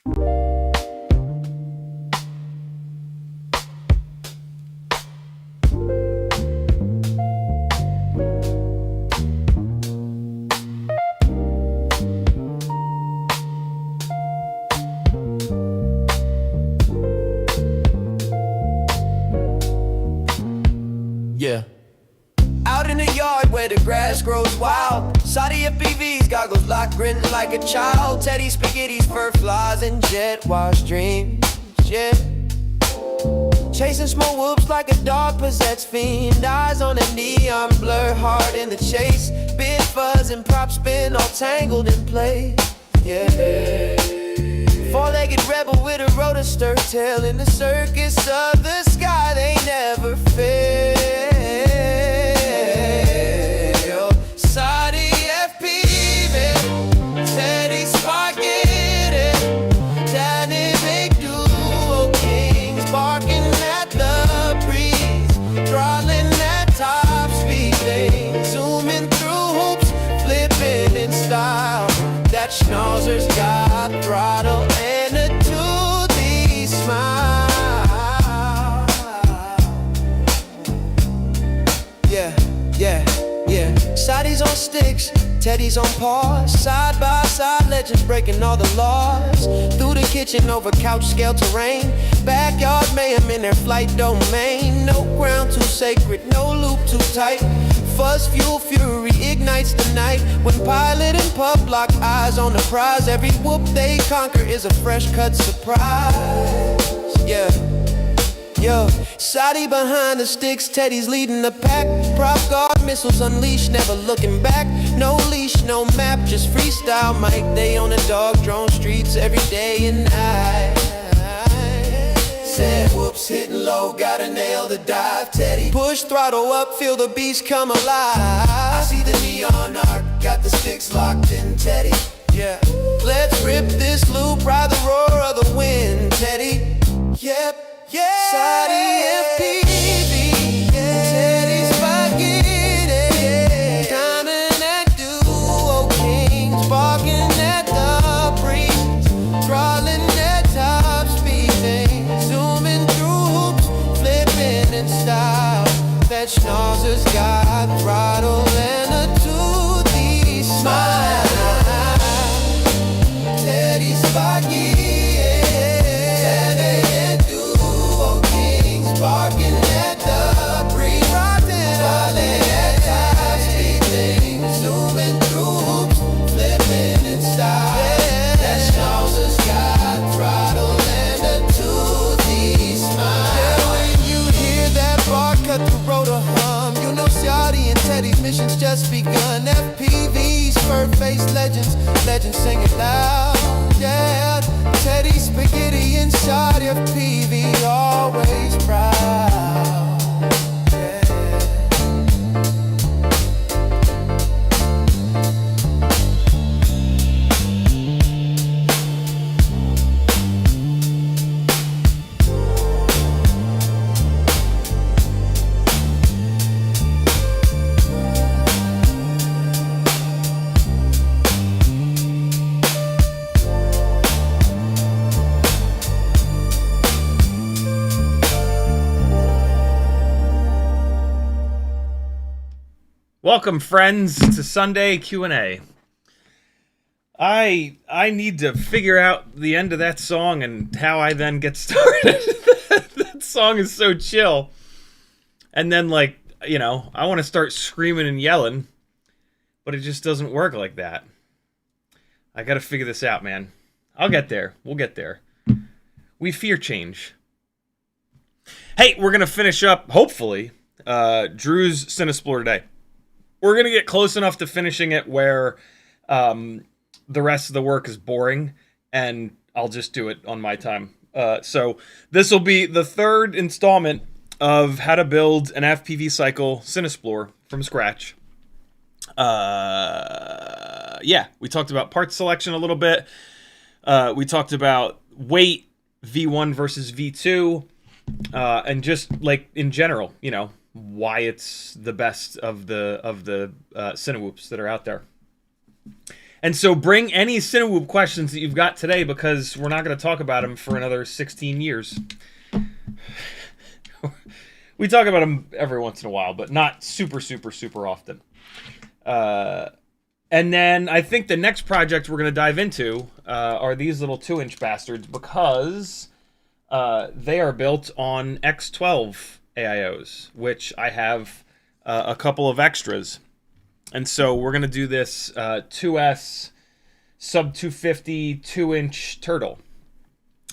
Yeah. Out in the yard where the grass grows wild, CiottiFPV's goggles locked, grinning like a child. Teddy spaghetti's, fur flies, and jet wash dreams. Yeah. Chasing small whoops like a dog possessed fiend. Eyes on a neon blur, hard in the chase. Big fuzz and prop spin, all tangled in place. Yeah. Four-legged rebel with a rotor stir tail in the circus of the sky. They never fail. CiottiFPV, Teddy spaghetti, dynamic duo kings, barking at the breeze, throttling at top speed. They zooming through hoops, flipping in style. That schnauzer's got throttle and a toothy smile. Yeah, yeah, yeah. Shotty's on sticks, Teddy's on paws. Side by side, legends breaking all the laws. Through the kitchen, over couch scale terrain. Backyard mayhem in their flight domain. No ground too sacred, no loop too tight. Fuzz, fuel, fury ignites the night. When pilot and pup lock eyes on the prize, every whoop they conquer is a fresh cut surprise. Yeah, yo, Shotty behind the sticks, Teddy's leading the pack. Prop guard missiles unleashed, never looking back. No leash, no map, just freestyle mic. They on the dog drone streets every day and night. Said whoops, hitting low, gotta nail the dive. Teddy push throttle up, feel the beast come alive. I see the neon arc, got the sticks locked in. Teddy, yeah. Let's rip this loop, ride the roar of the wind. Teddy, yep, yeah. CiottiFPV, yeah. Teddy spaghetti, yeah. Diamond and duo kings, barking at the breeze, throttling at top speed. Zooming through hoops, flipping in style. That schnauzer's got throttle and a toothy smile. Teddy spaghetti, Teddy and duo kings, barking at the breeze, throttling at top speed. Zooming through hoops, flipping in style. That schnauzer's got throttle and a smile. Yeah, when you hear that bar cut the rotor hum, you know Ciotty and Teddy's mission's just begun. FPVs, fur-faced legends, legends sing it loud. Yeah, Teddy spaghetti and CiottiFPV always proud. Welcome, friends, to Sunday Q&A. I need to figure out the end of that song and how I then get started. That song is so chill. And then, like, you know, I want to start screaming and yelling, but it just doesn't work like that. I got to figure this out, man. I'll get there. We'll get there. We fear change. Hey, we're going to finish up, hopefully, Drew's Cinesplore today. We're going to get close enough to finishing it where the rest of the work is boring, and I'll just do it on my time. So this will be the third installment of how to build an FPV cycle Cinesplore from scratch. Yeah, we talked about part selection a little bit. We talked about weight, V1 versus V2, and just like in general, you know, why it's the best of the Cinewhoops that are out there. And so bring any Cinewhoop questions that you've got today, because we're not going to talk about them for another 16 years. We talk about them every once in a while, but not super, super, super often. And then I think the next project we're going to dive into are these little 2-inch bastards, because they are built on X12 AIOs, which I have a couple of extras. And so we're going to do this 2S sub 250 2-inch turtle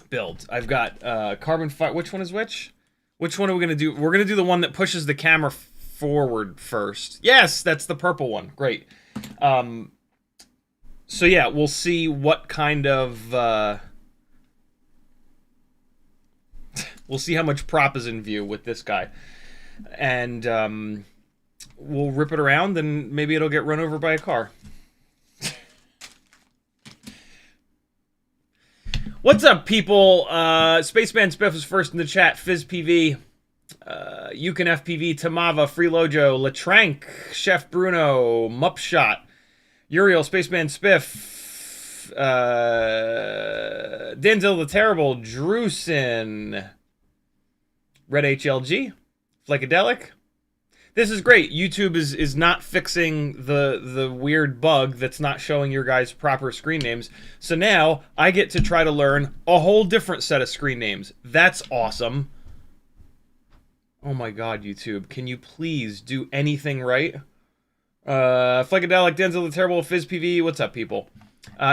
build. I've got carbon fiber. Which one is which? Which one are we going to do? We're going to do the one that pushes the camera forward first. Yes, that's the purple one. Great. So yeah, we'll see what kind of... we'll see how much prop is in view with this guy. And we'll rip it around, and maybe it'll get run over by a car. What's up, people? Spaceman Spiff is first in the chat. FizzPV, FPV, Tamava, Freelojo, Latrank, Chef Bruno, Mupshot, Uriel, Spaceman Spiff, Denzel the Terrible, Drewson, Red HLG, Flakedelic. This is great. YouTube is not fixing the weird bug that's not showing your guys proper screen names. So now I get to try to learn a whole different set of screen names. That's awesome. Oh my god, YouTube. Can you please do anything right? Flakedelic, Denzel the Terrible, FizzPV. What's up, people?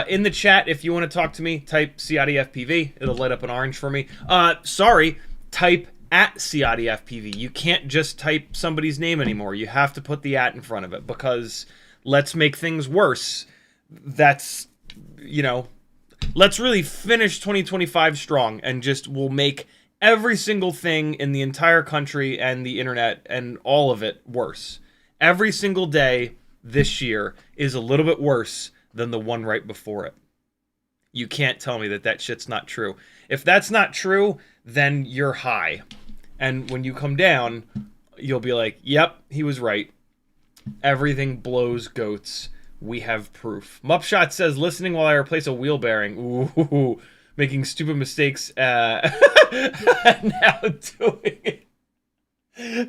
In the chat, if you want to talk to me, type CiottiFPV. It'll light up an orange for me. Sorry, type @CiottiFPV. You can't just type somebody's name anymore. You have to put the @ in front of it, because let's make things worse. That's, you know, let's really finish 2025 strong, and just we'll make every single thing in the entire country and the internet and all of it worse. Every single day this year is a little bit worse than the one right before it. You can't tell me that that shit's not true. If that's not true, then you're high. And when you come down, you'll be like, yep, he was right. Everything blows goats. We have proof. Mupshot says, listening while I replace a wheel bearing. Ooh, making stupid mistakes. Now doing it.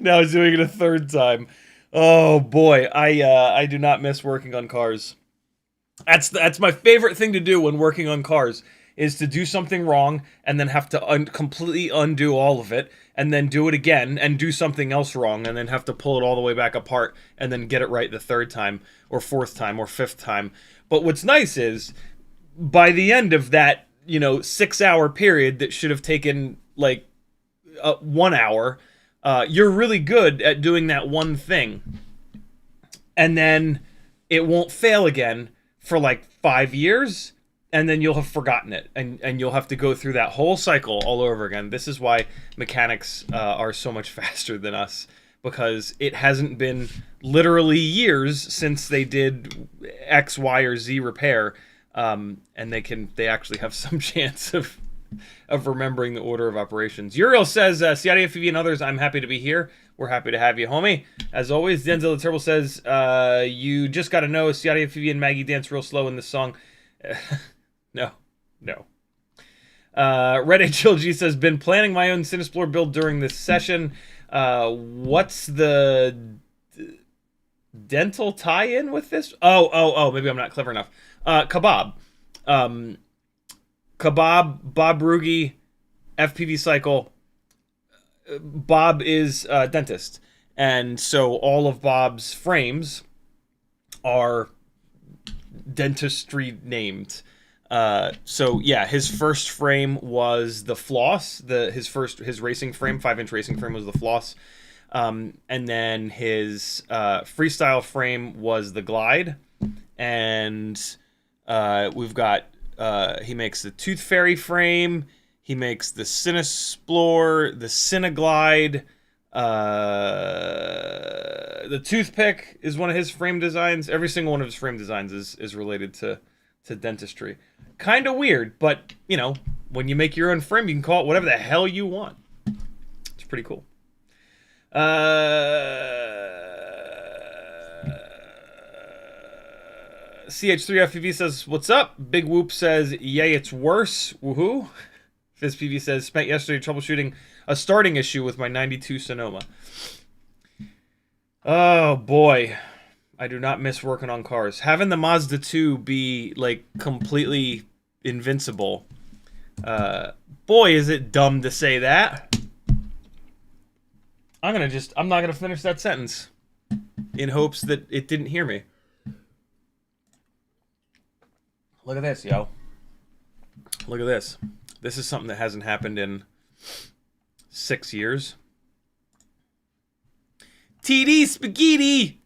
Now doing it a third time. Oh boy, I do not miss working on cars. That's my favorite thing to do when working on cars, is to do something wrong and then have to completely undo all of it, and then do it again and do something else wrong, and then have to pull it all the way back apart and then get it right the third time or fourth time or fifth time. But what's nice is, by the end of that, 6-hour period that should have taken like 1 hour, you're really good at doing that one thing. And then it won't fail again for like 5 years, and then you'll have forgotten it, and you'll have to go through that whole cycle all over again. This is why mechanics are so much faster than us, because it hasn't been literally years since they did X, Y, or Z repair, and they actually have some chance of remembering the order of operations. Uriel says, CiottiFPV and others, I'm happy to be here. We're happy to have you, homie. As always, Denzel the Terrible says, you just got to know CiottiFPV and Maggie dance real slow in this song. No. Red HLG says, been planning my own Cinesplore build during this session. What's the dental tie-in with this? Oh, maybe I'm not clever enough. Kebab. Kebab, Bob Rugi, FPV Cycle. Bob is a dentist, and so all of Bob's frames are dentistry named. So yeah, his first frame was the Floss. His racing frame, 5-inch racing frame, was the Floss. And then his Freestyle frame was the Glide. And we've got he makes the Tooth Fairy frame. He makes the Cinesplore, the Cineglide. The Toothpick is one of his frame designs. Every single one of his frame designs is related to dentistry. Kind of weird, but, when you make your own frame, you can call it whatever the hell you want. It's pretty cool. CH3FPV says, what's up? Big Whoop says, yay, it's worse. Woohoo. FizzPV says, spent yesterday troubleshooting a starting issue with my 92 Sonoma. Oh, boy. I do not miss working on cars. Having the Mazda 2 be, like, completely invincible. Boy, is it dumb to say that. I'm not gonna finish that sentence in hopes that it didn't hear me. Look at this, yo. Look at this. This is something that hasn't happened in 6 years. TD Spaghetti!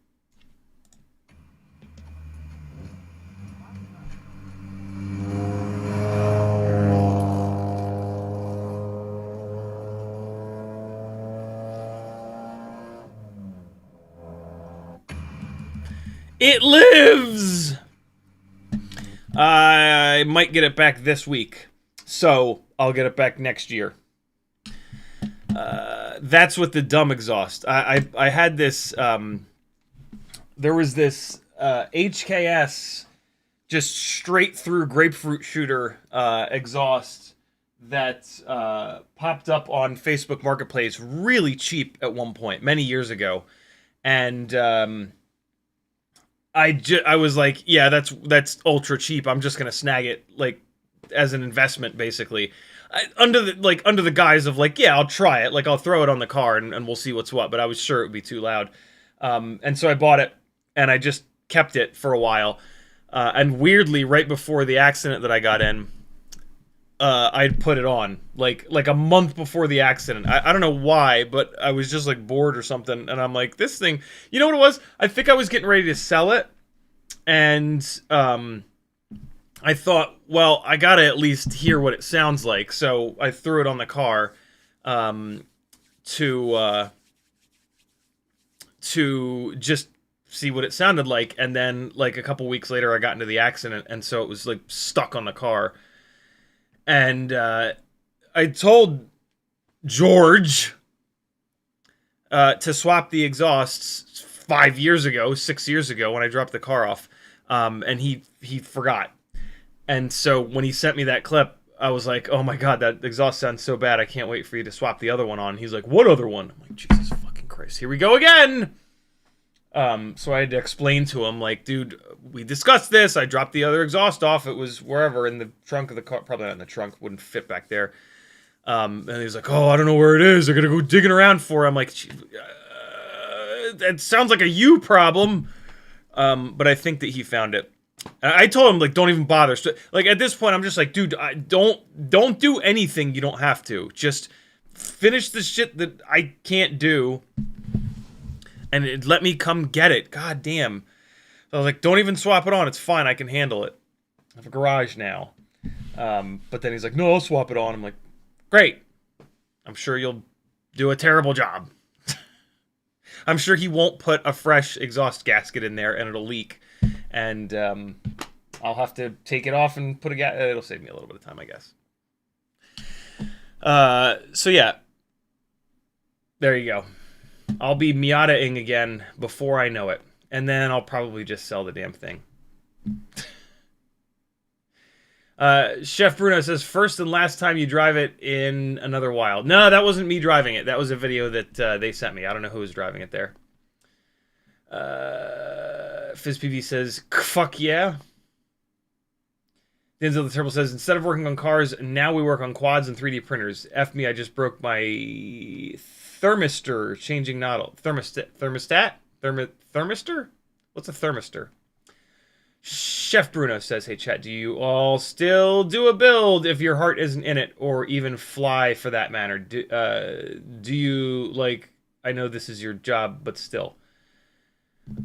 It lives! I might get it back this week, so I'll get it back next year. That's with the dumb exhaust. I had this, there was this HKS just straight through grapefruit shooter exhaust that popped up on Facebook Marketplace really cheap at one point, many years ago. And I was like, yeah, that's ultra cheap. I'm just gonna snag it, like, as an investment, basically, under the guise of, like, yeah, I'll try it, like, I'll throw it on the car and we'll see what's what. But I was sure it would be too loud, and so I bought it and I just kept it for a while. And weirdly, right before the accident that I got in, I'd put it on, like a month before the accident. I don't know why, but I was just, like, bored or something, and I'm like, this thing, you know what it was? I think I was getting ready to sell it, and I thought, well, I gotta at least hear what it sounds like, so I threw it on the car to just see what it sounded like. And then, like, a couple weeks later, I got into the accident, and so it was, like, stuck on the car. And I told George to swap the exhausts 6 years ago when I dropped the car off, and he forgot. And so when he sent me that clip, I was like, oh my god, that exhaust sounds so bad, I can't wait for you to swap the other one on. He's like, what other one? I'm like, Jesus fucking Christ, here we go again! So I had to explain to him, like, dude, we discussed this, I dropped the other exhaust off, it was wherever, in the trunk of the car, probably not in the trunk, wouldn't fit back there. And he's like, oh, I don't know where it is, I gotta go digging around for it. I'm like, that sounds like a you problem. But I think that he found it. I told him, like, don't even bother. So, like, at this point, I'm just like, dude, don't do anything you don't have to. Just finish the shit that I can't do, and let me come get it. God damn. So I was like, don't even swap it on. It's fine. I can handle it. I have a garage now. But then he's like, no, I'll swap it on. I'm like, great. I'm sure you'll do a terrible job. I'm sure he won't put a fresh exhaust gasket in there and it'll leak. And I'll have to take it off and put a gas. It'll save me a little bit of time, I guess. So yeah. There you go. I'll be Miata-ing again before I know it. And then I'll probably just sell the damn thing. Chef Bruno says, first and last time you drive it in another wild. No, that wasn't me driving it. That was a video that they sent me. I don't know who was driving it there. FizzPV says, fuck yeah. Denzel the Turbo says, instead of working on cars, now we work on quads and 3D printers. F me, I just broke my thermistor changing nozzle. Thermostat? Thermistor? What's a thermistor? Chef Bruno says, hey chat, do you all still do a build if your heart isn't in it, or even fly for that matter? Do you, like, I know this is your job, but still.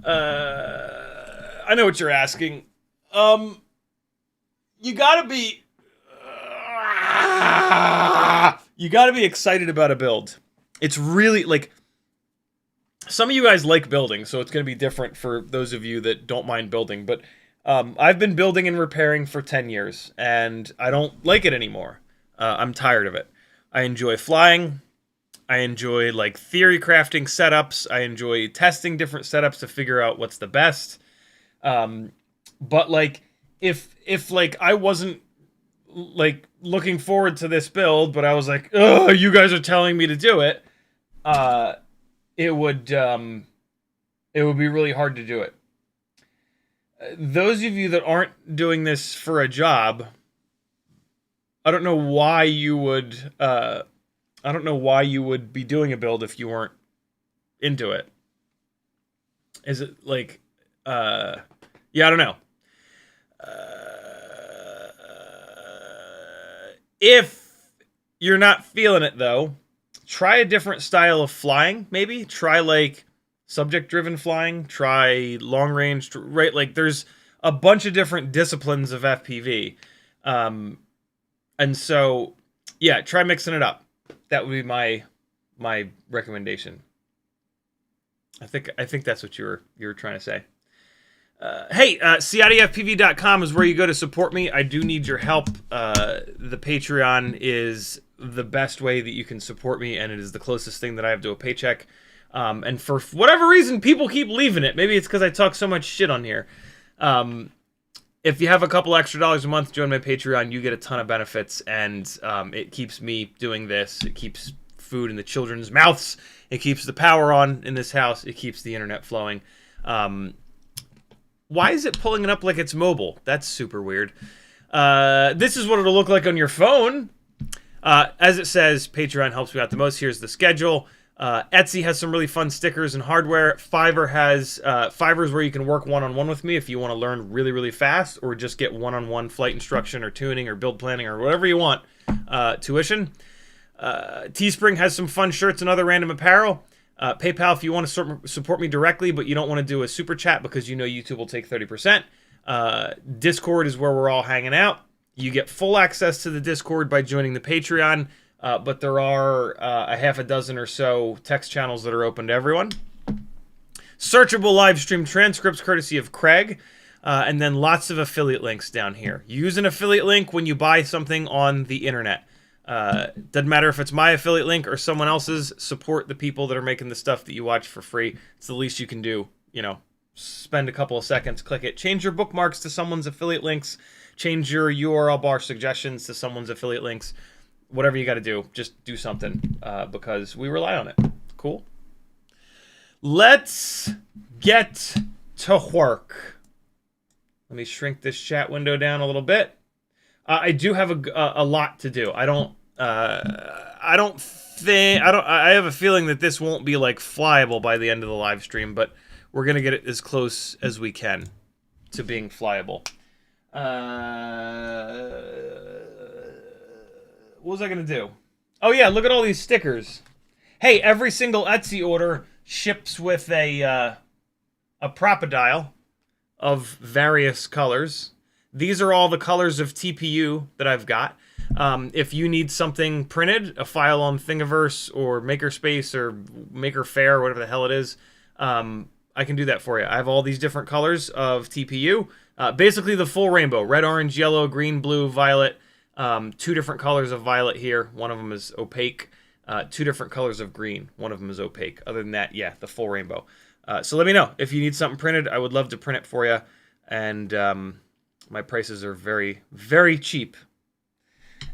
I know what you're asking. You gotta be excited about a build. It's really, like, some of you guys like building, so it's gonna be different for those of you that don't mind building, but I've been building and repairing for 10 years, and I don't like it anymore. I'm tired of it. I enjoy flying. I enjoy, like, theory crafting setups. I enjoy testing different setups to figure out what's the best. But like, if like I wasn't like looking forward to this build, but I was like, oh, you guys are telling me to do it, it would be really hard to do it. Those of you that aren't doing this for a job, I don't know why you would be doing a build if you weren't into it. Is it like yeah, I don't know. If you're not feeling it though, try a different style of flying, maybe. Try like subject-driven flying, try long-range, right? Like there's a bunch of different disciplines of FPV. And so, yeah, try mixing it up. That would be my recommendation. I think that's what you were trying to say. Hey, CiottiFPV.com is where you go to support me. I do need your help. The Patreon is the best way that you can support me, and it is the closest thing that I have to a paycheck. And for whatever reason, people keep leaving it. Maybe it's because I talk so much shit on here. If you have a couple extra dollars a month, join my Patreon. You get a ton of benefits, and it keeps me doing this. It keeps food in the children's mouths. It keeps the power on in this house. It keeps the internet flowing. Why is it pulling it up like it's mobile? That's super weird. This is what it'll look like on your phone. As it says, Patreon helps me out the most. Here's the schedule. Etsy has some really fun stickers and hardware. Fiverr has Fiverr's where you can work one-on-one with me if you want to learn really, really fast, or just get one-on-one flight instruction or tuning or build planning or whatever you want. Tuition. Teespring has some fun shirts and other random apparel. PayPal if you want to support me directly, but you don't want to do a super chat because you know YouTube will take 30%. Discord is where we're all hanging out. You get full access to the Discord by joining the Patreon, but there are a half a dozen or so text channels that are open to everyone. Searchable live stream transcripts courtesy of Craig, and then lots of affiliate links down here. Use an affiliate link when you buy something on the internet. Doesn't matter if it's my affiliate link or someone else's. Support the people that are making the stuff that you watch for free. It's the least you can do. You know, spend a couple of seconds, click it. Change your bookmarks to someone's affiliate links. Change your URL bar suggestions to someone's affiliate links. Whatever you got to do, just do something because we rely on it. Cool. Let's get to work. Let me shrink this chat window down a little bit. I do have a lot to do. I have a feeling that this won't be like flyable by the end of the live stream, but we're gonna get it as close as we can to being flyable. What was I gonna do? Oh yeah, look at all these stickers. Hey, every single Etsy order ships with a propodile of various colors. These are all the colors of TPU that I've got. If you need something printed, a file on Thingiverse or Makerspace or Maker Faire, whatever the hell it is, I can do that for you. I have all these different colors of TPU. Basically the full rainbow. Red, orange, yellow, green, blue, violet. 2 different colors of violet here. One of them is opaque. 2 different colors of green. One of them is opaque. Other than that, yeah, the full rainbow. So let me know. If you need something printed, I would love to print it for you. And my prices are very, very cheap.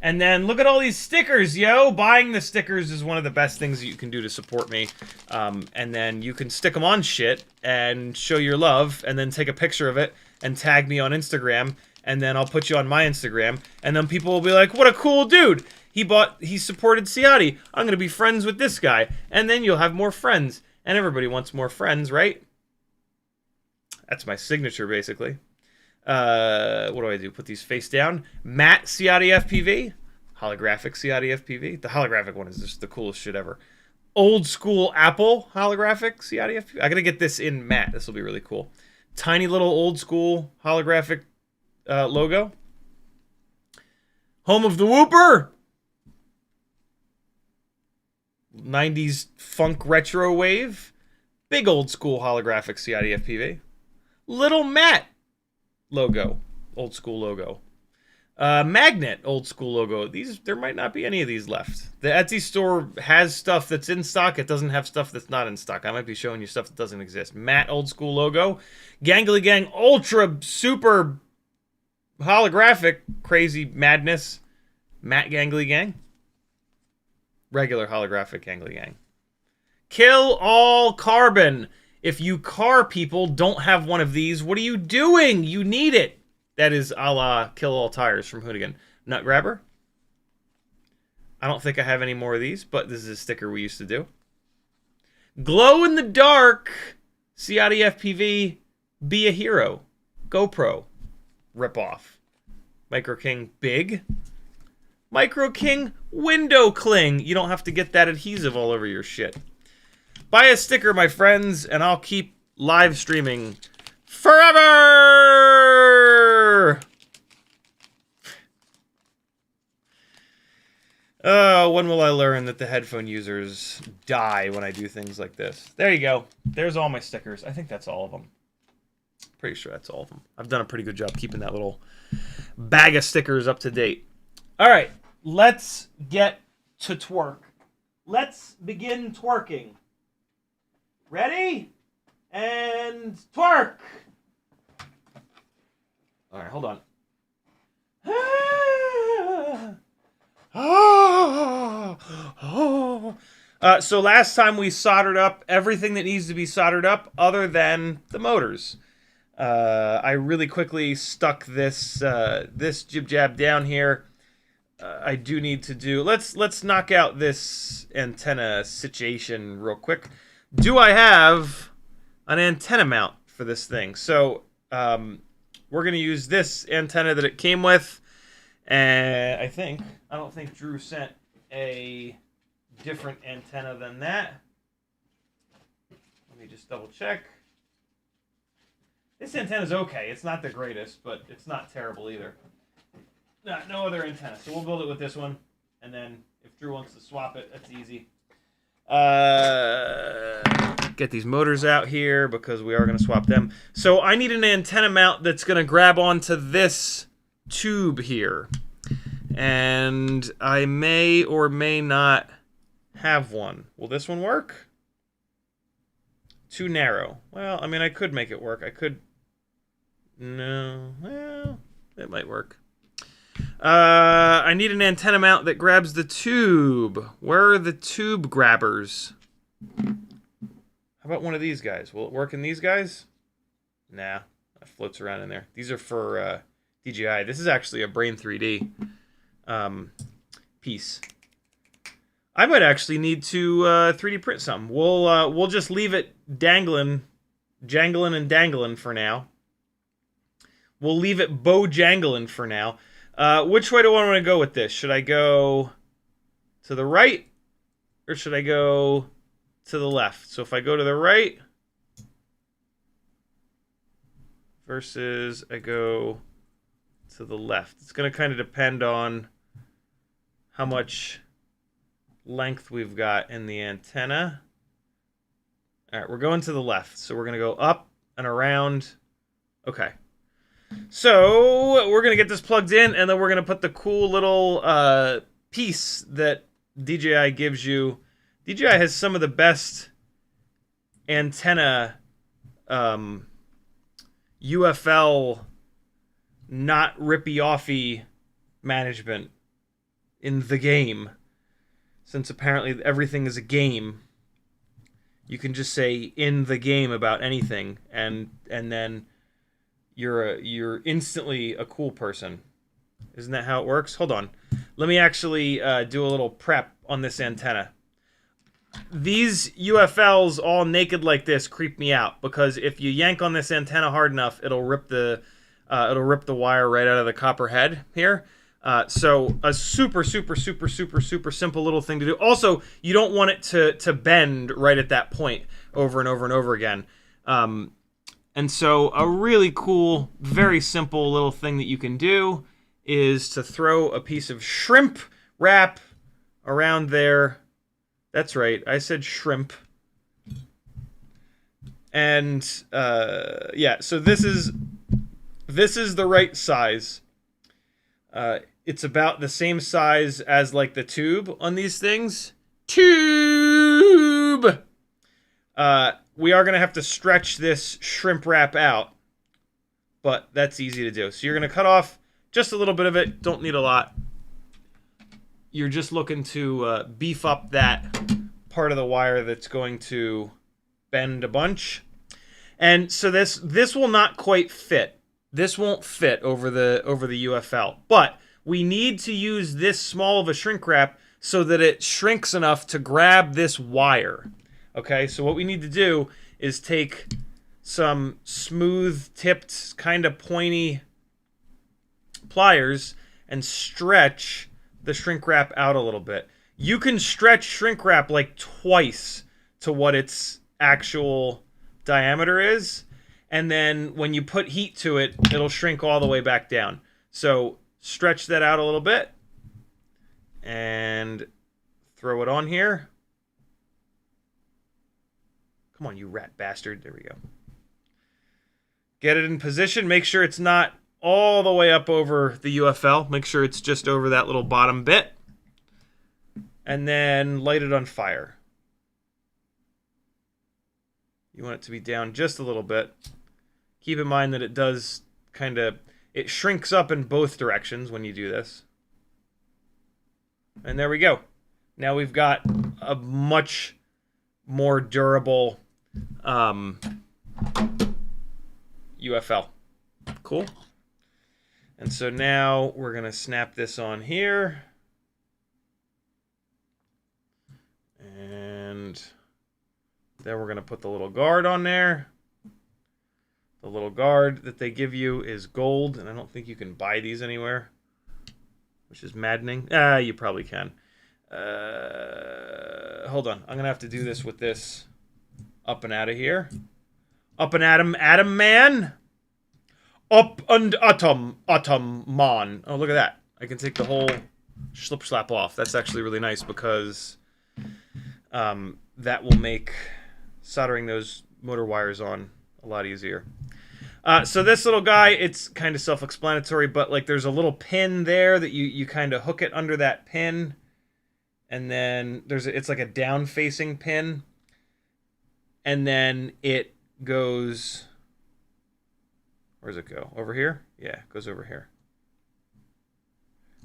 And then look at all these stickers, yo! Buying the stickers is one of the best things that you can do to support me. And then you can stick them on shit and show your love, and then take a picture of it and tag me on Instagram, and then I'll put you on my Instagram, and then people will be like, what a cool dude! He supported Ciotti. I'm gonna be friends with this guy. And then you'll have more friends. And everybody wants more friends, right? That's my signature, basically. What do I do? Put these face down. Matte CiottiFPV. Holographic CiottiFPV. The holographic one is just the coolest shit ever. Old school Apple holographic CiottiFPV. I gotta get this in matte. This will be really cool. Tiny little old school holographic logo. Home of the Whooper. 90s funk retro wave. Big old school holographic CiottiFPV. Little matte logo. Old school logo. Magnet, old school logo. There might not be any of these left. The Etsy store has stuff that's in stock. It doesn't have stuff that's not in stock. I might be showing you stuff that doesn't exist. Matte, old school logo. Gangly Gang, ultra, super holographic, crazy madness. Matte Gangly Gang. Regular holographic Gangly Gang. Kill all carbon. If you car people don't have one of these, what are you doing? You need it. That is a la Kill All Tires from Hoonigan. Nut Grabber. I don't think I have any more of these, but this is a sticker we used to do. Glow in the Dark. CiottiFPV. Be a Hero. GoPro. Ripoff. Micro King Big. Micro King Window Cling. You don't have to get that adhesive all over your shit. Buy a sticker, my friends, and I'll keep live streaming forever! Oh, when will I learn that the headphone users die when I do things like this? There you go. There's all my stickers. I think that's all of them. Pretty sure that's all of them. I've done a pretty good job keeping that little bag of stickers up to date. All right, let's get to twerk. Let's begin twerking. Ready? And twerk! All right, hold on. So last time we soldered up everything that needs to be soldered up other than the motors. I really quickly stuck this this jib jab down here. I do need to do... Let's knock out this antenna situation real quick. Do I have an antenna mount for this thing? So we're going to use this antenna that it came with. And I don't think Drew sent a different antenna than that. Let me just double check. This antenna's okay. It's not the greatest, but it's not terrible either. No other antenna. So we'll build it with this one. And then if Drew wants to swap it, that's easy. Get these motors out here because we are going to swap them. So I need an antenna mount that's going to grab onto this tube here. And I may or may not have one. Will this one work? Too narrow. Well, I mean, I could make it work. I could... No. Well, it might work. I need an antenna mount that grabs the tube. Where are the tube grabbers? How about one of these guys? Will it work in these guys? Nah, that floats around in there. These are for DJI. This is actually a Brain 3D piece. I might actually need to 3D print something. We'll just leave it jangling and dangling for now. We'll leave it bojangling for now. Which way do I want to go with this? Should I go to the right or should I go to the left? So if I go to the right versus I go to the left, it's going to kind of depend on how much length we've got in the antenna. All right, we're going to the left. So we're going to go up and around. Okay. So we're going to get this plugged in, and then we're going to put the cool little piece that DJI gives you. DJI has some of the best antenna U.F.L. not rippy-offy management in the game. Since apparently everything is a game, you can just say in the game about anything, and then you're instantly a cool person. Isn't that how it works? Hold on. Let me actually do a little prep on this antenna. These UFLs all naked like this creep me out because if you yank on this antenna hard enough, it'll rip the wire right out of the copper head here. So a super simple little thing to do. Also, you don't want it to bend right at that point over and over and over again. And so a really cool, very simple little thing that you can do is to throw a piece of shrimp wrap around there. That's right, I said shrimp. And yeah, so this is the right size. It's about the same size as like the tube on these things. Tube! We are going to have to stretch this shrimp wrap out, but that's easy to do. So you're going to cut off just a little bit of it. Don't need a lot. You're just looking to beef up that part of the wire that's going to bend a bunch. And so this will not quite fit. This won't fit over the U.F.L. But we need to use this small of a shrink wrap so that it shrinks enough to grab this wire. Okay, so what we need to do is take some smooth-tipped, kind of pointy pliers and stretch the shrink wrap out a little bit. You can stretch shrink wrap like twice to what its actual diameter is, and then when you put heat to it, it'll shrink all the way back down. So stretch that out a little bit and throw it on here. Come on, you rat bastard. There we go. Get it in position. Make sure it's not all the way up over the U.F.L. Make sure it's just over that little bottom bit. And then light it on fire. You want it to be down just a little bit. Keep in mind that it does kind of... It shrinks up in both directions when you do this. And there we go. Now we've got a much more durable U.F.L. Cool. And so now we're going to snap this on here. And then we're going to put the little guard on there. The little guard that they give you is gold, and I don't think you can buy these anywhere, which is maddening. You probably can. Hold on. I'm going to have to do this with this up and out of here. Up and Atom Man. Up and Atom Man. Oh, look at that. I can take the whole slip slap off. That's actually really nice because that will make soldering those motor wires on a lot easier. So this little guy, it's kind of self-explanatory, but like there's a little pin there that you kind of hook it under that pin. And then it's like a down-facing pin. And then it goes... Where does it go? Over here? Yeah, it goes over here.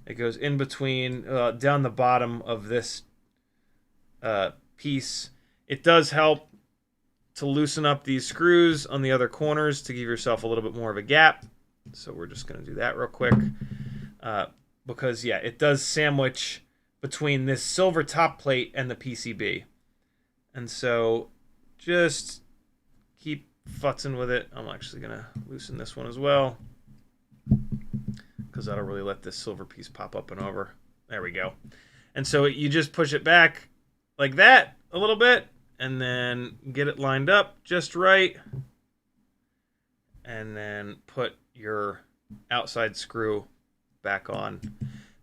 It goes in between, down the bottom of this piece. It does help to loosen up these screws on the other corners to give yourself a little bit more of a gap. So we're just going to do that real quick. Because, yeah, it does sandwich between this silver top plate and the PCB. And so just keep futzing with it. I'm actually going to loosen this one as well, because that'll really let this silver piece pop up and over. There we go. And so you just push it back like that a little bit, and then get it lined up just right, and then put your outside screw back on.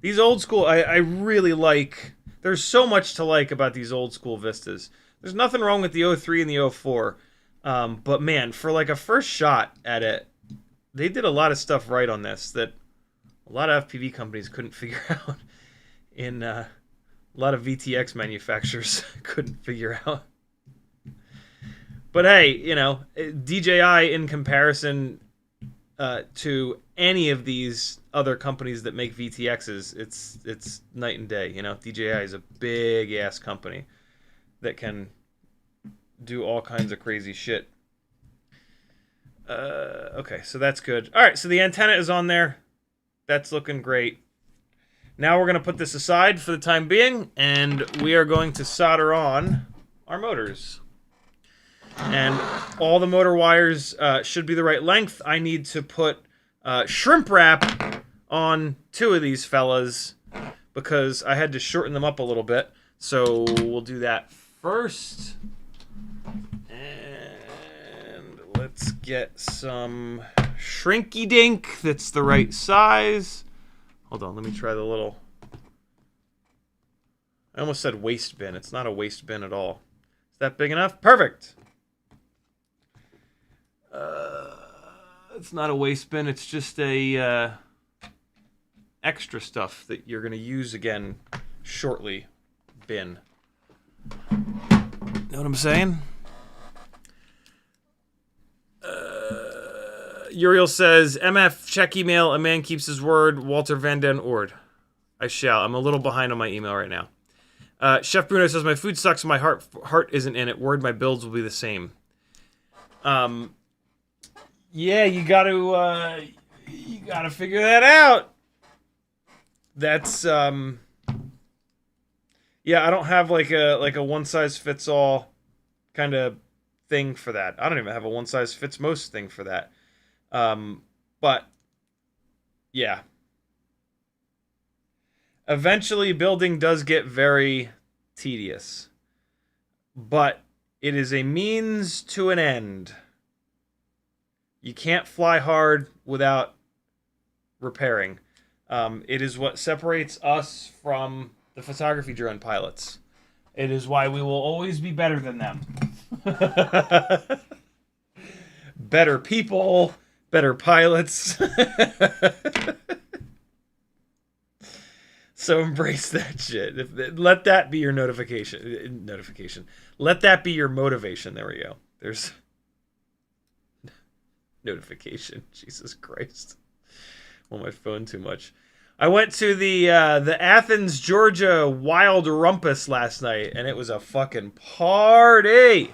These old school, I really like. There's so much to like about these old school Vistas. There's nothing wrong with the 03 and the 04. But man, for like a first shot at it, they did a lot of stuff right on this that a lot of FPV companies couldn't figure out. In a lot of VTX manufacturers couldn't figure out. But hey, you know, DJI in comparison to any of these other companies that make VTXs, it's night and day. You know, DJI is a big ass company that can do all kinds of crazy shit. Okay, so that's good. All right, so the antenna is on there. That's looking great. Now we're going to put this aside for the time being, and we are going to solder on our motors. And all the motor wires should be the right length. I need to put shrimp wrap on 2 of these fellas because I had to shorten them up a little bit. So we'll do that first. And let's get some shrinky dink that's the right size. Hold on, let me try the little... I almost said waste bin. It's not a waste bin at all. Is that big enough? Perfect! It's not a waste bin. It's just a extra stuff that you're going to use again shortly bin. Know what I'm saying? Uriel says, MF, check email. A man keeps his word. Walter Van Den Ord. I shall. I'm a little behind on my email right now. Chef Bruno says, my food sucks. My heart isn't in it. Word, my builds will be the same. Yeah, you gotta figure that out. That's, yeah, I don't have like a one-size-fits-all kind of thing for that. I don't even have a one-size-fits-most thing for that. But, yeah. Eventually, building does get very tedious. But it is a means to an end. You can't fly hard without repairing. It is what separates us from the photography drone pilots. It is why we will always be better than them. Better people, better pilots. So embrace that shit. Let that be your notification. Let that be your motivation. There we go. There's notification. Jesus Christ. I'm on my phone too much. I went to the Athens, Georgia Wild Rumpus last night, and it was a fucking party.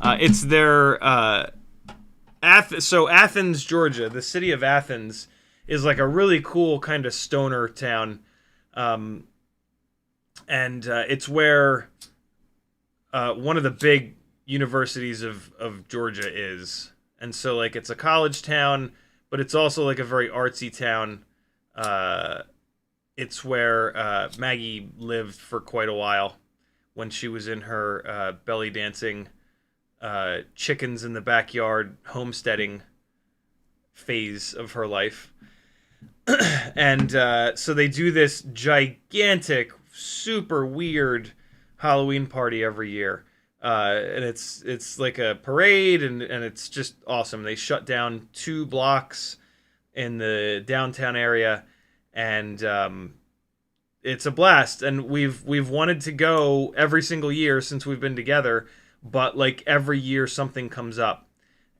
It's their so Athens, Georgia, the city of Athens, is like a really cool kind of stoner town, and it's where one of the big universities of Georgia is, and so like it's a college town, but it's also like a very artsy town. It's where Maggie lived for quite a while when she was in her belly dancing, chickens in the backyard homesteading phase of her life. And so they do this gigantic, super weird Halloween party every year. And it's like a parade, and it's just awesome. They shut down 2 blocks in the downtown area, and it's a blast. And we've wanted to go every single year since we've been together, but like every year something comes up,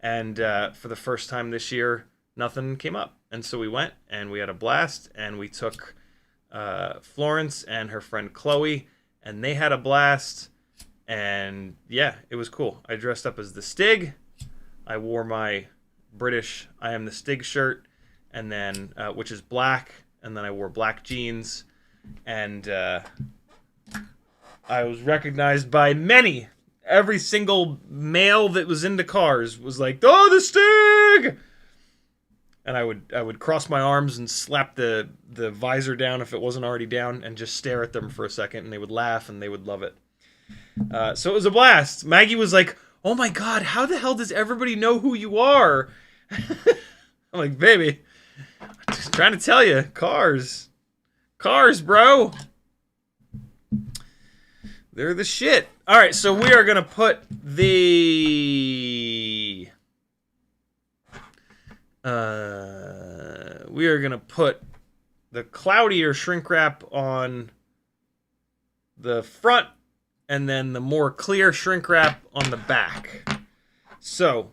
and for the first time this year nothing came up, and so we went and we had a blast, and we took Florence and her friend Chloe, and they had a blast, and yeah, it was cool. I dressed up as the Stig. I wore my British I Am the Stig shirt, and then which is black, and then I wore black jeans, and I was recognized by many. Every single male that was into cars was like, "Oh, the Stig!" And I would cross my arms and slap the visor down if it wasn't already down, and just stare at them for a second, and they would laugh and they would love it. So it was a blast. Maggie was like, "Oh my God, how the hell does everybody know who you are?" I'm like, "Baby, I'm just trying to tell you, cars, bro. They're the shit." All right, so we are gonna put the cloudier shrink wrap on the front, and then the more clear shrink wrap on the back. So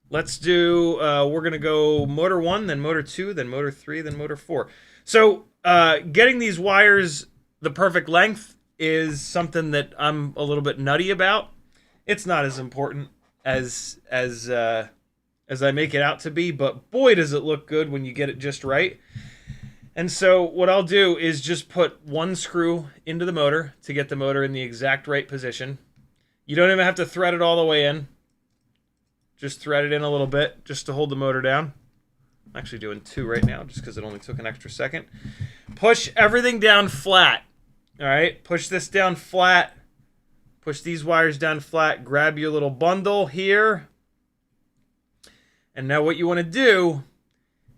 let's do, we're going to go motor 1, then motor 2, then motor 3, then motor 4. So getting these wires the perfect length is something that I'm a little bit nutty about. It's not as important as I make it out to be, but boy does it look good when you get it just right. And so what I'll do is just put 1 screw into the motor to get the motor in the exact right position. You don't even have to thread it all the way in. Just thread it in a little bit just to hold the motor down. I'm actually doing 2 right now just because it only took an extra second. Push everything down flat. All right, push this down flat. Push these wires down flat. Grab your little bundle here. And now what you want to do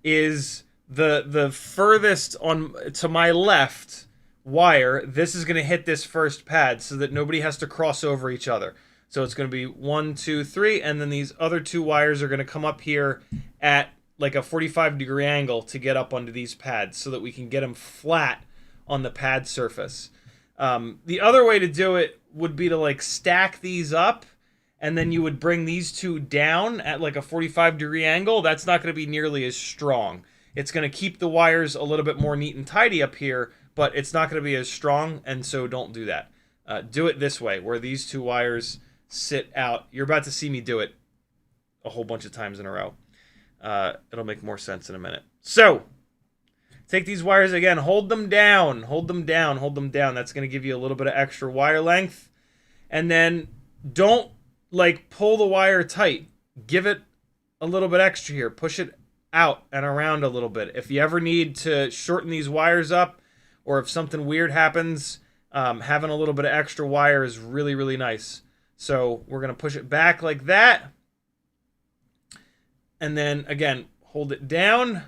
is the furthest on to my left wire, this is going to hit this first pad so that nobody has to cross over each other. So it's going to be 1, 2, 3, and then these other 2 wires are going to come up here at like a 45-degree angle to get up onto these pads so that we can get them flat on the pad surface. The other way to do it would be to like stack these up, and then you would bring these two down at like a 45-degree angle. That's not going to be nearly as strong. It's going to keep the wires a little bit more neat and tidy up here, but it's not going to be as strong, and so don't do that. Do it this way, where these two wires sit out. You're about to see me do it a whole bunch of times in a row. It'll make more sense in a minute. So, take these wires again, hold them down, hold them down, hold them down. That's going to give you a little bit of extra wire length. And then don't like pull the wire tight. Give it a little bit extra here. Push it out and around a little bit. If you ever need to shorten these wires up, or if something weird happens, having a little bit of extra wire is really, really nice. So we're going to push it back like that. And then, again, hold it down.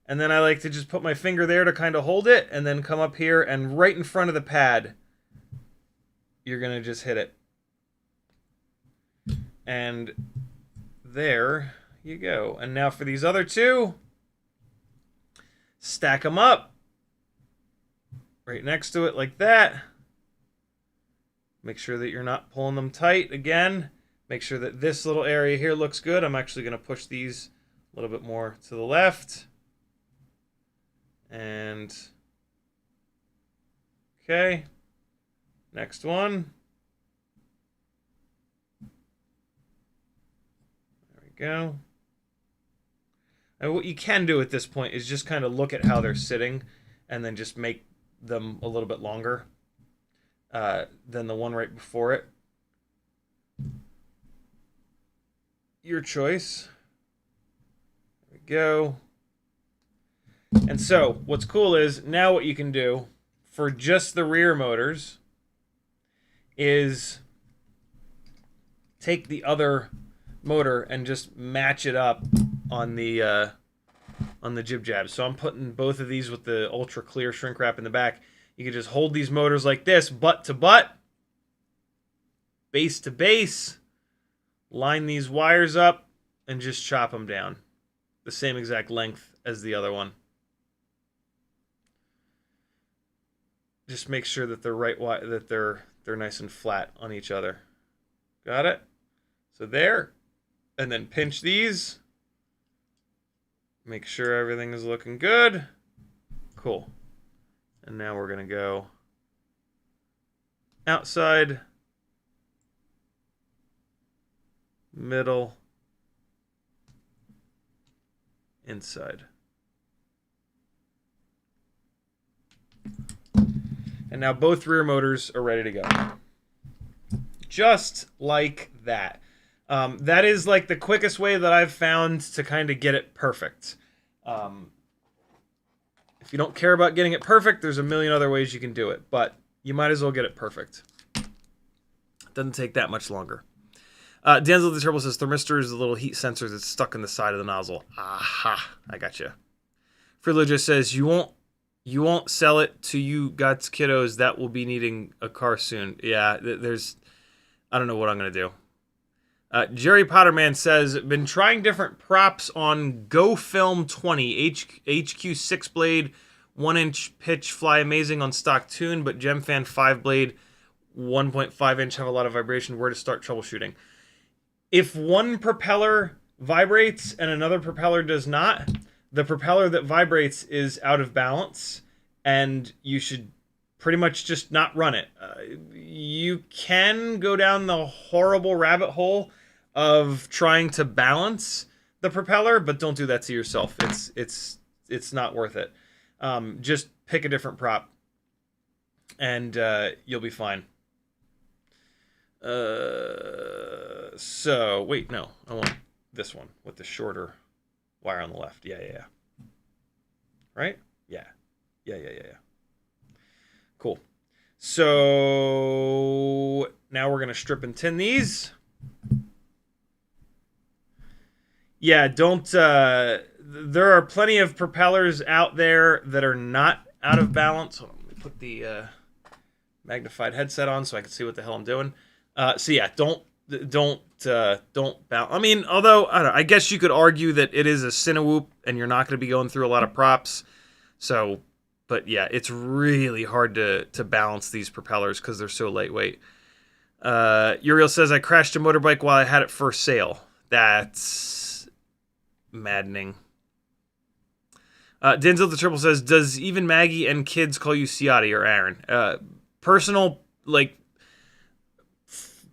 And then I like to just put my finger there to kind of hold it, and then come up here, and right in front of the pad, you're going to just hit it. And there you go. And now for these other two, stack them up right next to it like that. Make sure that you're not pulling them tight again. Make sure that this little area here looks good. I'm actually going to push these a little bit more to the left. And okay, next one. There we go. And what you can do at this point is just kind of look at how they're sitting, and then just make them a little bit longer than the one right before it. Your choice. There we go. And so, what's cool is, now what you can do for just the rear motors is take the other motor and just match it up on the jib jab. So I'm putting both of these with the ultra clear shrink wrap in the back. You can just hold these motors like this, butt to butt, base to base, line these wires up, and just chop them down. The same exact length as the other one. Just make sure that they're that they're nice and flat on each other. Got it? So there. And then pinch these. Make sure everything is looking good. Cool. And now we're going to go outside, middle, inside. And now both rear motors are ready to go. Just like that. That is like the quickest way that I've found to kind of get it perfect. If you don't care about getting it perfect, there's a million other ways you can do it. But you might as well get it perfect. It doesn't take that much longer. Danzel the Turbo says, thermistor is the little heat sensor that's stuck in the side of the nozzle. Aha, I got you. Fridlo just says, you won't sell it to you guts kiddos that will be needing a car soon. Yeah, I don't know what I'm going to do. Jerry Potterman says, been trying different props on Go Film 20, HQ 6 blade, 1-inch pitch, fly amazing on stock tune, but Gemfan 5 blade, 1.5 inch have a lot of vibration. Where to start troubleshooting? If one propeller vibrates and another propeller does not, the propeller that vibrates is out of balance, and you should pretty much just not run it. You can go down the horrible rabbit hole of trying to balance the propeller, but don't do that to yourself. It's not worth it. Just pick a different prop, and you'll be fine. So wait, no, I want this one with the shorter wire on the left. Yeah. Right? Yeah. Cool. So now we're going to strip and tin these. Yeah, don't... there are plenty of propellers out there that are not out of balance. Hold on, let me put the magnified headset on so I can see what the hell I'm doing. So yeah, don't don't bounce. I mean, although I don't know, I guess you could argue that it is a Cinewhoop and you're not going to be going through a lot of props. So, but yeah, it's really hard to balance these propellers because they're so lightweight. Uriel says, I crashed a motorbike while I had it for sale. That's maddening. Denzel the Triple says, does even Maggie and kids call you Ciotti or Aaron? Personal, like,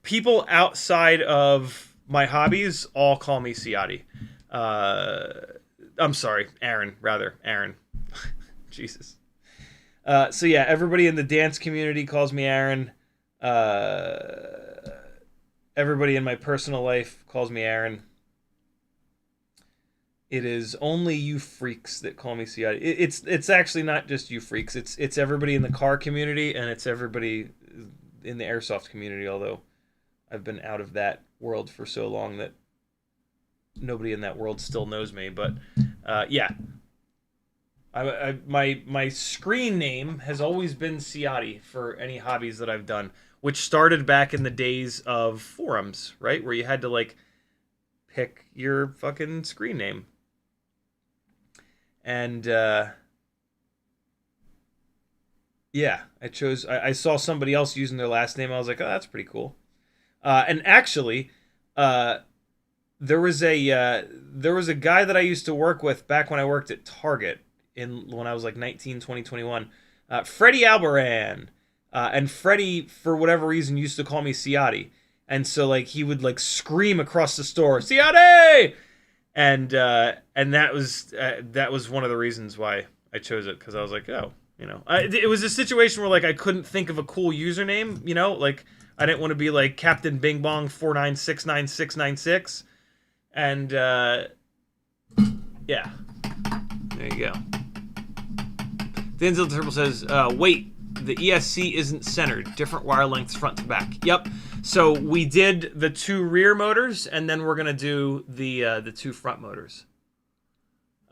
people outside of my hobbies all call me Ciotti. I'm sorry, Aaron, rather. Aaron. Jesus. So yeah, everybody in the dance community calls me Aaron. Everybody in my personal life calls me Aaron. It is only you freaks that call me Ciotti. It's actually not just you freaks. It's everybody in the car community, and it's everybody in the airsoft community, although I've been out of that world for so long that nobody in that world still knows me. But yeah. My screen name has always been Ciotti for any hobbies that I've done, which started back in the days of forums, right? Where you had to, like, pick your fucking screen name. And, yeah, I saw somebody else using their last name. I was like, oh, that's pretty cool. And actually, there was a guy that I used to work with back when I worked at Target when I was like 19, 20, 21. Freddie Albaran. And Freddie, for whatever reason, used to call me Ciotti. And so, like, he would, like, scream across the store, Ciotti! And that was one of the reasons why I chose it, because I was like, oh, you know. It was a situation where, like, I couldn't think of a cool username, you know? Like, I didn't want to be, like, Captain Bing Bong 4969696. And, yeah. There you go. Denzel Turbo says, wait, the ESC isn't centered. Different wire lengths front to back. Yep. So we did the 2 rear motors, and then we're going to do the 2 front motors.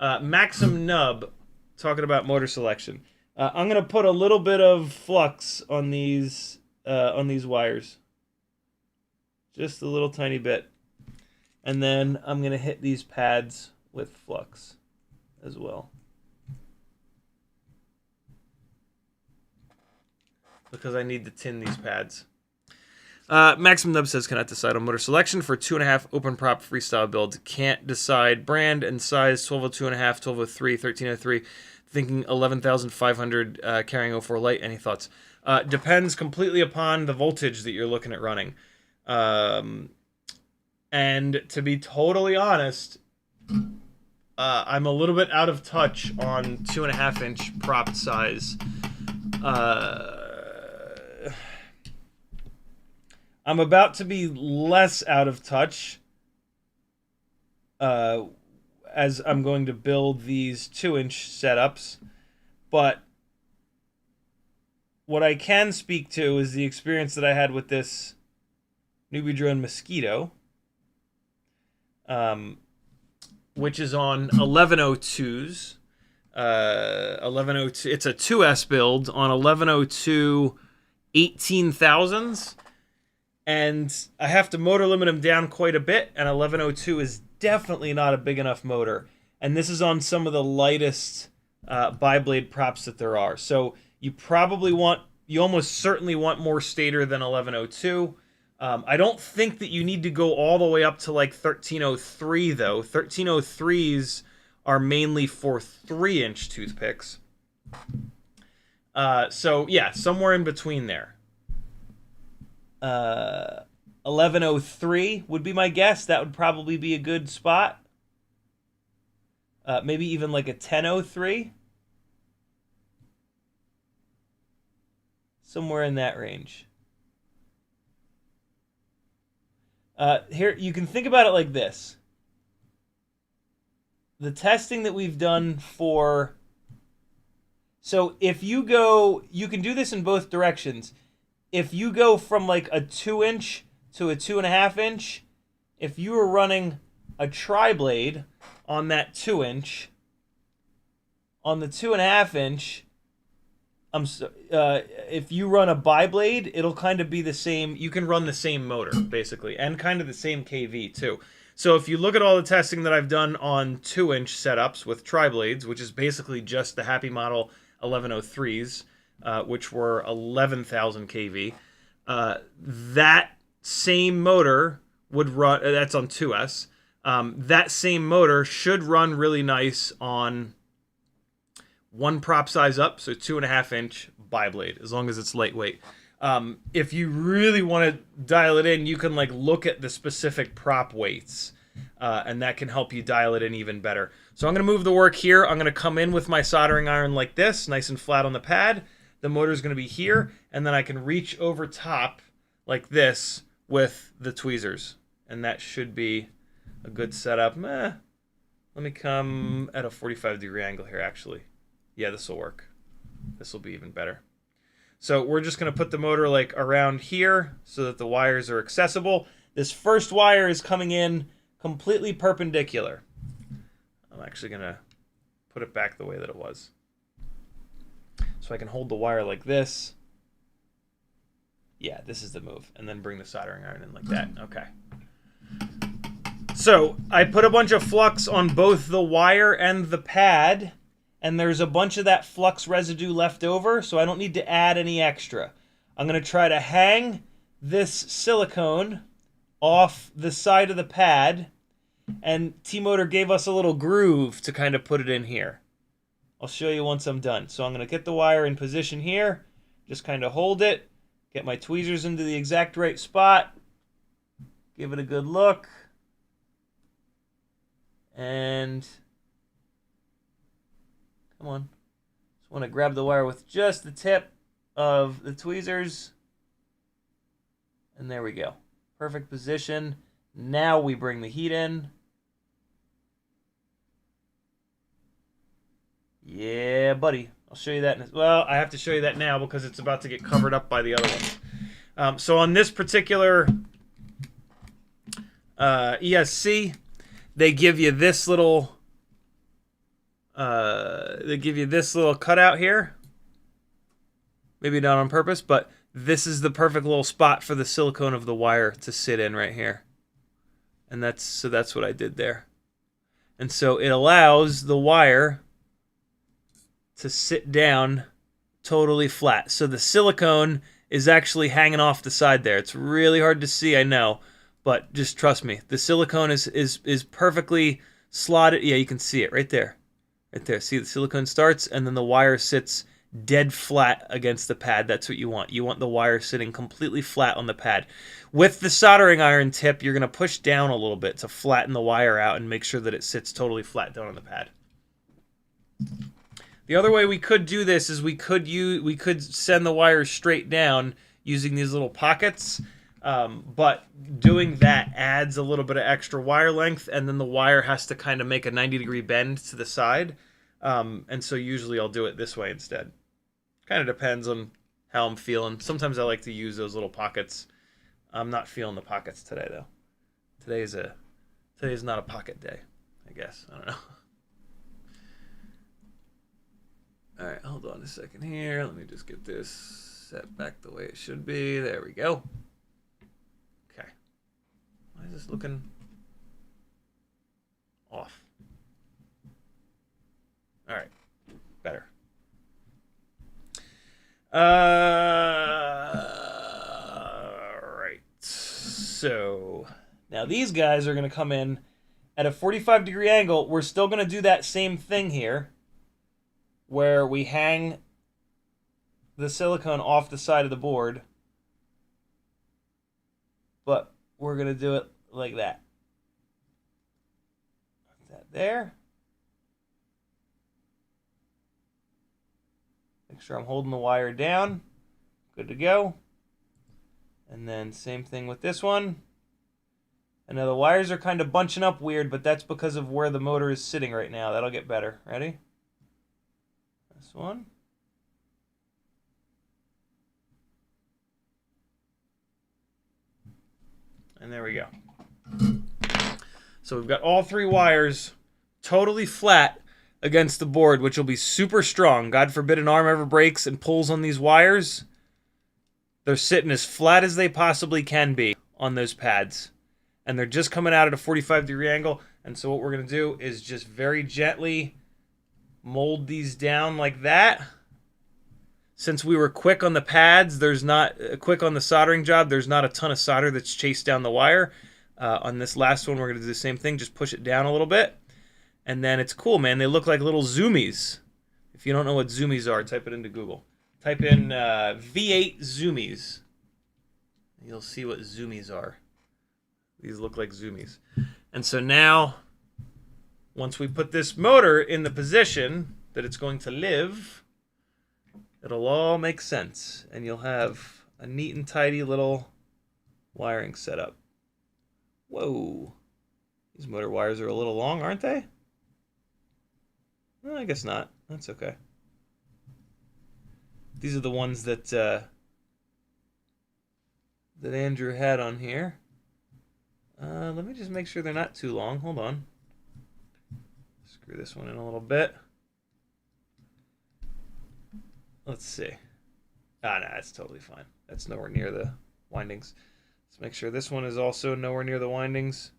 Maxim Nub, talking about motor selection. I'm going to put a little bit of flux on these wires. Just a little tiny bit. And then I'm going to hit these pads with flux as well. Because I need to tin these pads. Maxim Nub says, cannot decide on motor selection for 2.5 open prop freestyle build. Can't decide brand and size, 1202.5, 1203, 1303. Thinking 11,500 carrying 04 light. Any thoughts? Depends completely upon the voltage that you're looking at running. And to be totally honest, I'm a little bit out of touch on 2.5-inch prop size. I'm about to be less out of touch as I'm going to build these 2-inch setups. But what I can speak to is the experience that I had with this Newbie Drone Mosquito, which is on 1102s. 1102. It's a 2S build on 1102 18,000s. And I have to motor limit them down quite a bit, and 1102 is definitely not a big enough motor. And this is on some of the lightest bi-blade props that there are. So you almost certainly want more stator than 1102. I don't think that you need to go all the way up to like 1303, though. 1303s are mainly for 3-inch toothpicks. So yeah, somewhere in between there. 1103 would be my guess. That would probably be a good spot. Maybe even like a 1003. Somewhere in that range. Here, you can think about it like this. The testing that we've done for... So if you go... You can do this in both directions. If you go from like a 2-inch to a 2.5-inch, if you were running a tri-blade on that 2-inch, on the 2.5-inch, If you run a bi-blade, it'll kind of be the same. You can run the same motor, basically, and kind of the same KV, too. So if you look at all the testing that I've done on 2-inch setups with tri-blades, which is basically just the Happy Model 1103s, which were 11,000 kV, that same motor would run, that's on 2S, that same motor should run really nice on one prop size up, so 2.5-inch bi-blade, as long as it's lightweight. If you really want to dial it in, you can like look at the specific prop weights, and that can help you dial it in even better. So I'm going to move the work here. I'm going to come in with my soldering iron like this, nice and flat on the pad. The motor is going to be here, and then I can reach over top like this with the tweezers, and that should be a good setup. Let me come at a 45-degree angle here, actually. Yeah, this will work. This will be even better. So we're just going to put the motor like around here so that the wires are accessible. This first wire is coming in completely perpendicular. I'm actually going to put it back the way that it was. So I can hold the wire like this. Yeah, this is the move. And then bring the soldering iron in like that. Okay. So I put a bunch of flux on both the wire and the pad. And there's a bunch of that flux residue left over, so I don't need to add any extra. I'm going to try to hang this silicone off the side of the pad, and T-Motor gave us a little groove to kind of put it in here. I'll show you once I'm done. So I'm going to get the wire in position here, just kind of hold it, get my tweezers into the exact right spot, give it a good look, and come on. Just want to grab the wire with just the tip of the tweezers. And there we go. Perfect position. Now we bring the heat in. Yeah, buddy. I'll show you that. Well, I have to show you that now because it's about to get covered up by the other ones. So on this particular ESC, they give you this little... cutout here. Maybe not on purpose, but this is the perfect little spot for the silicone of the wire to sit in right here. And that's what I did there. And so it allows the wire to sit down totally flat. So the silicone is actually hanging off the side there. It's really hard to see, I know, but just trust me. The silicone is perfectly slotted. Yeah, you can see it right there. Right there. See, the silicone starts, and then the wire sits dead flat against the pad. That's what you want. You want the wire sitting completely flat on the pad. With the soldering iron tip, you're going to push down a little bit to flatten the wire out and make sure that it sits totally flat down on the pad. The other way we could do this is we could send the wires straight down using these little pockets. But doing that adds a little bit of extra wire length, and then the wire has to kind of make a 90-degree bend to the side. And so usually I'll do it this way instead. Kind of depends on how I'm feeling. Sometimes I like to use those little pockets. I'm not feeling the pockets today, though. Today's not a pocket day, I guess. I don't know. All right, hold on a second here. Let me just get this set back the way it should be. There we go. Why is this looking off? All right, better. All right. So now these guys are going to come in at a 45-degree angle. We're still going to do that same thing here, where we hang the silicone off the side of the board, but we're going to do it like that. Put that there. Make sure I'm holding the wire down. Good to go. And then same thing with this one. And now the wires are kind of bunching up weird, but that's because of where the motor is sitting right now. That'll get better. Ready? This one. And there we go. So we've got all three wires totally flat. against the board, which will be super strong. God forbid an arm ever breaks and pulls on these wires. They're sitting as flat as they possibly can be on those pads. And they're just coming out at a 45-degree angle. And so what we're going to do is just very gently mold these down like that. Since we were quick on the pads, there's not quick on the soldering job, there's not a ton of solder that's chased down the wire. On this last one, we're going to do the same thing, just push it down a little bit. And then it's cool, man. They look like little zoomies. If you don't know what zoomies are, type it into Google. Type in V8 zoomies. You'll see what zoomies are. These look like zoomies. And so now, once we put this motor in the position that it's going to live, it'll all make sense. And you'll have a neat and tidy little wiring setup. Whoa. These motor wires are a little long, aren't they? Well, I guess not. That's okay. These are the ones that that Andrew had on here. Let me just make sure they're not too long. Hold on. Screw this one in a little bit. Let's see. Ah, no, that's totally fine. That's nowhere near the windings. Let's make sure this one is also nowhere near the windings.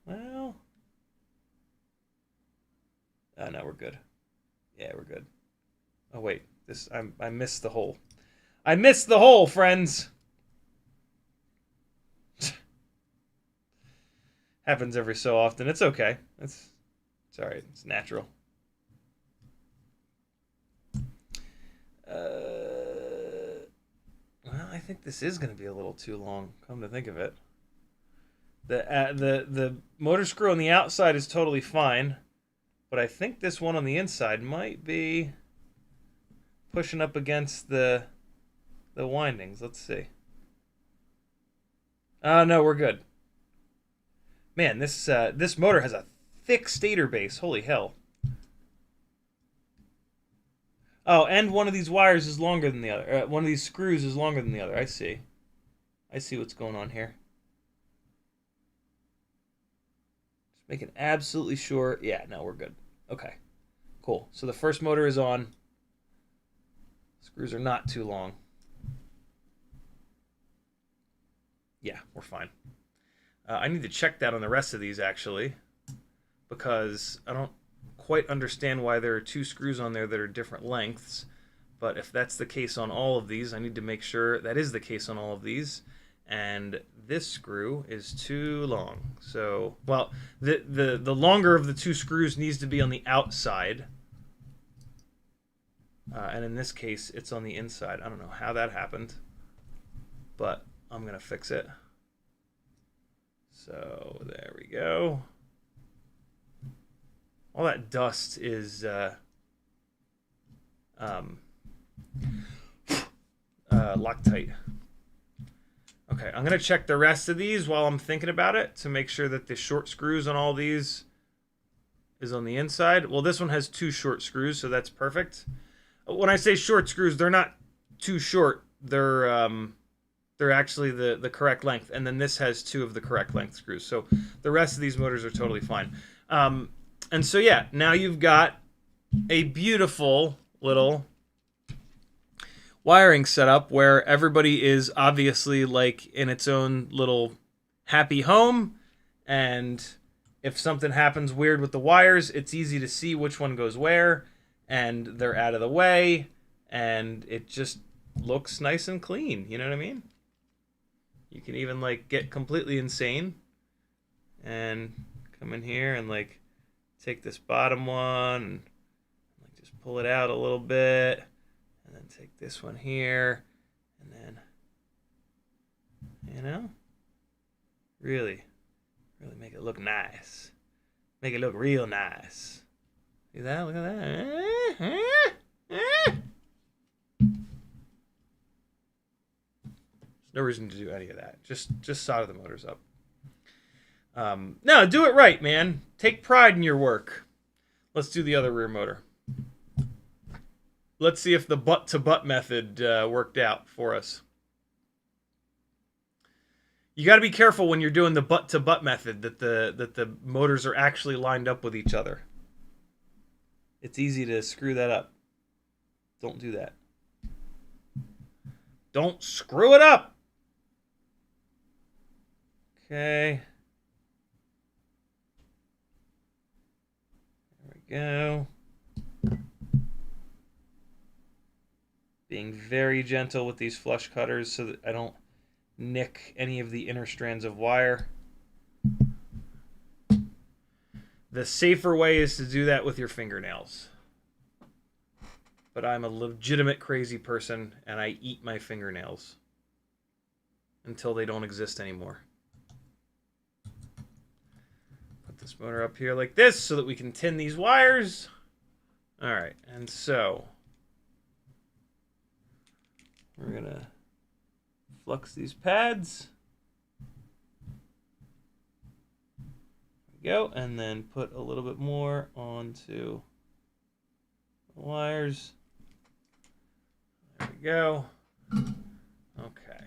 Well, oh no, we're good. Yeah, we're good. Oh wait, this I missed the hole. I missed the hole, friends. Happens every so often. It's okay. It's all right. It's natural. Well, I think this is going to be a little too long. Come to think of it, the motor screw on the outside is totally fine, but I think this one on the inside might be pushing up against the windings. Let's see. Oh no, we're good. Man, this motor has a thick stator base. Holy hell. Oh, and one of these wires is longer than the other. One of these screws is longer than the other. I see. I see what's going on here. Just making absolutely sure. Yeah, no, we're good. Okay, cool. So the first motor is on. Screws are not too long. Yeah, we're fine. I need to check that on the rest of these, actually, because I don't quite understand why there are two screws on there that are different lengths. But if that's the case on all of these, I need to make sure that is the case on all of these. And this screw is too long. So, well, the longer of the two screws needs to be on the outside. And in this case, it's on the inside. I don't know how that happened, but I'm going to fix it. So there we go. All that dust is Loctite. Okay, I'm going to check the rest of these while I'm thinking about it to make sure that the short screws on all these is on the inside. Well, this one has two short screws, so that's perfect. When I say short screws, they're not too short. They're actually the correct length. And then this has two of the correct length screws. So the rest of these motors are totally fine. And so, yeah, now you've got a beautiful little wiring setup where everybody is obviously like in its own little happy home. And if something happens weird with the wires, it's easy to see which one goes where. And they're out of the way. And it just looks nice and clean. You know what I mean? You can even like get completely insane and come in here and like take this bottom one and like just pull it out a little bit, and then take this one here, and then, you know, really make it look nice. Make it look real nice. See that? Look at that. No reason to do any of that. Just solder the motors up. No, do it right, man. Take pride in your work. Let's do the other rear motor. Let's see if the butt-to-butt method worked out for us. You got to be careful when you're doing the butt-to-butt method that the motors are actually lined up with each other. It's easy to screw that up. Don't do that. Don't screw it up. Okay. There we go. Being very gentle with these flush cutters so that I don't nick any of the inner strands of wire. The safer way is to do that with your fingernails. But I'm a legitimate crazy person, and I eat my fingernails until they don't exist anymore. Put this motor up here like this so that we can tin these wires. All right, and so we're going to flux these pads. There we go, and then put a little bit more onto the wires. There we go. Okay.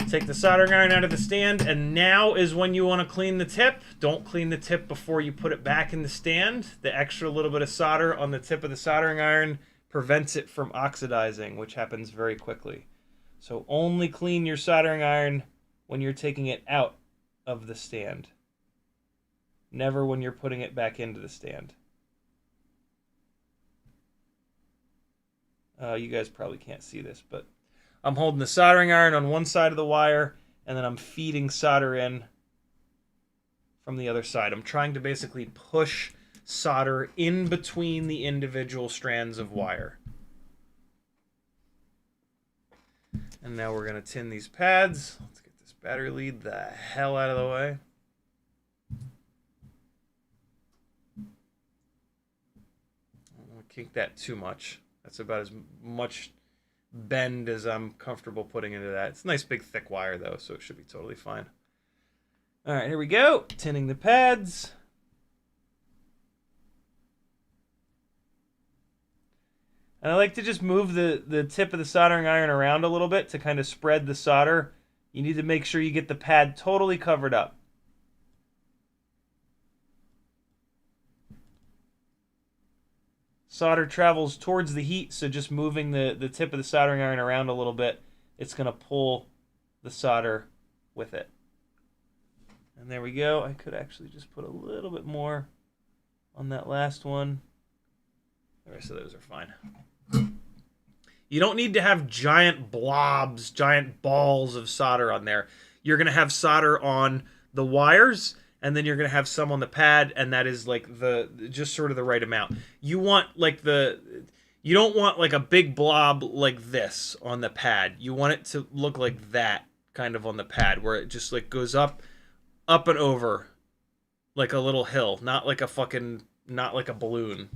Take the soldering iron out of the stand, and now is when you want to clean the tip. Don't clean the tip before you put it back in the stand. The extra little bit of solder on the tip of the soldering iron prevents it from oxidizing, which happens very quickly. So only clean your soldering iron when you're taking it out of the stand. Never when you're putting it back into the stand. You guys probably can't see this, but I'm holding the soldering iron on one side of the wire, and then I'm feeding solder in from the other side. I'm trying to basically push solder in between the individual strands of wire. And now we're going to tin these pads. Let's get this battery lead the hell out of the way. I don't want to kink that too much. That's about as much bend as I'm comfortable putting into that. It's a nice big thick wire though, so it should be totally fine. All right, here we go. Tinning the pads. And I like to just move the tip of the soldering iron around a little bit to kind of spread the solder. You need to make sure you get the pad totally covered up. Solder travels towards the heat, so just moving the tip of the soldering iron around a little bit, it's going to pull the solder with it. And there we go. I could actually just put a little bit more on that last one. The rest of those are fine. You don't need to have giant blobs, giant balls of solder on there. You're going to have solder on the wires, and then you're going to have some on the pad, and that is like just sort of the right amount. You want like you don't want like a big blob like this on the pad. You want it to look like that kind of on the pad, where it just like goes up and over like a little hill, not like a balloon.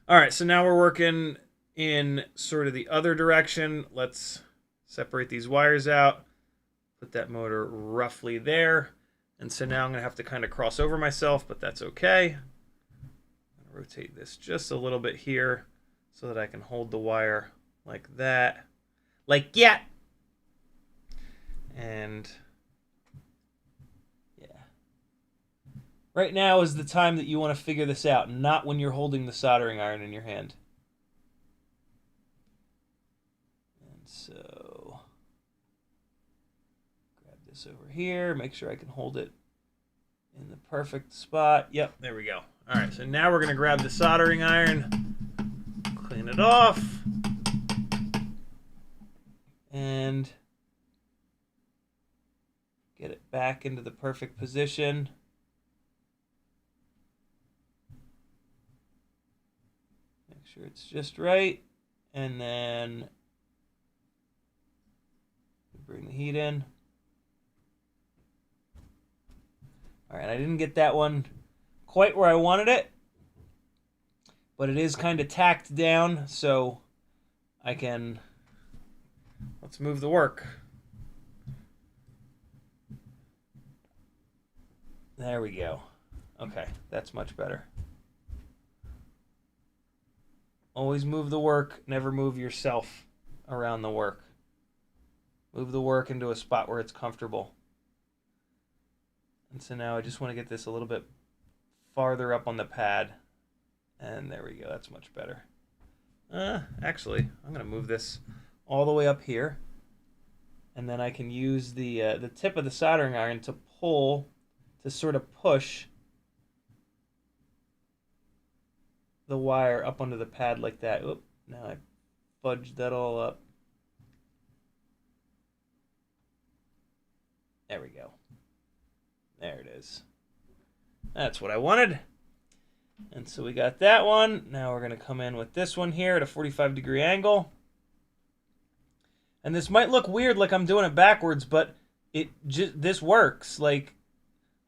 All right, so now we're working in sort of the other direction. Let's separate these wires out. Put that motor roughly there. And so now I'm going to have to kind of cross over myself, but that's okay. I'm going to rotate this just a little bit here so that I can hold the wire like that. Like, yeah. And yeah. Right now is the time that you want to figure this out, not when you're holding the soldering iron in your hand. And so this over here, make sure I can hold it in the perfect spot. Yep, there we go. All right, so now we're going to grab the soldering iron, clean it off, and get it back into the perfect position. Make sure it's just right, and then bring the heat in. All right, I didn't get that one quite where I wanted it, but it is kind of tacked down, so I can... Let's move the work. There we go. Okay, that's much better. Always move the work, never move yourself around the work. Move the work into a spot where it's comfortable. And so now I just want to get this a little bit farther up on the pad. And there we go. That's much better. Actually, I'm going to move this all the way up here. And then I can use the tip of the soldering iron to pull, to sort of push the wire up onto the pad like that. Oop, now I fudged that all up. There we go. There it is. That's what I wanted. And so we got that one. Now we're going to come in with this one here at a 45-degree angle. And this might look weird like I'm doing it backwards, but this works. Like,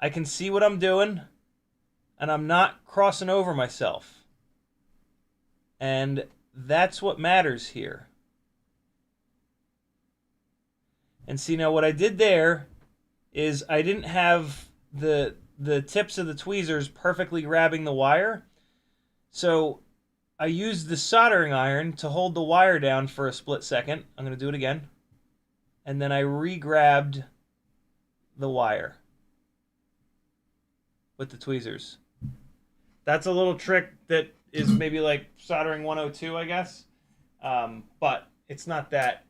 I can see what I'm doing, and I'm not crossing over myself. And that's what matters here. And see, now what I did there is I didn't have the tips of the tweezers perfectly grabbing the wire. So I used the soldering iron to hold the wire down for a split second. I'm going to do it again. And then I re-grabbed the wire with the tweezers. That's a little trick that is maybe like soldering 102, I guess. But it's not that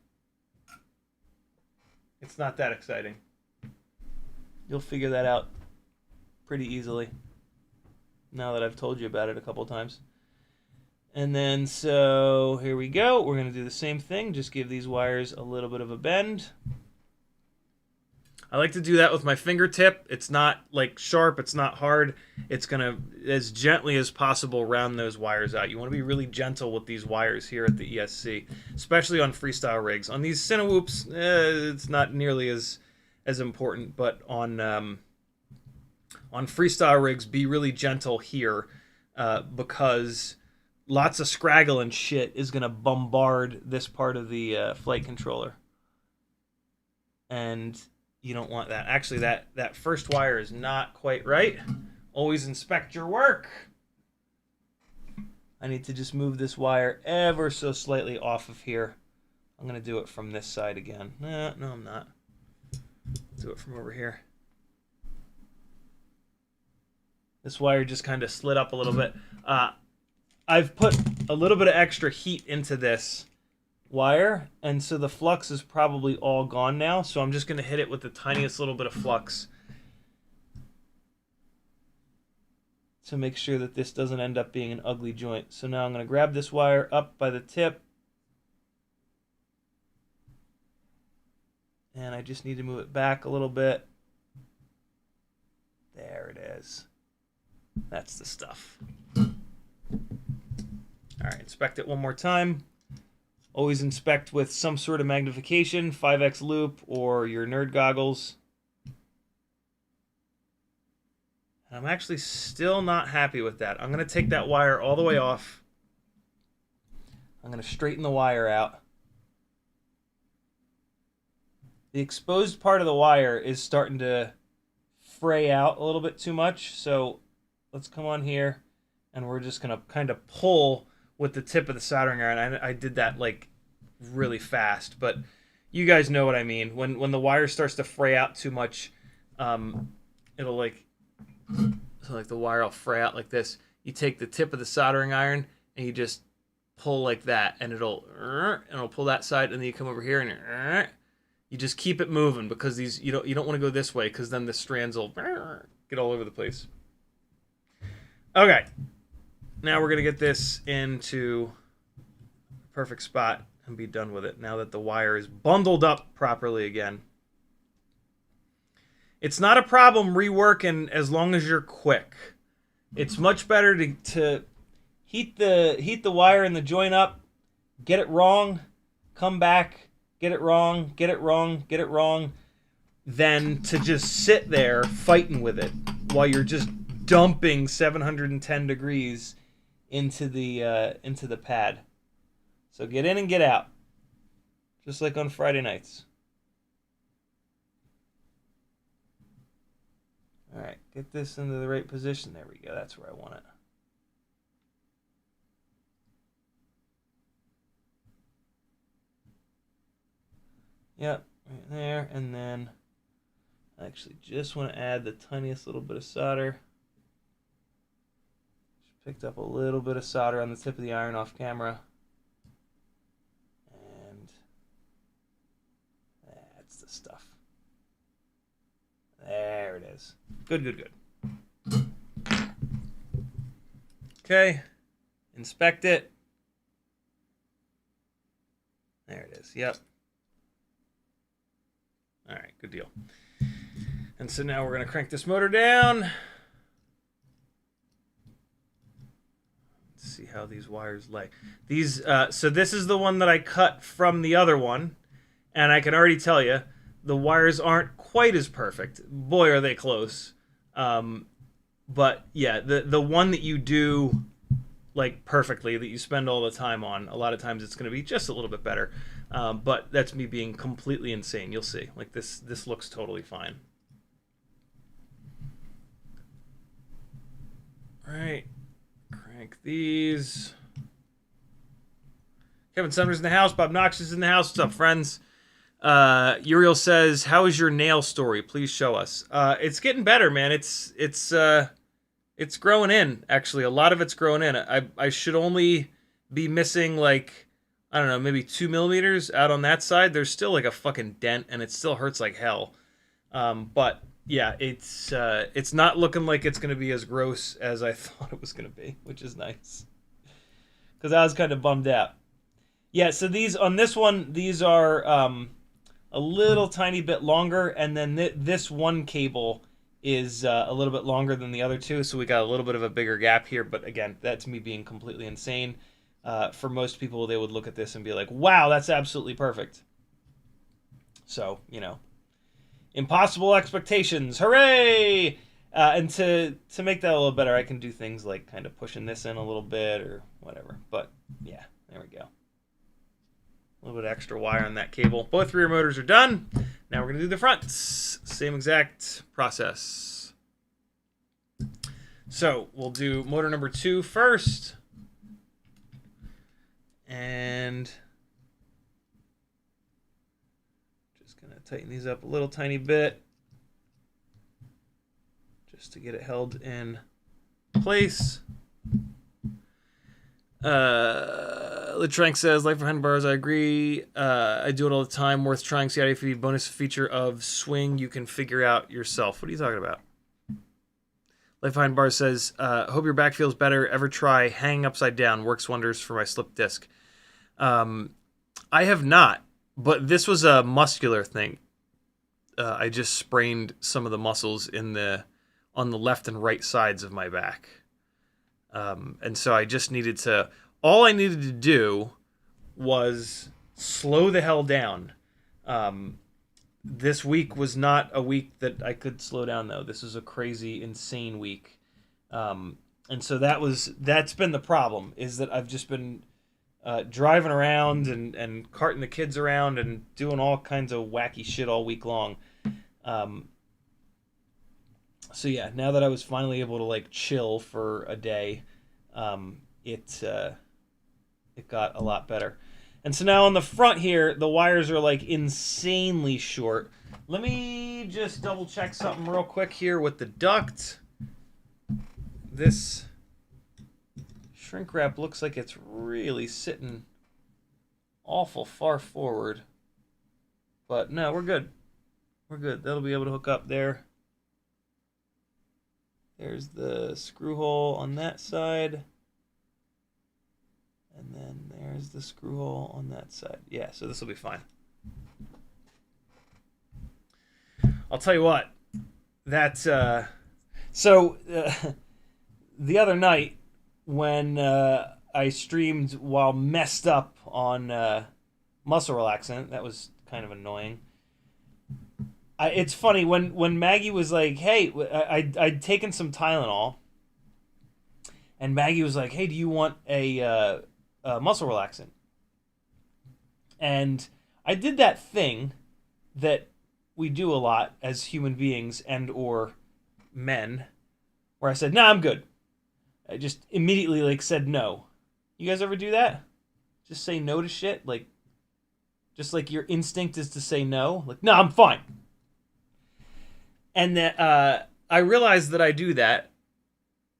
exciting. You'll figure that out pretty easily now that I've told you about it a couple times. And then, so here we go. We're going to do the same thing. Just give these wires a little bit of a bend. I like to do that with my fingertip. It's not like sharp. It's not hard. It's going to, as gently as possible, round those wires out. You want to be really gentle with these wires here at the ESC, especially on freestyle rigs. On these Cinewhoops, it's not nearly as important, but on freestyle rigs, be really gentle here because lots of scraggle and shit is going to bombard this part of the flight controller. And you don't want that. Actually, that first wire is not quite right. Always inspect your work. I need to just move this wire ever so slightly off of here. I'm going to do it from this side again. No, I'm not. Do it from over here. This wire just kind of slid up a little bit. I've put a little bit of extra heat into this wire, and so the flux is probably all gone now. So I'm just going to hit it with the tiniest little bit of flux to make sure that this doesn't end up being an ugly joint. So now I'm going to grab this wire up by the tip, and I just need to move it back a little bit. There it is. That's the stuff. All right, inspect it one more time. Always inspect with some sort of magnification, 5x loop or your nerd goggles. And I'm actually still not happy with that. I'm going to take that wire all the way off. I'm going to straighten the wire out. The exposed part of the wire is starting to fray out a little bit too much, so let's come on here and we're just going to kind of pull with the tip of the soldering iron. I did that like really fast, but you guys know what I mean. When the wire starts to fray out too much, it'll like the wire will fray out like this. You take the tip of the soldering iron and you just pull like that, and it'll pull that side, and then you come over here and you just keep it moving, because these you don't want to go this way, because then the strands will get all over the place. Okay. Now we're going to get this into a perfect spot and be done with it now that the wire is bundled up properly again. It's not a problem reworking as long as you're quick. It's much better to heat the wire and the joint up, get it wrong, come back, get it wrong, get it wrong, get it wrong, than to just sit there fighting with it while you're just dumping 710 degrees into the pad. So get in and get out, just like on Friday nights. All right, get this into the right position. There we go. That's where I want it. Yep, right there, and then I actually just want to add the tiniest little bit of solder. Just picked up a little bit of solder on the tip of the iron off camera. And that's the stuff. There it is. Good, good, good. Okay. Inspect it. There it is. Yep. All right, good deal. And so now we're going to crank this motor down. Let's see how these wires lay. These, so this is the one that I cut from the other one, and I can already tell you the wires aren't quite as perfect. Boy, are they close. But yeah, the one that you do like perfectly, that you spend all the time on, a lot of times it's going to be just a little bit better. But that's me being completely insane. You'll see. Like this looks totally fine. All right, crank these. Kevin Summers in the house. Bob Knox is in the house. What's up, friends? Uriel says, "How is your nail story? Please show us." It's getting better, man. It's growing in. Actually, a lot of it's growing in. I should only be missing like, I don't know, maybe 2 millimeters out on that side. There's still like a fucking dent, and it still hurts like hell. But yeah, it's not looking like it's gonna be as gross as I thought it was gonna be, which is nice. Because I was kind of bummed out. Yeah, so these on this one, these are a little tiny bit longer, and then this one cable is a little bit longer than the other two, so we got a little bit of a bigger gap here. But again, that's me being completely insane. For most people, they would look at this and be like, "Wow, that's absolutely perfect." So, you know, impossible expectations, hooray! And to make that a little better, I can do things like kind of pushing this in a little bit or whatever. But yeah, there we go. A little bit of extra wire on that cable. Both rear motors are done. Now we're going to do the fronts. Same exact process. So we'll do motor number 2 first. And just going to tighten these up a little tiny bit, just to get it held in place. Latrank says, "Life behind bars, I agree. I do it all the time. Worth trying. CiottiFPV bonus feature of swing you can figure out yourself." What are you talking about? Life behind bars says, "Hope your back feels better. Ever try hanging upside down? Works wonders for my slip disc." I have not, but this was a muscular thing. I just sprained some of the muscles on the left and right sides of my back. And so I just needed to, all I needed to do was slow the hell down. This week was not a week that I could slow down, though. This was a crazy, insane week. And so that's been the problem, is that I've just been driving around and carting the kids around and doing all kinds of wacky shit all week long. So yeah, now that I was finally able to like chill for a day, it got a lot better. And so now on the front here, the wires are like insanely short. Let me just double check something real quick here with the duct. This shrink wrap looks like it's really sitting awful far forward. But no, we're good. We're good. That'll be able to hook up there. There's the screw hole on that side. And then there's the screw hole on that side. Yeah, so this will be fine. I'll tell you what. That's the other night when I streamed while messed up on muscle relaxant, that was kind of annoying. It's funny, when Maggie was like, hey, I'd taken some Tylenol, and Maggie was like, hey, do you want a muscle relaxant? And I did that thing that we do a lot as human beings and or men, where I said, nah, I'm good. I just immediately like said no. You guys ever do that? Just say no to shit? Like, Just like your instinct is to say no. Like, no, I'm fine. And that I realized that I do that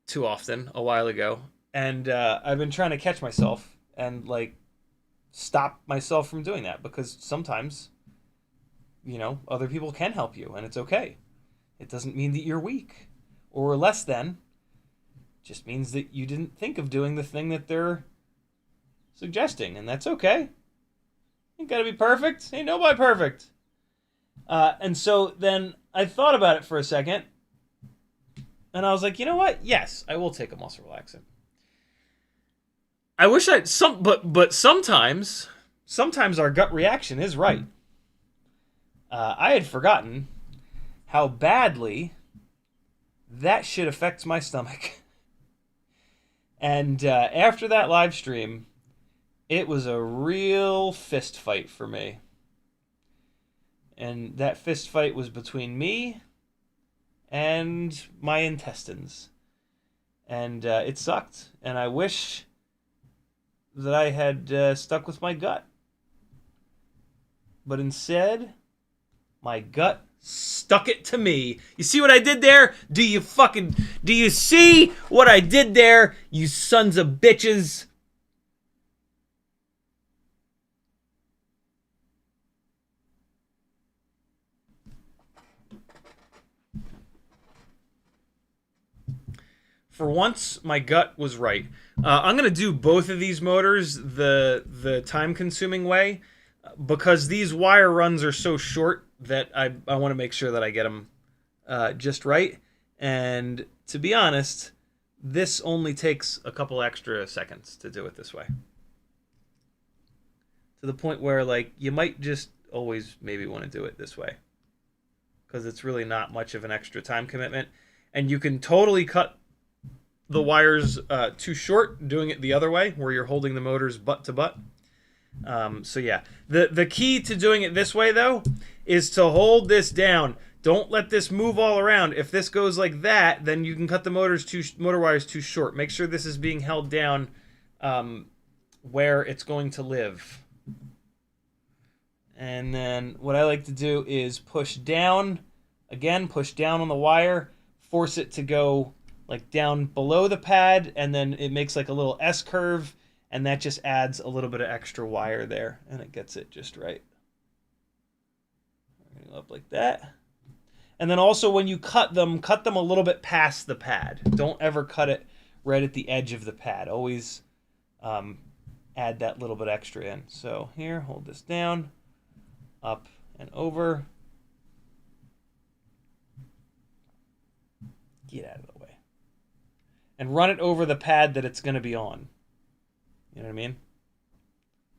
too often a while ago. And I've been trying to catch myself and, like, stop myself from doing that. Because sometimes, you know, other people can help you. And it's okay. It doesn't mean that you're weak or less than. It just means that you didn't think of doing the thing that they're suggesting. And that's okay. You gotta be perfect. Ain't nobody perfect. And so then I thought about it for a second. And I was like, you know what? Yes, I will take a muscle relaxant. I wish but sometimes our gut reaction is right. I had forgotten how badly that shit affects my stomach. And after that live stream, it was a real fist fight for me. And that fist fight was between me and my intestines. And it sucked. And I wish that I had stuck with my gut. But instead, my gut stuck it to me. You see what I did there? Do you see what I did there, you sons of bitches? For once, my gut was right. I'm going to do both of these motors the time-consuming way because these wire runs are so short that I want to make sure that I get them just right. And to be honest, this only takes a couple extra seconds to do it this way. To the point where, like, you might just always maybe want to do it this way because it's really not much of an extra time commitment. And you can totally cut the wires too short doing it the other way where you're holding the motors butt to butt. So yeah, the key to doing it this way though is to hold this down. Don't let this move all around. If this goes like that, then you can cut the motor wires too short. Make sure this is being held down where it's going to live. And then what I like to do is push down. Again, push down on the wire, force it to go like down below the pad, and then it makes like a little S curve, and that just adds a little bit of extra wire there, and it gets it just right. Up like that. And then also when you cut them a little bit past the pad. Don't ever cut it right at the edge of the pad. Always add that little bit extra in. So here, hold this down, up and over. Get out of the way. And run it over the pad that it's going to be on. You know what I mean?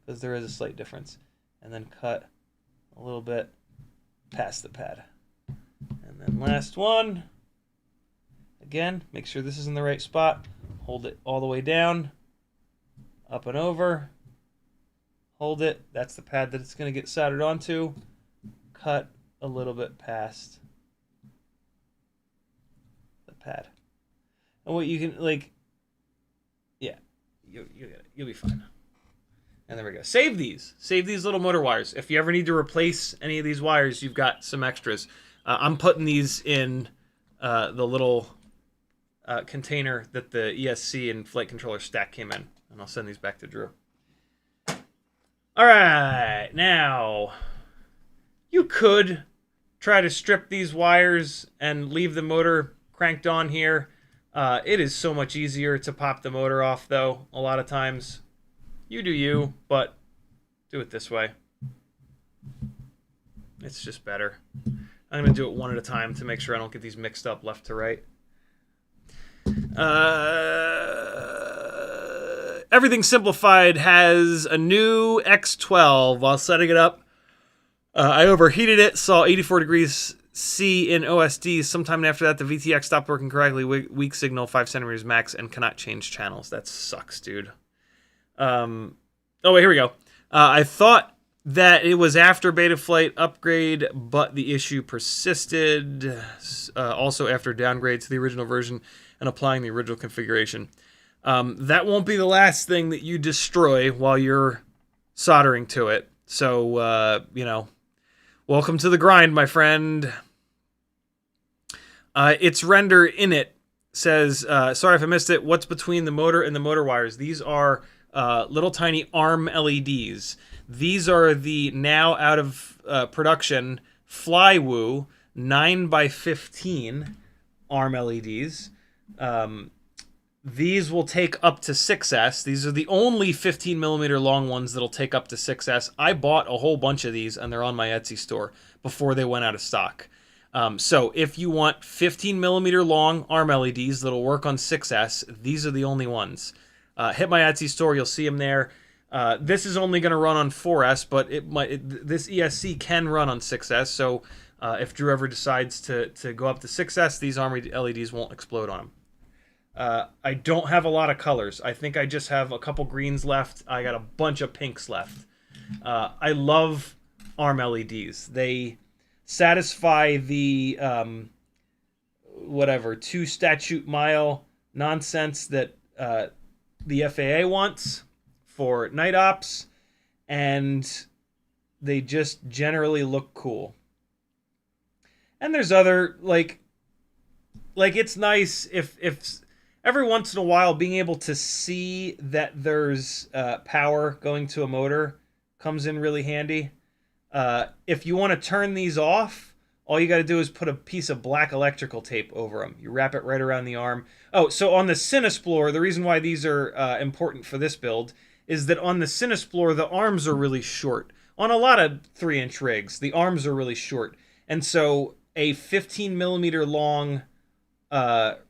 Because there is a slight difference. And then cut a little bit past the pad. And then last one. Again, make sure this is in the right spot. Hold it all the way down. Up and over. Hold it. That's the pad that it's going to get soldered onto. Cut a little bit past the pad. And what you can, like, yeah, you'll be fine. And there we go. Save these little motor wires. If you ever need to replace any of these wires, you've got some extras. I'm putting these in the little container that the ESC and flight controller stack came in. And I'll send these back to Drew. All right, now you could try to strip these wires and leave the motor cranked on here. It is so much easier to pop the motor off, though, a lot of times. You do you, but do it this way. It's just better. I'm going to do it one at a time to make sure I don't get these mixed up left to right. Everything Simplified has a new X12. While setting it up, I overheated it, saw 84 degrees C in OSD. Sometime after that, the VTX stopped working correctly. Weak signal, 5 centimeters max, and cannot change channels. That sucks, dude. Oh, wait, here we go. I thought that it was after Betaflight upgrade, but the issue persisted. Also after downgrade to the original version and applying the original configuration. That won't be the last thing that you destroy while you're soldering to it. So, you know, welcome to the grind, my friend. Its render init says, sorry if I missed it, what's between the motor and the motor wires? These are little tiny arm LEDs. These are the now out of production Flywoo 9x15 arm LEDs. These will take up to 6S. These are the only 15 millimeter long ones that'll take up to 6S. I bought a whole bunch of these, and they're on my Etsy store before they went out of stock. So if you want 15 millimeter long arm LEDs that'll work on 6S, these are the only ones. Hit my Etsy store, you'll see them there. This is only going to run on 4S, but this ESC can run on 6S. So if Drew ever decides to go up to 6S, these arm LEDs won't explode on him. I don't have a lot of colors. I think I just have a couple greens left. I got a bunch of pinks left. I love arm LEDs. They satisfy the whatever 2 statute mile nonsense that the FAA wants for night ops, and they just generally look cool. And there's other like it's nice if every once in a while, being able to see that there's power going to a motor comes in really handy. If you want to turn these off, all you got to do is put a piece of black electrical tape over them. You wrap it right around the arm. Oh, so on the Cinesplore, the reason why these are important for this build is that on the Cinesplore, the arms are really short. On a lot of 3-inch rigs, the arms are really short. And so a 15 millimeter long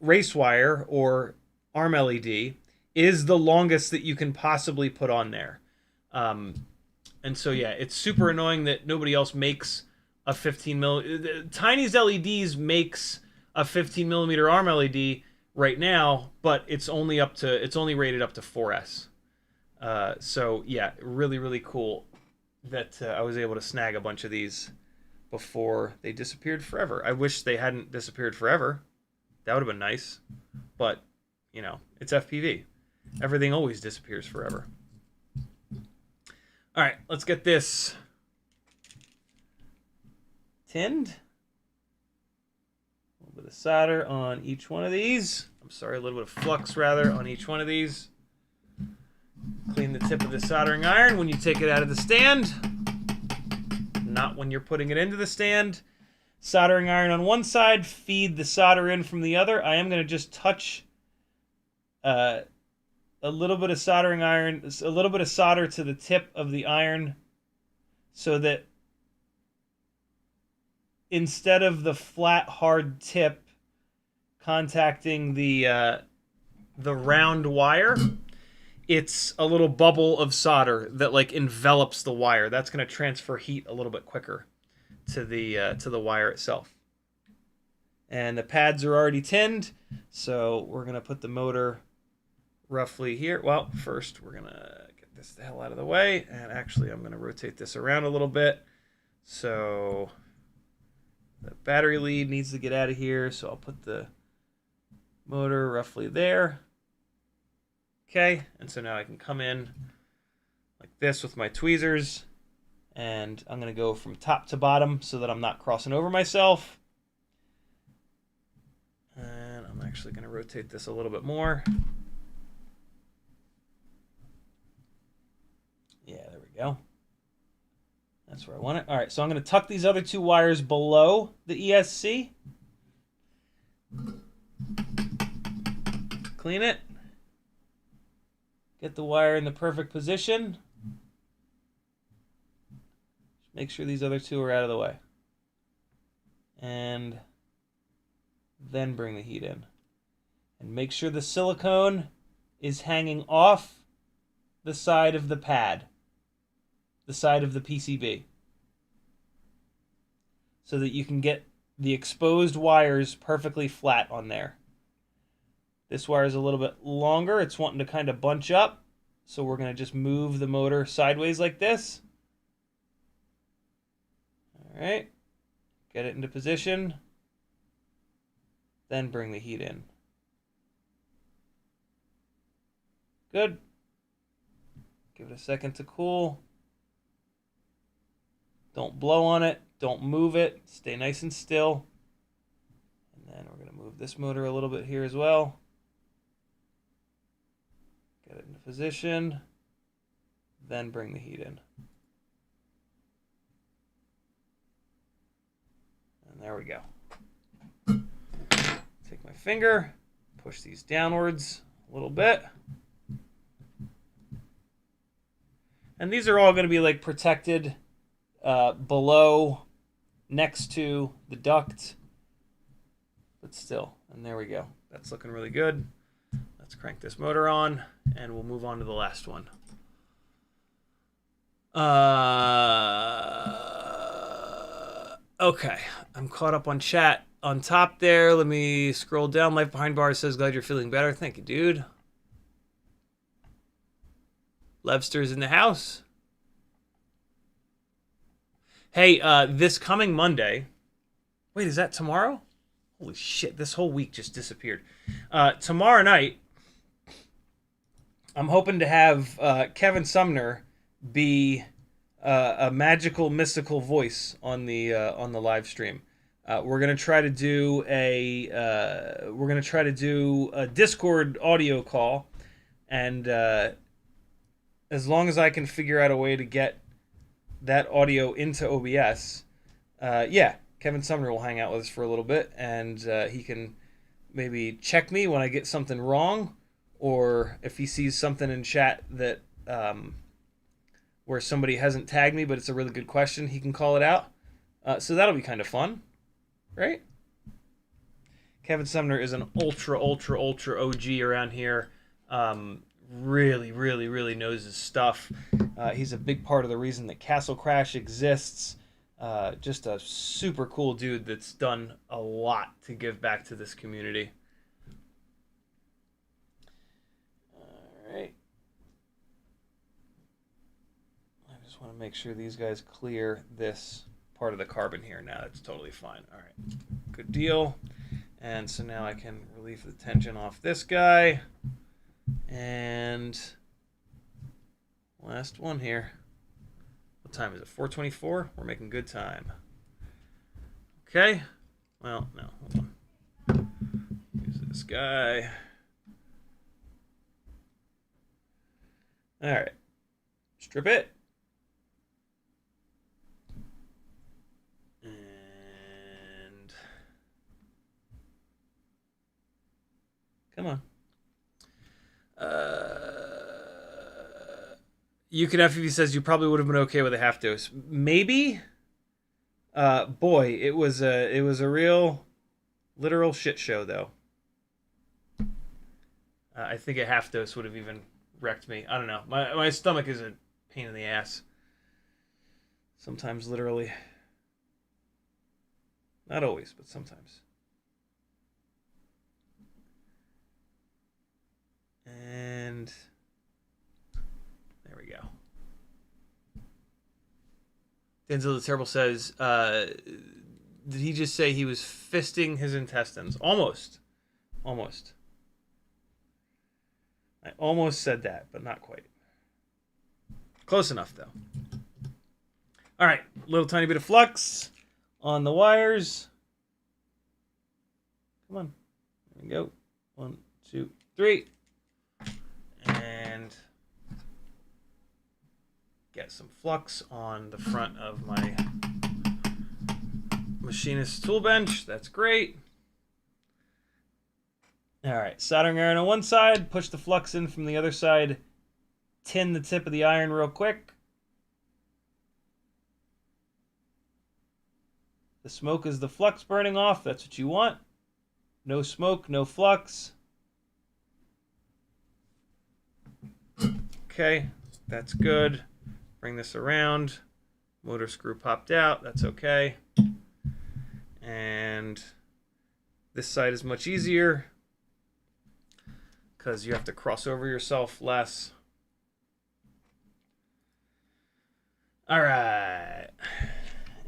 race wire or arm LED is the longest that you can possibly put on there. And so, yeah, it's super annoying that nobody else makes a 15 millimeter. Tiny's LEDs makes a 15 millimeter arm LED right now, but it's only rated up to 4S. So, yeah, really, really cool that I was able to snag a bunch of these before they disappeared forever. I wish they hadn't disappeared forever. That would have been nice. But, you know, it's FPV. Everything always disappears forever. All right, let's get this tinned. A little bit of solder on each one of these. I'm sorry, a little bit of flux, rather, on each one of these. Clean the tip of the soldering iron when you take it out of the stand. Not when you're putting it into the stand. Soldering iron on one side, feed the solder in from the other. I am going to just touch a little bit of soldering iron, a little bit of solder to the tip of the iron so that instead of the flat, hard tip contacting the round wire, it's a little bubble of solder that like envelops the wire. That's going to transfer heat a little bit quicker to the wire itself. And the pads are already tinned, so we're going to put the motor roughly here. Well, first we're going to get this the hell out of the way, and actually I'm going to rotate this around a little bit. So the battery lead needs to get out of here, so I'll put the motor roughly there. Okay, and so now I can come in like this with my tweezers, and I'm going to go from top to bottom so that I'm not crossing over myself. And I'm actually going to rotate this a little bit more. Yeah, there we go. That's where I want it. All right, so I'm going to tuck these other two wires below the ESC. Clean it. Get the wire in the perfect position. Make sure these other two are out of the way. And then bring the heat in. And make sure the silicone is hanging off the side of the pad, the side of the PCB, so that you can get the exposed wires perfectly flat on there. This wire is a little bit longer. It's wanting to kind of bunch up, so we're going to just move the motor sideways like this. All right, get it into position, then bring the heat in. Good. Give it a second to cool. Don't blow on it. Don't move it. Stay nice and still. And then we're going to move this motor a little bit here as well. Get it into position. Then bring the heat in. And there we go. Take my finger, push these downwards a little bit. And these are all going to be like protected below, next to the duct. But still, and there we go. That's looking really good. Let's crank this motor on, and we'll move on to the last one. Okay, I'm caught up on chat. On top there, let me scroll down. Life Behind Bars says, glad you're feeling better. Thank you, dude. Levster's in the house. Hey, this coming Monday. Wait, is that tomorrow? Holy shit, this whole week just disappeared. Tomorrow night, I'm hoping to have Kevin Sumner be a magical, mystical voice on the live stream. We're gonna try to do a Discord audio call, and as long as I can figure out a way to get that audio into OBS, yeah, Kevin Sumner will hang out with us for a little bit, and he can maybe check me when I get something wrong, or if he sees something in chat that where somebody hasn't tagged me, but it's a really good question, he can call it out. So that'll be kind of fun, right? Kevin Sumner is an ultra OG around here. Really, really, really knows his stuff. He's a big part of the reason that Castle Crash exists. Just a super cool dude that's done a lot to give back to this community. All right. I just want to make sure these guys clear this part of the carbon here. Now that's totally fine. All right. Good deal. And so now I can relieve the tension off this guy. And last one here. What time is it? 4:24? We're making good time. Okay. Well, no. Hold on. Use this guy. All right. Strip it. And come on. U.FL says you probably would have been okay with a half dose. Maybe. Boy, it was a real, literal shit show though. I think a half dose would have even wrecked me. I don't know. My stomach is a pain in the ass. Sometimes literally. Not always, but sometimes. And there we go. Denzel the Terrible says, did he just say he was fisting his intestines? Almost. Almost. I almost said that, but not quite. Close enough, though. All right. Little tiny bit of flux on the wires. Come on. There we go. 1, 2, 3. And get some flux on the front of my machinist tool bench. That's great. All right, soldering iron on one side, push the flux in from the other side, tin the tip of the iron real quick. The smoke is the flux burning off. That's what you want. No smoke, no flux. Okay, that's good. Bring this around. Motor screw popped out. That's okay. And this side is much easier because you have to cross over yourself less. All right.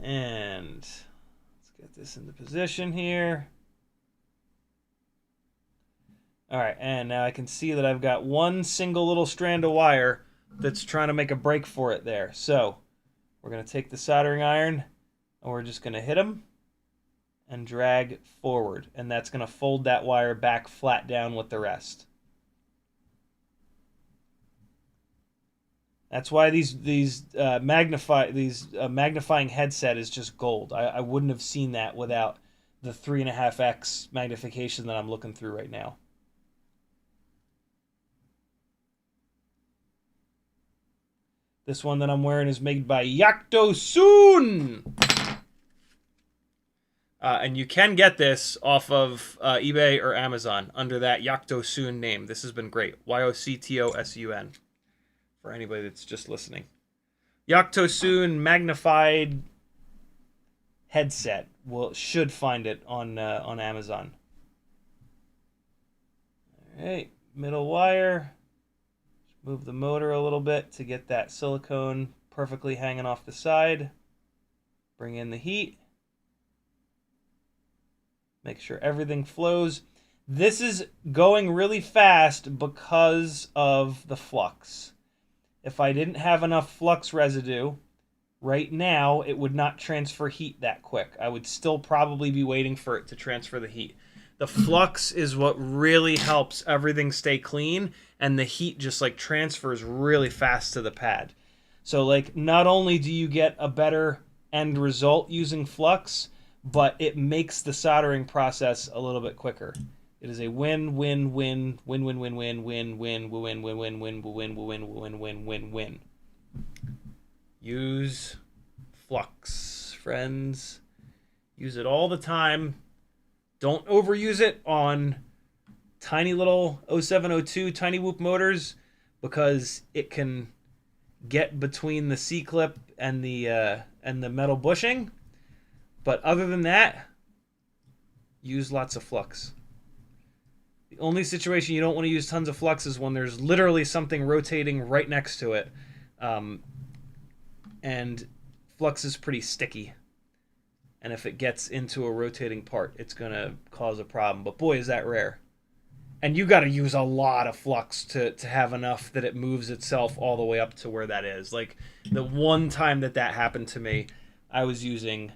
And let's get this into position here. All right, and now I can see that I've got one single little strand of wire that's trying to make a break for it there. So We're going to take the soldering iron and we're just going to hit them and drag forward. And that's going to fold that wire back flat down with the rest. That's why these magnifying headset is just gold. I wouldn't have seen that without the 3.5x magnification that I'm looking through right now. This one that I'm wearing is made by Yaktosun. And you can get this off of eBay or Amazon under that Yaktosun name. This has been great. Yoctosun. For anybody that's just listening. Yaktosun magnified headset. Should find it on Amazon. All right, middle wire. Move the motor a little bit to get that silicone perfectly hanging off the side. Bring in the heat. Make sure everything flows. This is going really fast because of the flux. If I didn't have enough flux residue, right now it would not transfer heat that quick. I would still probably be waiting for it to transfer the heat. The flux is what really helps everything stay clean, and the heat just like transfers really fast to the pad. So like not only do you get a better end result using flux, but it makes the soldering process a little bit quicker. It is a win-win-win-win-win-win-win-win-win-win-win-win-win-win-win-win-win-win-win. Use flux, friends. Use it all the time. Don't overuse it on tiny little 0702 Cinewhoop motors because it can get between the C-clip and the metal bushing. But other than that, use lots of flux. The only situation you don't want to use tons of flux is when there's literally something rotating right next to it. And flux is pretty sticky. And if it gets into a rotating part, it's going to cause a problem. But boy, is that rare. And you got to use a lot of flux to have enough that it moves itself all the way up to where that is. Like the one time that happened to me, I was using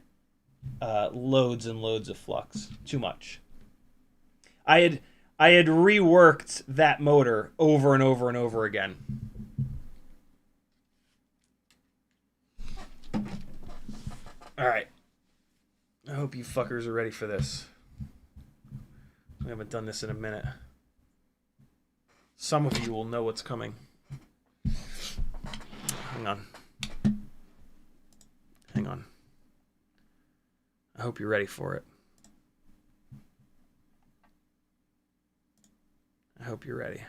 loads and loads of flux. Too much. I had reworked that motor over and over and over again. All right. I hope you fuckers are ready for this. We haven't done this in a minute. Some of you will know what's coming. Hang on. Hang on. I hope you're ready for it. I hope you're ready.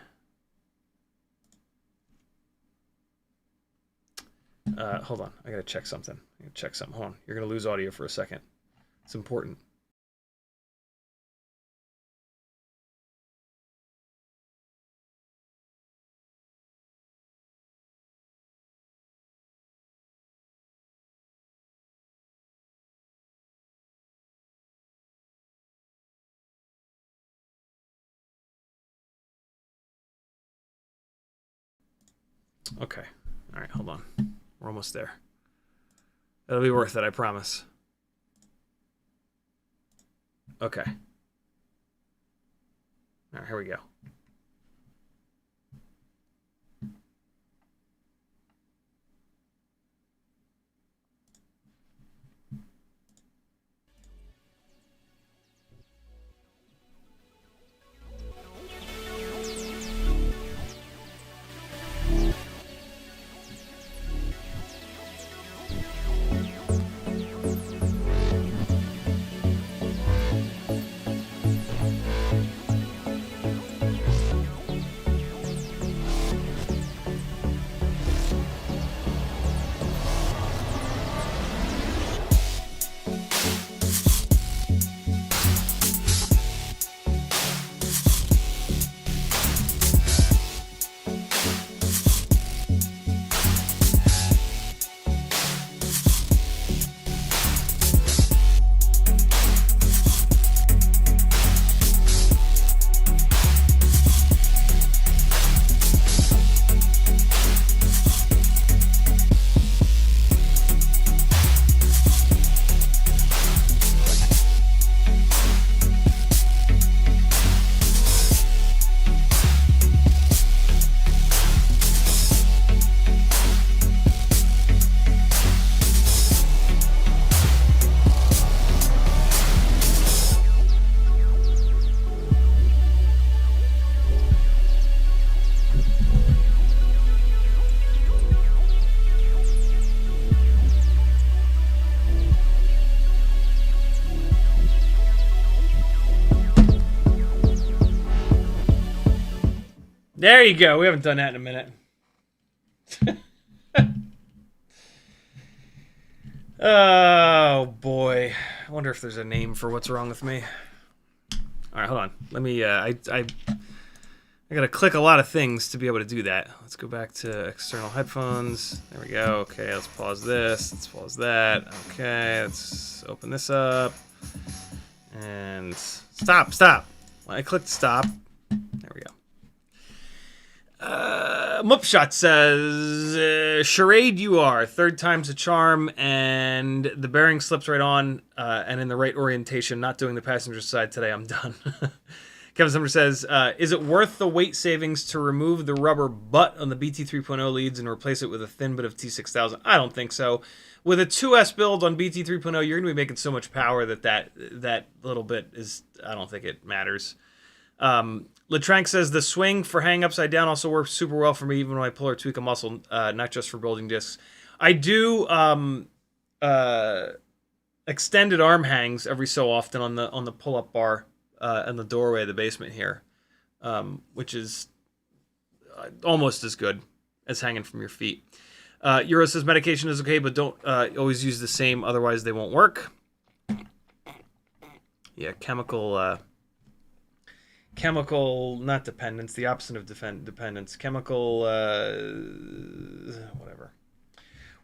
Hold on. I gotta check something. Hold on. You're gonna lose audio for a second. It's important. Okay. All right, hold on. We're almost there. It'll be worth it, I promise. Okay. All right, here we go. There you go. We haven't done that in a minute. Oh, boy. I wonder if there's a name for what's wrong with me. All right, hold on. Let me, I gotta click a lot of things to be able to do that. Let's go back to external headphones. There we go. Okay, let's pause this. Let's pause that. Okay, let's open this up. And stop. When I clicked stop. There we go. Mupshot says, charade you are. Third time's a charm, and the bearing slips right on, and in the right orientation, not doing the passenger side today, I'm done. Kevin Summer says, is it worth the weight savings to remove the rubber butt on the BT 3.0 leads and replace it with a thin bit of T6000? I don't think so. With a 2S build on BT 3.0, you're going to be making so much power that little bit is, I don't think it matters. Letrank says, the swing for hang upside down also works super well for me, even when I pull or tweak a muscle, not just for building discs. I do extended arm hangs every so often on the pull-up bar in the doorway of the basement here, which is almost as good as hanging from your feet. Euro says, medication is okay, but don't always use the same, otherwise they won't work. Yeah, chemical, not dependence, the opposite of dependence. Chemical, whatever.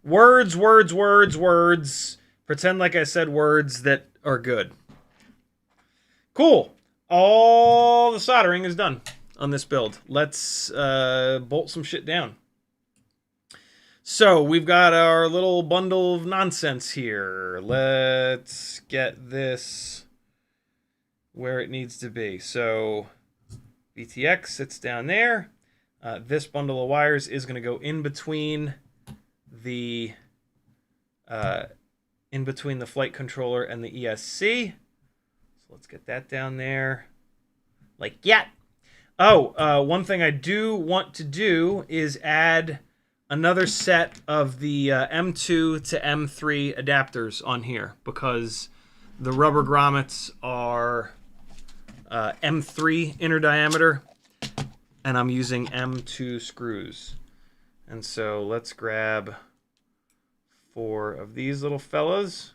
Words. Pretend like I said words that are good. Cool. All the soldering is done on this build. Let's bolt some shit down. So we've got our little bundle of nonsense here. Let's get this where it needs to be. So VTX sits down there. This bundle of wires is going to go in between the flight controller and the ESC. So let's get that down there. Like, yeah. Oh, one thing I do want to do is add another set of the M2 to M3 adapters on here, because the rubber grommets are M3 inner diameter, and I'm using M2 screws. And so let's grab 4 of these little fellas.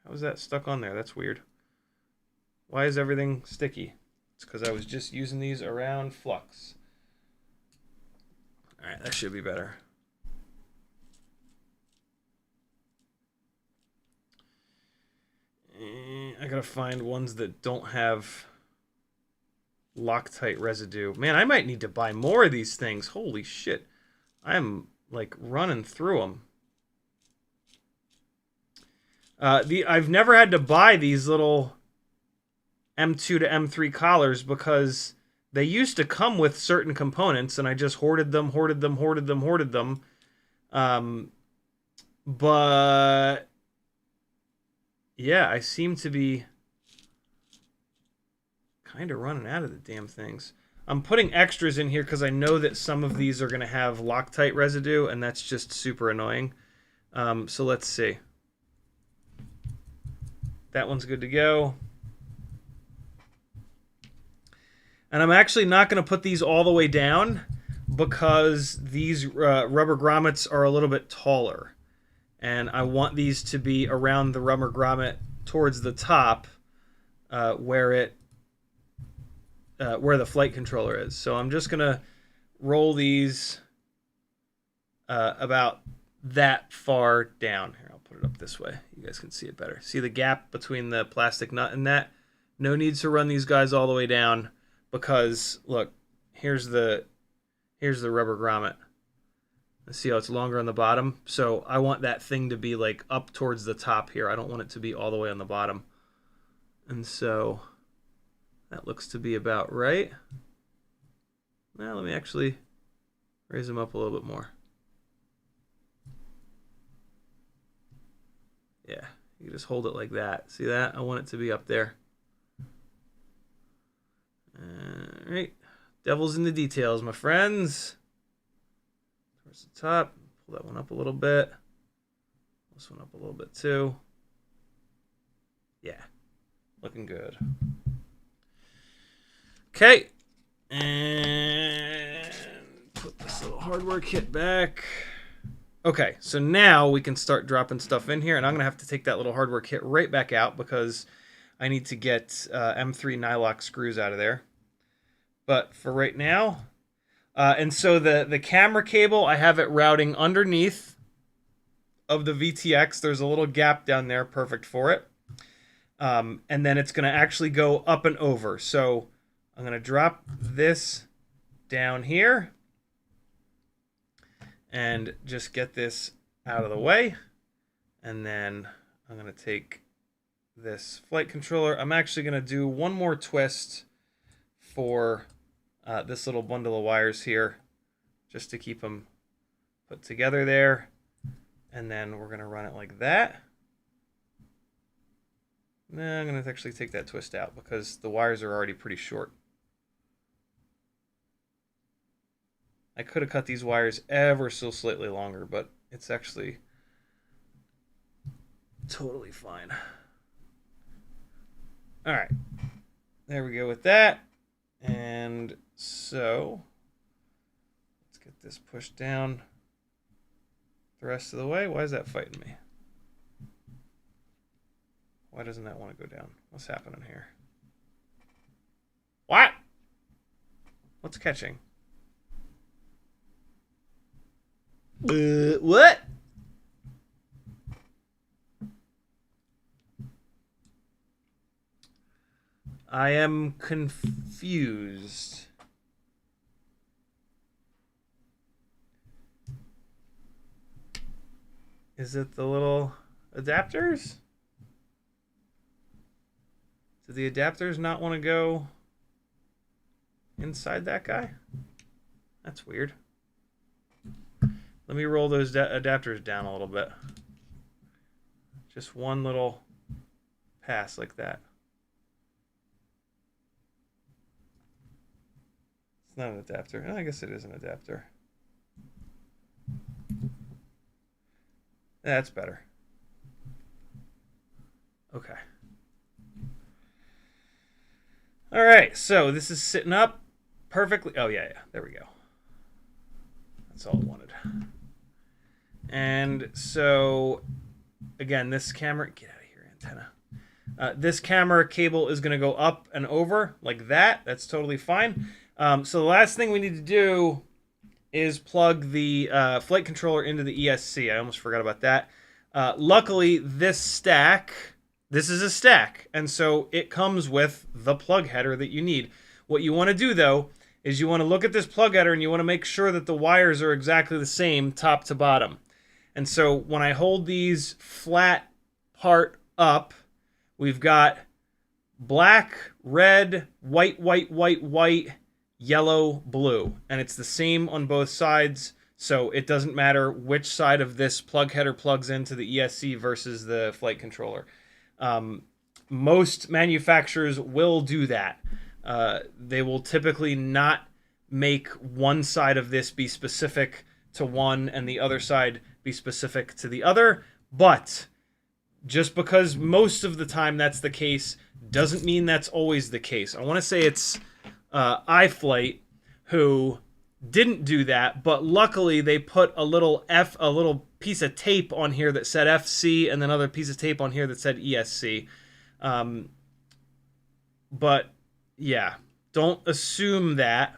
How is that stuck on there? That's weird. Why is everything sticky? It's because I was just using these around flux. All right, that should be better. I gotta find ones that don't have Loctite residue. Man, I might need to buy more of these things. Holy shit. I'm like running through them. I've never had to buy these little M2 to M3 collars because they used to come with certain components, and I just hoarded them. But yeah, I seem to be kind of running out of the damn things. I'm putting extras in here because I know that some of these are going to have Loctite residue, and that's just super annoying. So let's see. That one's good to go. And I'm actually not going to put these all the way down because these rubber grommets are a little bit taller. And I want these to be around the rubber grommet towards the top where the flight controller is. So I'm just going to roll these about that far down. Here, I'll put it up this way. You guys can see it better. See the gap between the plastic nut and that? No need to run these guys all the way down because, look, here's the rubber grommet. Let's see how it's longer on the bottom. So I want that thing to be like up towards the top here. I don't want it to be all the way on the bottom. And so that looks to be about right. Now let me actually raise them up a little bit more. Yeah, you can just hold it like that. See that? I want it to be up there. All right. Devil's in the details, my friends. Towards the top. Pull that one up a little bit. This one up a little bit too. Yeah. Looking good. Okay. And hardware kit back. Okay, so now we can start dropping stuff in here, and I'm going to have to take that little hardware kit right back out because I need to get M3 nylock screws out of there. But for right now, and so the camera cable, I have it routing underneath of the VTX. There's a little gap down there, perfect for it. And then it's going to actually go up and over. So I'm going to drop this down here and just get this out of the way. And then I'm going to take this flight controller. I'm actually going to do one more twist for this little bundle of wires here, just to keep them put together there. And then we're going to run it like that. Nah, I'm going to actually take that twist out because the wires are already pretty short. I could have cut these wires ever so slightly longer, but it's actually totally fine. All right, there we go with that. And so let's get this pushed down the rest of the way. Why is that fighting me? Why doesn't that want to go down? What's happening here? What? What's catching? What? I am confused. Is it the little adapters? Do the adapters not want to go inside that guy? That's weird. Let me roll those adapters down a little bit. Just one little pass like that. It's not an adapter. I guess it is an adapter. That's better. Okay. All right, so this is sitting up perfectly. Oh, yeah, there we go. That's all I wanted. And so, again, this camera... Get out of here, antenna. This camera cable is going to go up and over like that. That's totally fine. So the last thing we need to do is plug the flight controller into the ESC. I almost forgot about that. Luckily, this is a stack, and so it comes with the plug header that you need. What you want to do, though, is you want to look at this plug header and you want to make sure that the wires are exactly the same top to bottom. And so when I hold these flat part up, we've got black, red, white, white, white, white, yellow, blue. And it's the same on both sides, so it doesn't matter which side of this plug header plugs into the ESC versus the flight controller. Most manufacturers will do that. They will typically not make one side of this be specific to one and the other side be specific to the other, but just because most of the time that's the case doesn't mean that's always the case. I want to say it's iFlight who didn't do that, but luckily they put a little piece of tape on here that said FC and then another piece of tape on here that said ESC. But yeah, don't assume that.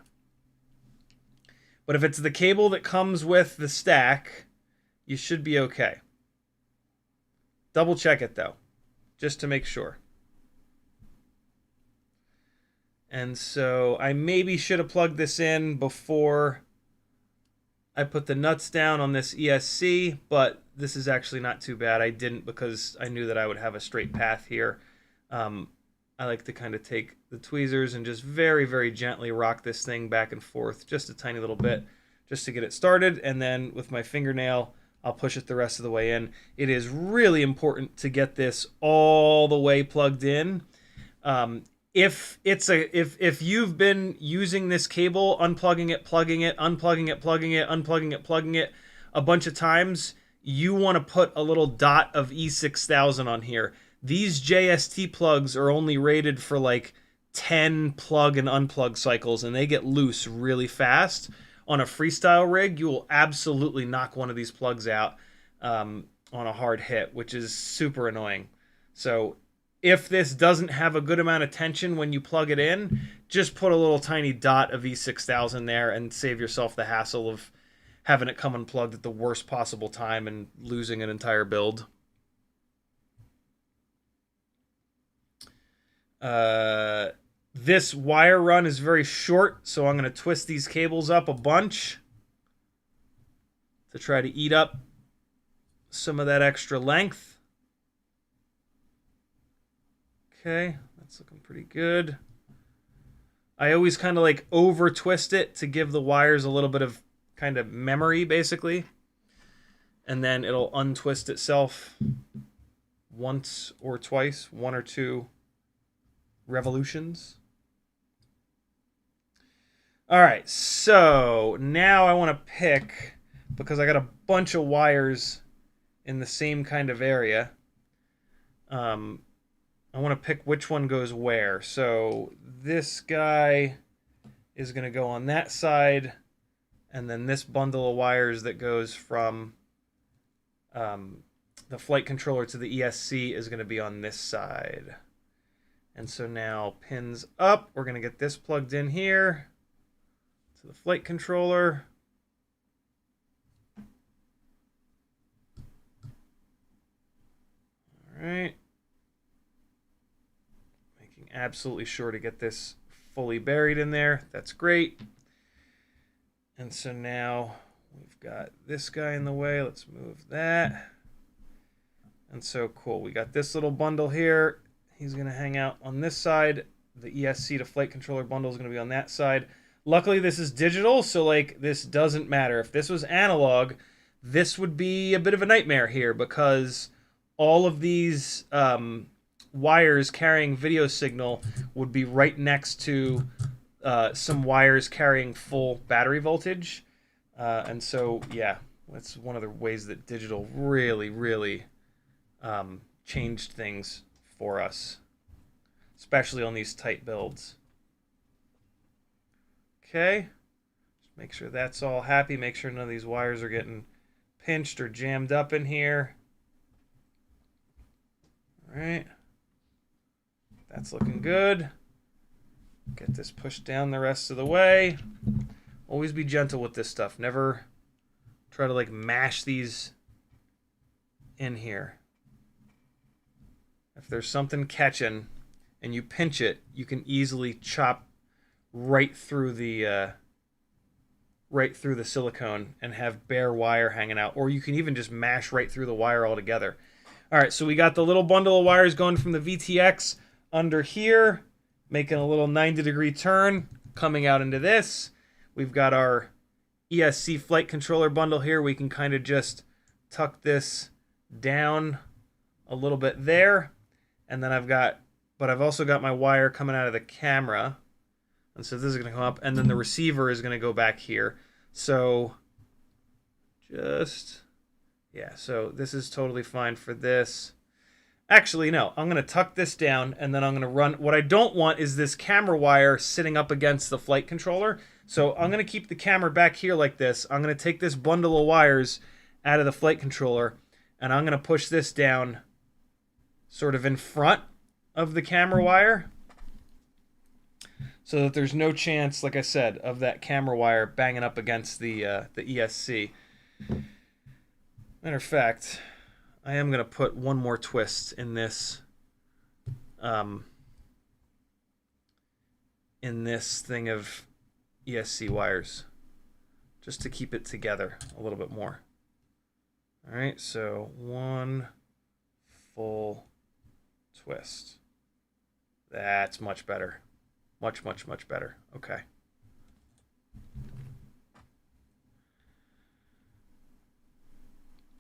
But if it's the cable that comes with the stack, you should be okay. Double check it though, just to make sure. And so I maybe should have plugged this in before I put the nuts down on this ESC, but this is actually not too bad. I didn't because I knew that I would have a straight path here. I like to kind of take the tweezers and just very, very gently rock this thing back and forth just a tiny little bit just to get it started. And then with my fingernail, I'll push it the rest of the way in. It is really important to get this all the way plugged in. If you've been using this cable, unplugging it, plugging it, unplugging it, plugging it, unplugging it, plugging it a bunch of times, you want to put a little dot of E6000 on here. These JST plugs are only rated for like 10 plug and unplug cycles, and they get loose really fast. on a freestyle rig, you will absolutely knock one of these plugs out on a hard hit, which is super annoying. So if this doesn't have a good amount of tension when you plug it in, just put a little tiny dot of E6000 there and save yourself the hassle of having it come unplugged at the worst possible time and losing an entire build. This wire run is very short, so I'm going to twist these cables up a bunch to try to eat up some of that extra length. Okay, that's looking pretty good. I always kind of like over twist it to give the wires a little bit of kind of memory, basically. And then it'll untwist itself once or twice, 1 or 2 revolutions. All right, so now I want to pick, because I got a bunch of wires in the same kind of area. I want to pick which one goes where. So this guy is going to go on that side, and then this bundle of wires that goes from the flight controller to the ESC is going to be on this side. And so now pins up, we're going to get this plugged in here to the flight controller. All right. Making absolutely sure to get this fully buried in there. That's great. And so now we've got this guy in the way. Let's move that. And so cool. We got this little bundle here. He's going to hang out on this side. The ESC to flight controller bundle is going to be on that side. Luckily, this is digital, so like this doesn't matter. If this was analog, this would be a bit of a nightmare here because all of these wires carrying video signal would be right next to some wires carrying full battery voltage. And so, yeah, that's one of the ways that digital really, really changed things for us, especially on these tight builds. Okay, just make sure that's all happy. Make sure none of these wires are getting pinched or jammed up in here. All right, that's looking good. Get this pushed down the rest of the way. Always be gentle with this stuff. Never try to like mash these in here. If there's something catching and you pinch it, you can easily chop right through the silicone and have bare wire hanging out, or you can even just mash right through the wire altogether. All right, so we got the little bundle of wires going from the VTX under here, making a little 90-degree turn, coming out into this. We've got our ESC flight controller bundle here. We can kind of just tuck this down a little bit there. And then I've also got my wire coming out of the camera. And so this is going to come up, and then the receiver is going to go back here. So so this is totally fine for this. Actually, no, I'm going to tuck this down, and then I'm going to run. What I don't want is this camera wire sitting up against the flight controller. So I'm going to keep the camera back here like this. I'm going to take this bundle of wires out of the flight controller, and I'm going to push this down sort of in front of the camera wire, so that there's no chance, like I said, of that camera wire banging up against the ESC. Matter of fact, I am going to put one more twist in this thing of ESC wires, just to keep it together a little bit more. All right, so one full twist. That's much better. Much, much, much better. Okay.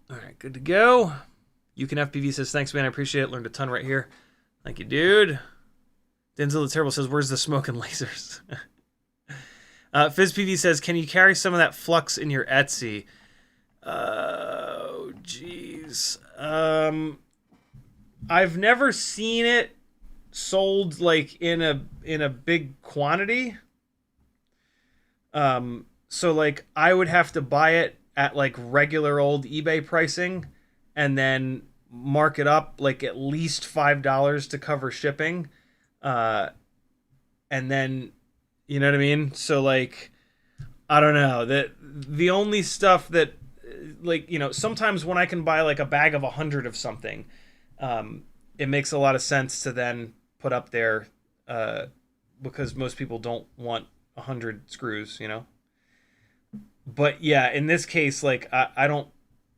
All right, good to go. U.FL says, thanks, man. I appreciate it. Learned a ton right here. Thank you, dude. Denzel the Terrible says, where's the smoke and lasers? FizzPV says, can you carry some of that flux in your Etsy? Oh, jeez. I've never seen it sold like in a big quantity. So like I would have to buy it at like regular old eBay pricing and then mark it up like at least $5 to cover shipping. And then you know what I mean? So like I don't know. The only stuff that like, you know, sometimes when I can buy like a bag of 100 of something, it makes a lot of sense to then put up there because most people don't want 100 screws, you know? But yeah, in this case, like I don't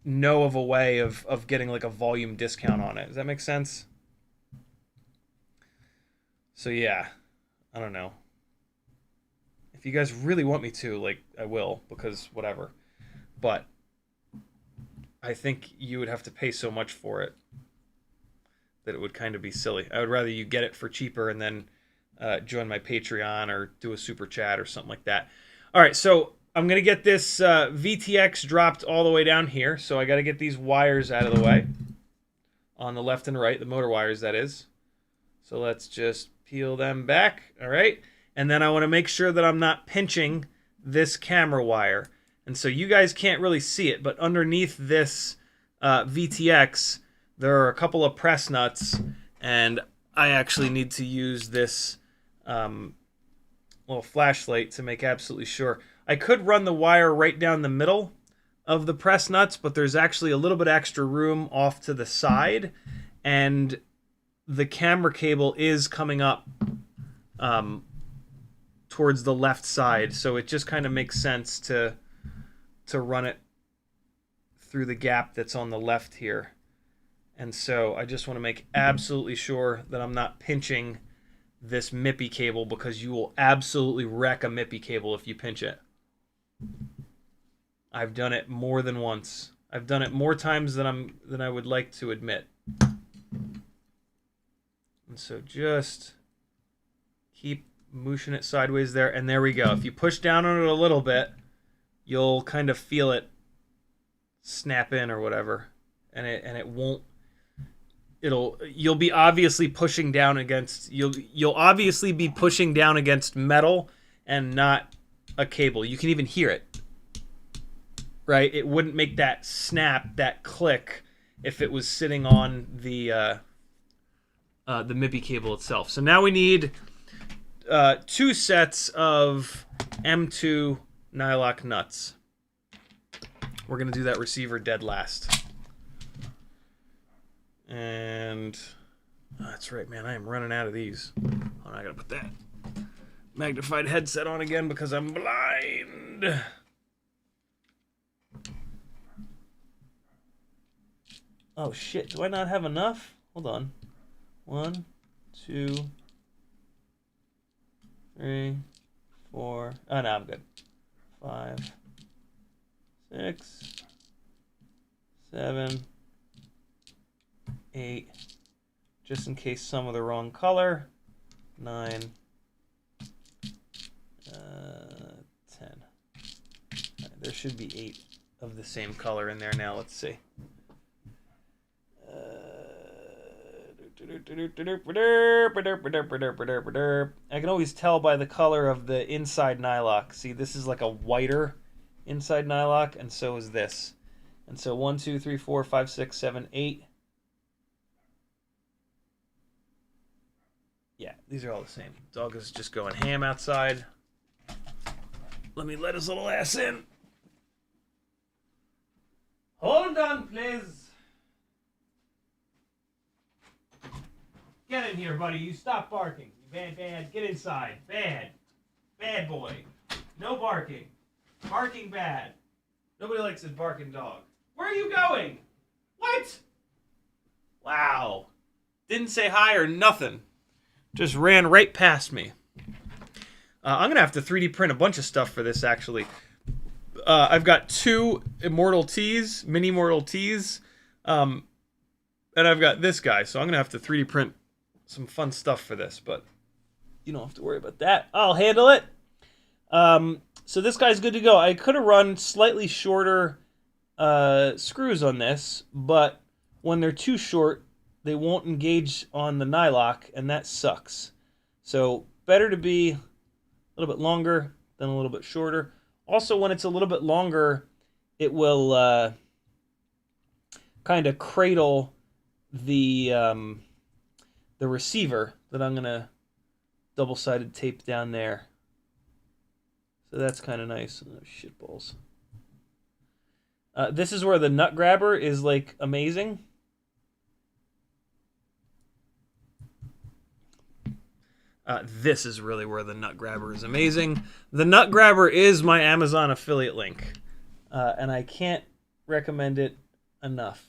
know of a way of getting like a volume discount on it. Does that make sense? So yeah, I don't know. If you guys really want me to, like, I will, because whatever. But I think you would have to pay so much for it that it would kind of be silly. I would rather you get it for cheaper and then join my Patreon or do a super chat or something like that. All right, so I'm going to get this VTX dropped all the way down here. So I got to get these wires out of the way on the left and right, the motor wires, that is. So let's just peel them back. All right. And then I want to make sure that I'm not pinching this camera wire. And so you guys can't really see it, but underneath this VTX, there are a couple of press nuts, and I actually need to use this little flashlight to make absolutely sure. I could run the wire right down the middle of the press nuts, but there's actually a little bit extra room off to the side, and the camera cable is coming up towards the left side, so it just kind of makes sense to run it through the gap that's on the left here. And so I just want to make absolutely sure that I'm not pinching this MIPI cable, because you will absolutely wreck a MIPI cable if you pinch it. I've done it more than once. I've done it more times than I would like to admit. And so just keep mooshing it sideways there, and there we go. If you push down on it a little bit, you'll kind of feel it snap in or whatever, and it won't. You'll be obviously pushing down against you'll obviously be pushing down against metal and not a cable. You can even hear it, right? It wouldn't make that snap, that click, if it was sitting on the MIPI cable itself. So now we need 2 sets of M2 nylock nuts. We're going to do that receiver dead last. And that's right, man. I am running out of these. Oh, I got to put that magnified headset on again because I'm blind. Oh, shit. Do I not have enough? Hold on. 1, 2, 3, 4. Oh, no, I'm good. 5, 6, 7, 8. Just in case some of the wrong color. 9, 10. There should be 8 of the same color in there now. Let's see. I can always tell by the color of the inside nylock. See, this is like a whiter inside nylock, and so is this. And so 1, 2, 3, 4, 5, 6, 7, 8. Yeah, these are all the same. Dog is just going ham outside. Let me let his little ass in. Hold on, please. Get in here, buddy. You stop barking. Bad. Get inside. Bad. Bad boy. No barking. Barking bad. Nobody likes a barking dog. Where are you going? What? Wow. Didn't say hi or nothing. Just ran right past me. I'm going to have to 3D print a bunch of stuff for this, actually. I've got 2 Immortal T's, Mini Immortal T's, and I've got this guy, so I'm going to have to 3D print some fun stuff for this, but you don't have to worry about that. I'll handle it. So this guy's good to go. I could have run slightly shorter screws on this, but when they're too short, they won't engage on the nylock, and that sucks. So better to be a little bit longer than a little bit shorter. Also, when it's a little bit longer, it will kind of cradle the receiver that I'm gonna double-sided tape down there. So that's kind of nice. Oh, shitballs. This is where the nut grabber is like amazing. This is really where the nut grabber is amazing. The nut grabber is my Amazon affiliate link, and I can't recommend it enough.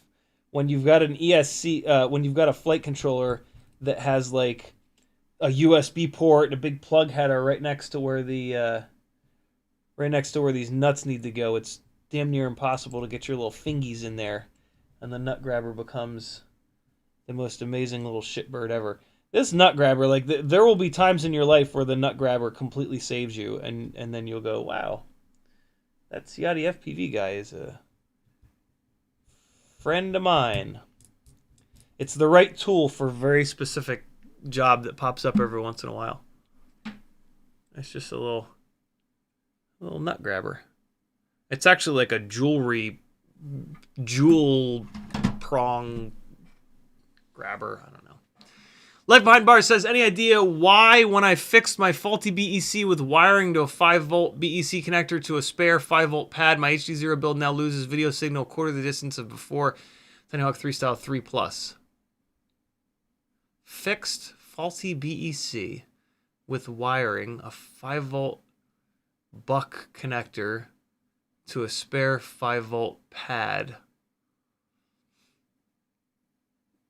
When you've got an ESC, when you've got a flight controller that has like a USB port and a big plug header right next to where the right next to where these nuts need to go, it's damn near impossible to get your little fingies in there, and the nut grabber becomes the most amazing little shitbird ever. This nut grabber, like, there will be times in your life where the nut grabber completely saves you, and then you'll go, wow, that CiottiFPV guy is a friend of mine. It's the right tool for a very specific job that pops up every once in a while. It's just a little nut grabber. It's actually like a jewel prong grabber. I don't know. Life Behind Bars says, any idea why when I fixed my faulty BEC with wiring to a 5-volt BEC connector to a spare 5-volt pad, my HD0 build now loses video signal a quarter the distance of before Cinewhoop Freestyle 3 Plus? Fixed faulty BEC with wiring a 5-volt buck connector to a spare 5-volt pad.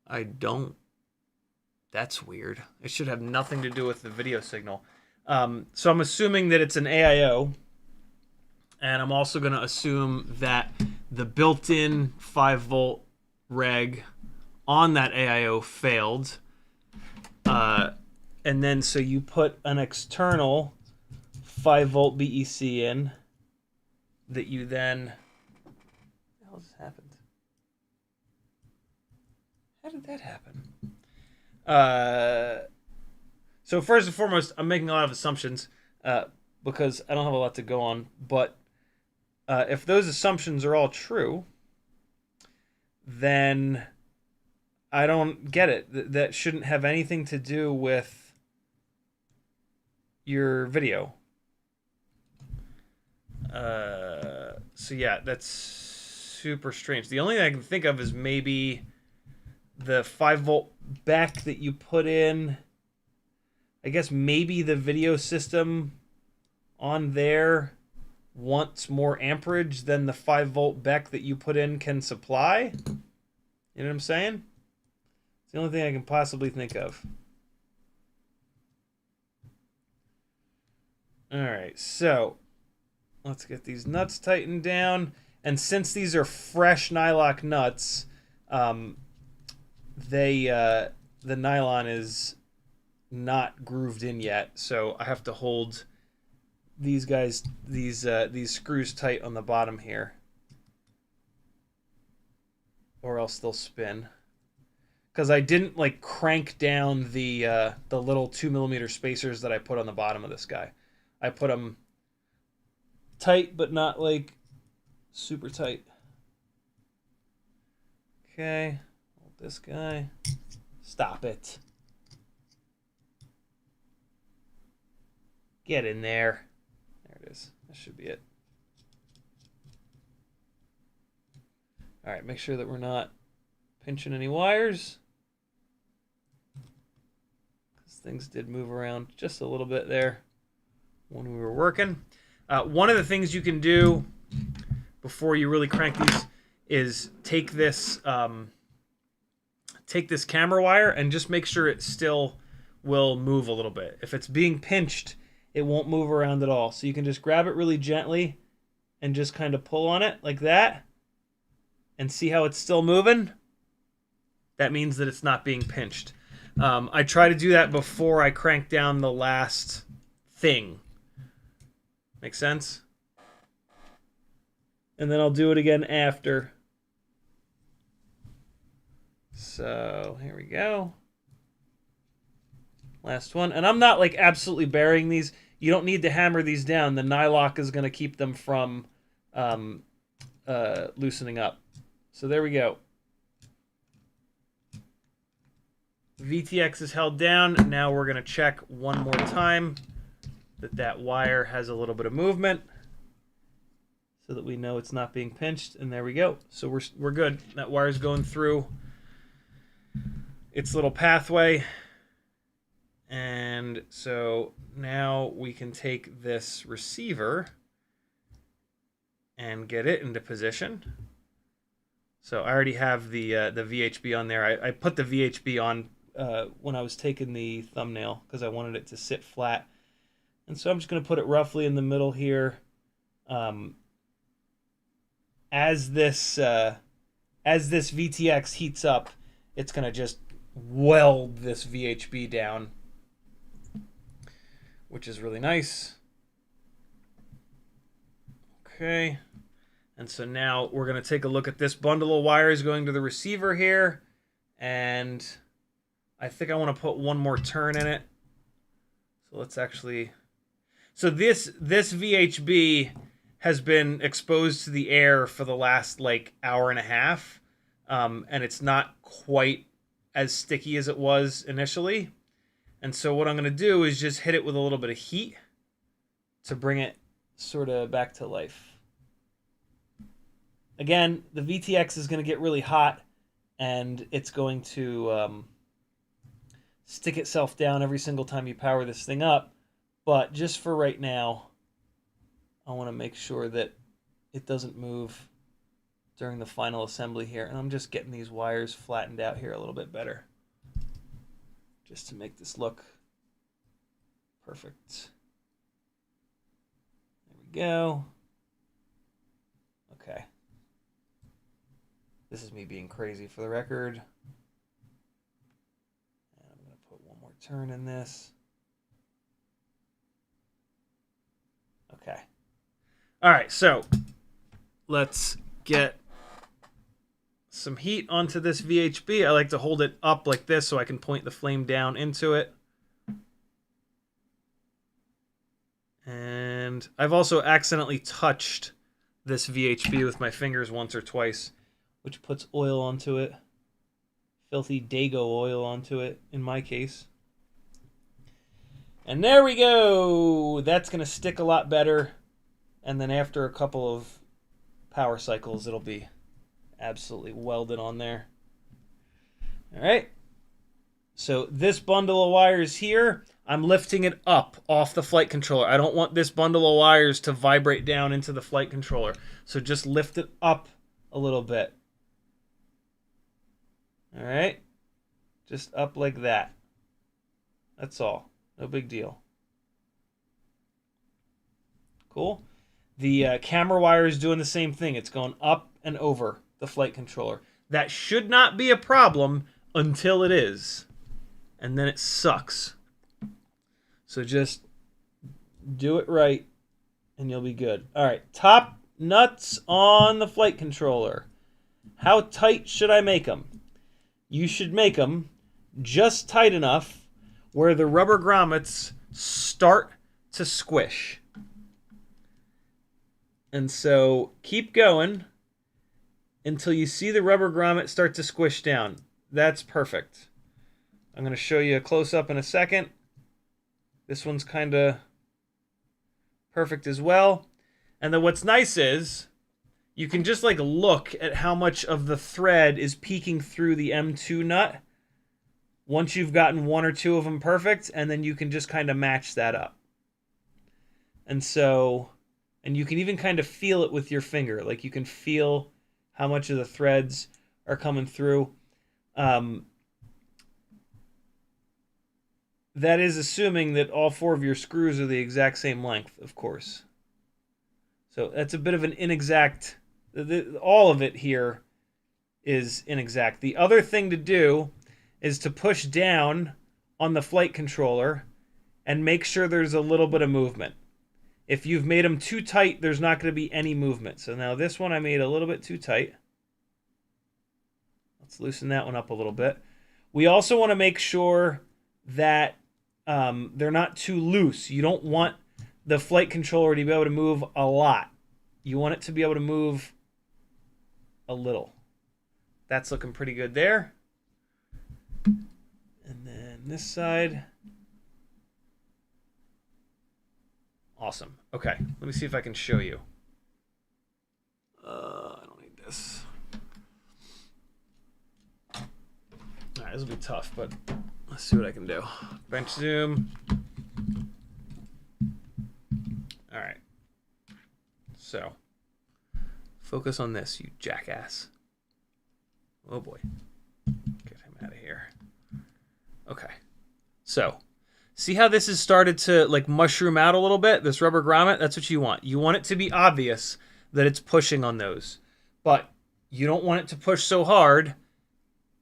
I don't. That's weird. It should have nothing to do with the video signal. So I'm assuming that it's an AIO. And I'm also going to assume that the built-in 5-volt reg on that AIO failed. And then so you put an external 5-volt BEC in that you then... What the hell just happened? How did that happen? So first and foremost, I'm making a lot of assumptions because I don't have a lot to go on. But if those assumptions are all true, then I don't get it. That shouldn't have anything to do with your video. So yeah, that's super strange. The only thing I can think of is maybe the 5-volt back that you put in. I guess maybe the video system on there wants more amperage than the 5-volt back that you put in can supply. You know what I'm saying? It's the only thing I can possibly think of. Alright, so let's get these nuts tightened down. And since these are fresh nylock nuts, the nylon is not grooved in yet, so I have to hold these screws tight on the bottom here, or else they'll spin. Because I didn't like crank down the little 2mm spacers that I put on the bottom of this guy. I put them tight, but not like super tight. Okay. This guy. Stop it. Get in there. There it is. That should be it. Alright, make sure that we're not pinching any wires. Because things did move around just a little bit there when we were working. One of the things you can do before you really crank these is take this camera wire and just make sure it still will move a little bit. If it's being pinched, it won't move around at all. So you can just grab it really gently and just kind of pull on it like that and see how it's still moving. That means that it's not being pinched. I try to do that before I crank down the last thing. Make sense? And then I'll do it again after. So here we go. Last one. And I'm not like absolutely burying these. you don't need to hammer these down. The nylock is going to keep them from loosening up. So there we go. VTX is held down. Now we're going to check one more time that wire has a little bit of movement so that we know it's not being pinched. And there we go. So we're good. That wire's going through its little pathway. And so now we can take this receiver and get it into position. So I already have the VHB on there. I put the VHB on when I was taking the thumbnail because I wanted it to sit flat. And so I'm just going to put it roughly in the middle here. As this VTX heats up, it's going to just weld this VHB down, which is really nice. Okay. And so now we're going to take a look at this bundle of wires going to the receiver here. And I think I want to put one more turn in it. So let's actually... So this VHB has been exposed to the air for the last like hour and a half. And it's not quite as sticky as it was initially. And so what I'm going to do is just hit it with a little bit of heat to bring it sort of back to life. Again, the VTX is going to get really hot, and it's going to stick itself down every single time you power this thing up. But just for right now, I want to make sure that it doesn't move during the final assembly here. And I'm just getting these wires flattened out here a little bit better, just to make this look perfect. There we go. Okay. This is me being crazy for the record. And I'm going to put one more turn in this. Okay. All right, so let's get some heat onto this VHB. I like to hold it up like this so I can point the flame down into it. And I've also accidentally touched this VHB with my fingers once or twice, which puts oil onto it. Filthy Dago oil onto it, in my case. And there we go! That's going to stick a lot better. And then after a couple of power cycles, it'll be absolutely welded on there. Alright. So this bundle of wires here, I'm lifting it up off the flight controller. I don't want this bundle of wires to vibrate down into the flight controller. So just lift it up a little bit. Alright. Just up like that. That's all. No big deal. Cool. The camera wire is doing the same thing. It's going up and over the flight controller. That should not be a problem until it is. And then it sucks. So just do it right and you'll be good. All right, top nuts on the flight controller. How tight should I make them? You should make them just tight enough where the rubber grommets start to squish. And so keep going until you see the rubber grommet start to squish down. That's perfect. I'm going to show you a close-up in a second. This one's kind of perfect as well. And then what's nice is you can just like look at how much of the thread is peeking through the M2 nut once you've gotten one or two of them perfect, and then you can just kind of match that up. And so, and you can even kind of feel it with your finger. Like you can feel how much of the threads are coming through. That is assuming that all four of your screws are the exact same length, of course. So that's a bit of an inexact, all of it here is inexact. The other thing to do is to push down on the flight controller and make sure there's a little bit of movement. If you've made them too tight, there's not going to be any movement. So now this one I made a little bit too tight. Let's loosen that one up a little bit. We also want to make sure that they're not too loose. You don't want the flight controller to be able to move a lot. You want it to be able to move a little. That's looking pretty good there. And then this side. Awesome. Okay, let me see if I can show you. I don't need this. All right, this will be tough, but let's see what I can do. Bench zoom. All right. So, focus on this, you jackass. Oh boy. Get him out of here. Okay. So, see how this has started to like mushroom out a little bit? This rubber grommet, that's what you want. You want it to be obvious that it's pushing on those. But you don't want it to push so hard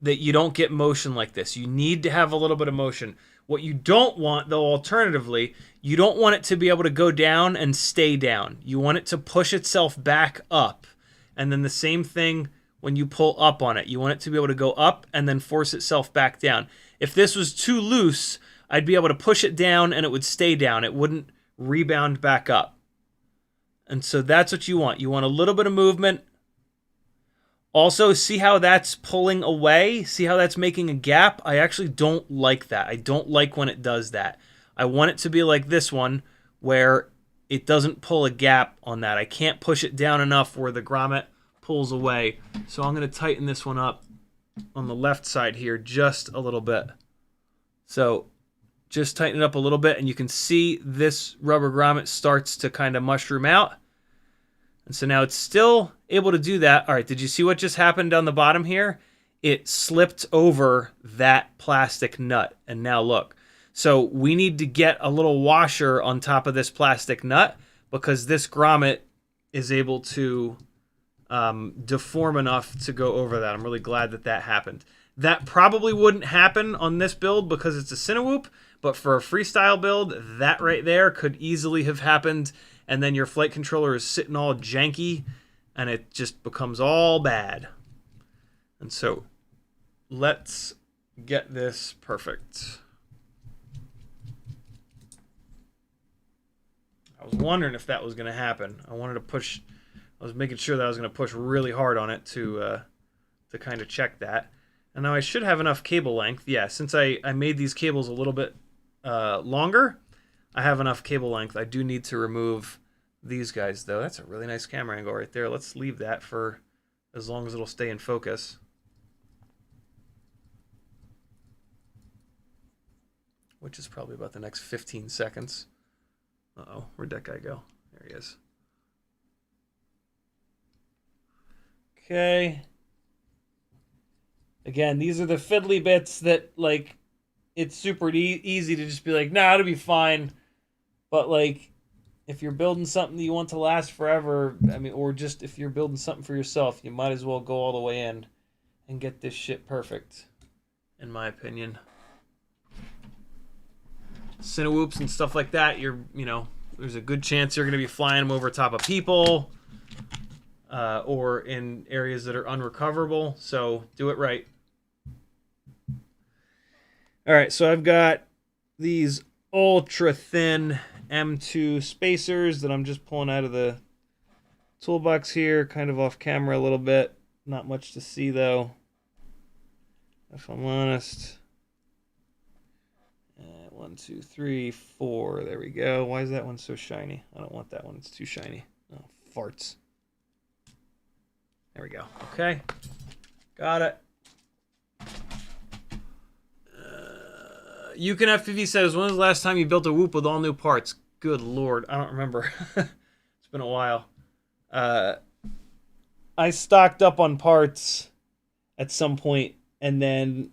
that you don't get motion like this. You need to have a little bit of motion. What you don't want, though, alternatively, you don't want it to be able to go down and stay down. You want it to push itself back up. And then the same thing when you pull up on it. You want it to be able to go up and then force itself back down. If this was too loose, I'd be able to push it down and it would stay down. It wouldn't rebound back up. And so that's what you want. You want a little bit of movement. Also, see how that's pulling away? See how that's making a gap? I actually don't like that. I don't like when it does that. I want it to be like this one, where it doesn't pull a gap on that. I can't push it down enough where the grommet pulls away. So I'm going to tighten this one up on the left side here just a little bit. So just tighten it up a little bit, and you can see this rubber grommet starts to kind of mushroom out. And so now it's still able to do that. All right, did you see what just happened down the bottom here? It slipped over that plastic nut, and now look. So we need to get a little washer on top of this plastic nut because this grommet is able to deform enough to go over that. I'm really glad that that happened. That probably wouldn't happen on this build because it's a Cinewhoop, but for a freestyle build, that right there could easily have happened, and then your flight controller is sitting all janky, and it just becomes all bad. And so, let's get this perfect. I was wondering if that was going to happen. I was making sure that I was going to push really hard on it to kind of check that. And now I should have enough cable length. Yeah, since I made these cables a little bit longer, I have enough cable length. I do need to remove these guys, though. That's a really nice camera angle right there. Let's leave that for as long as it'll stay in focus. Which is probably about the next 15 seconds. Uh-oh, where'd that guy go? There he is. Okay. Again, these are the fiddly bits that, like, it's super easy to just be like, nah, it'll be fine. But, like, if you're building something that you want to last forever, I mean, or just if you're building something for yourself, you might as well go all the way in and get this shit perfect, in my opinion. Cinewhoops and stuff like that, there's a good chance you're going to be flying them over top of people or in areas that are unrecoverable, so do it right. All right, so I've got these ultra thin M2 spacers that I'm just pulling out of the toolbox here, kind of off camera a little bit. Not much to see though, if I'm honest. 1, 2, 3, 4. There we go. Why is that one so shiny? I don't want that one. It's too shiny. Oh, farts. There we go. Okay. Got it. U.FL says, when was the last time you built a whoop with all new parts? Good Lord. I don't remember. It's been a while. I stocked up on parts at some point, and then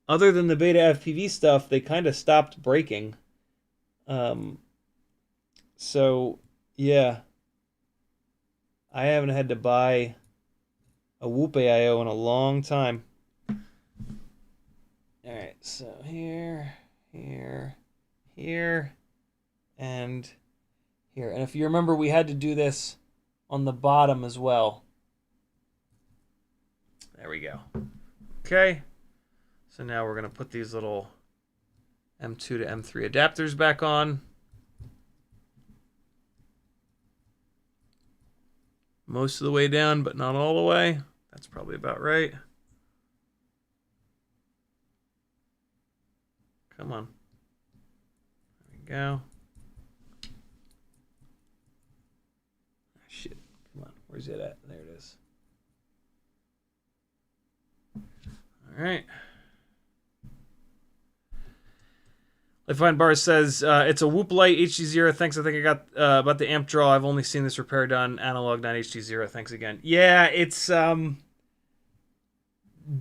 other than the beta FPV stuff, they kind of stopped breaking. So, yeah. I haven't had to buy a Whoop AIO in a long time. Alright, so here, and here. And if you remember, we had to do this on the bottom as well. There we go. Okay. So now we're going to put these little M2 to M3 adapters back on. most of the way down, but not all the way. That's probably about right. Come on. There we go. Shit. Come on. Where's it at? There it is. All right. Fine Bar says, it's a Whoop Light HD0. Thanks. I think I got about the amp draw. I've only seen this repair done. Analog, not HD0. Thanks again. Yeah, it's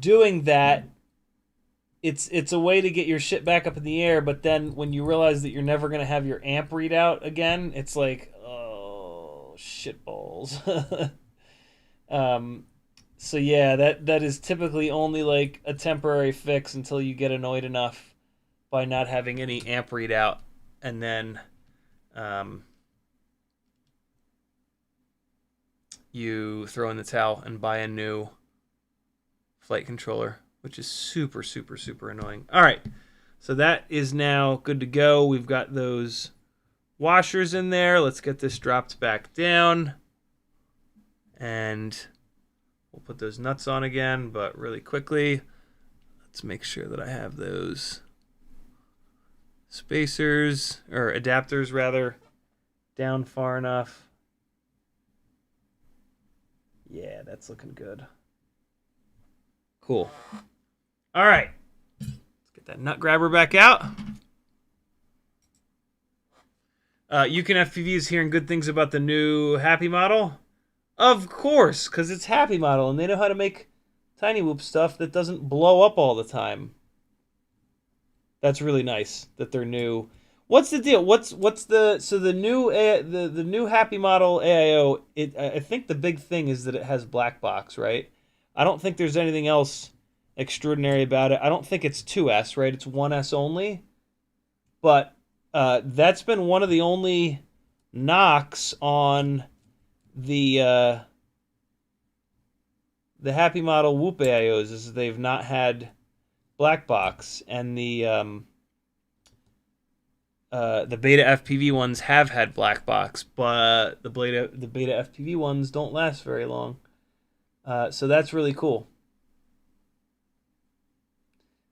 doing that. It's a way to get your shit back up in the air, but then when you realize that you're never going to have your amp readout again, it's like, oh, shit balls. So yeah, that is typically only like a temporary fix until you get annoyed enough by not having any amp readout, and then you throw in the towel and buy a new flight controller, which is super, super, super annoying. All right, so that is now good to go. We've got those washers in there. Let's get this dropped back down, and we'll put those nuts on again, but really quickly. Let's make sure that I have those spacers, or adapters rather, down far enough. Yeah, that's looking good. Cool. All right. Let's get that nut grabber back out. CiottiFPV is hearing good things about the new Happy model. Of course, because it's Happy model, and they know how to make Cinewhoop stuff that doesn't blow up all the time. That's really nice that they're new. What's the deal? What's the new the new Happy model AIO? I think the big thing is that it has black box, right? I don't think there's anything else extraordinary about it. I don't think it's 2S, right? It's 1S only. But that's been one of the only knocks on the Happy model Whoop AIOs is they've not had black box, and the beta FPV ones have had black box, but the beta FPV ones don't last very long. So that's really cool.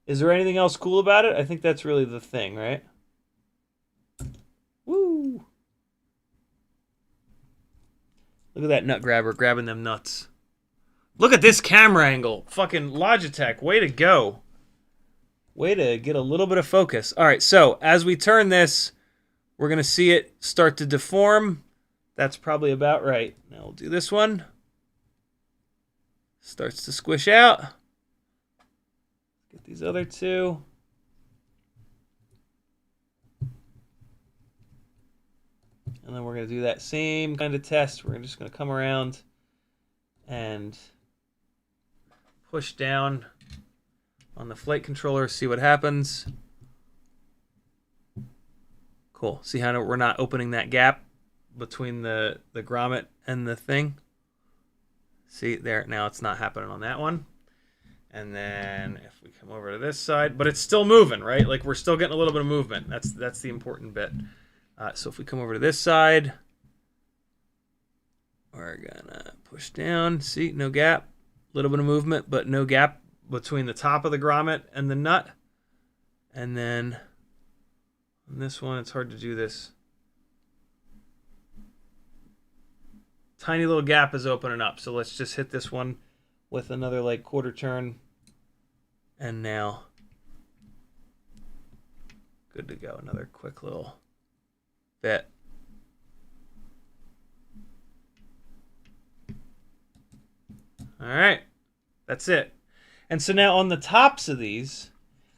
Is there anything else cool about it? I think that's really the thing, right? Woo! Look at that nut grabber grabbing them nuts. Look at this camera angle. Fucking Logitech, way to go. Way to get a little bit of focus. All right, so as we turn this, we're going to see it start to deform. That's probably about right. Now we'll do this one. Starts to squish out. Get these other two. And then we're going to do that same kind of test. We're just going to come around and push down on the flight controller, see what happens. Cool. See how we're not opening that gap between the grommet and the thing? See, there, now it's not happening on that one. And then if we come over to this side, but it's still moving, right? Like we're still getting a little bit of movement. That's the important bit. So if we come over to this side, we're gonna push down. See, no gap. A little bit of movement, but no gap between the top of the grommet and the nut. And then on this one, it's hard to do this. Tiny little gap is opening up. So let's just hit this one with another like quarter turn. And now good to go. Another quick little bit. All right, that's it. And so now on the tops of these,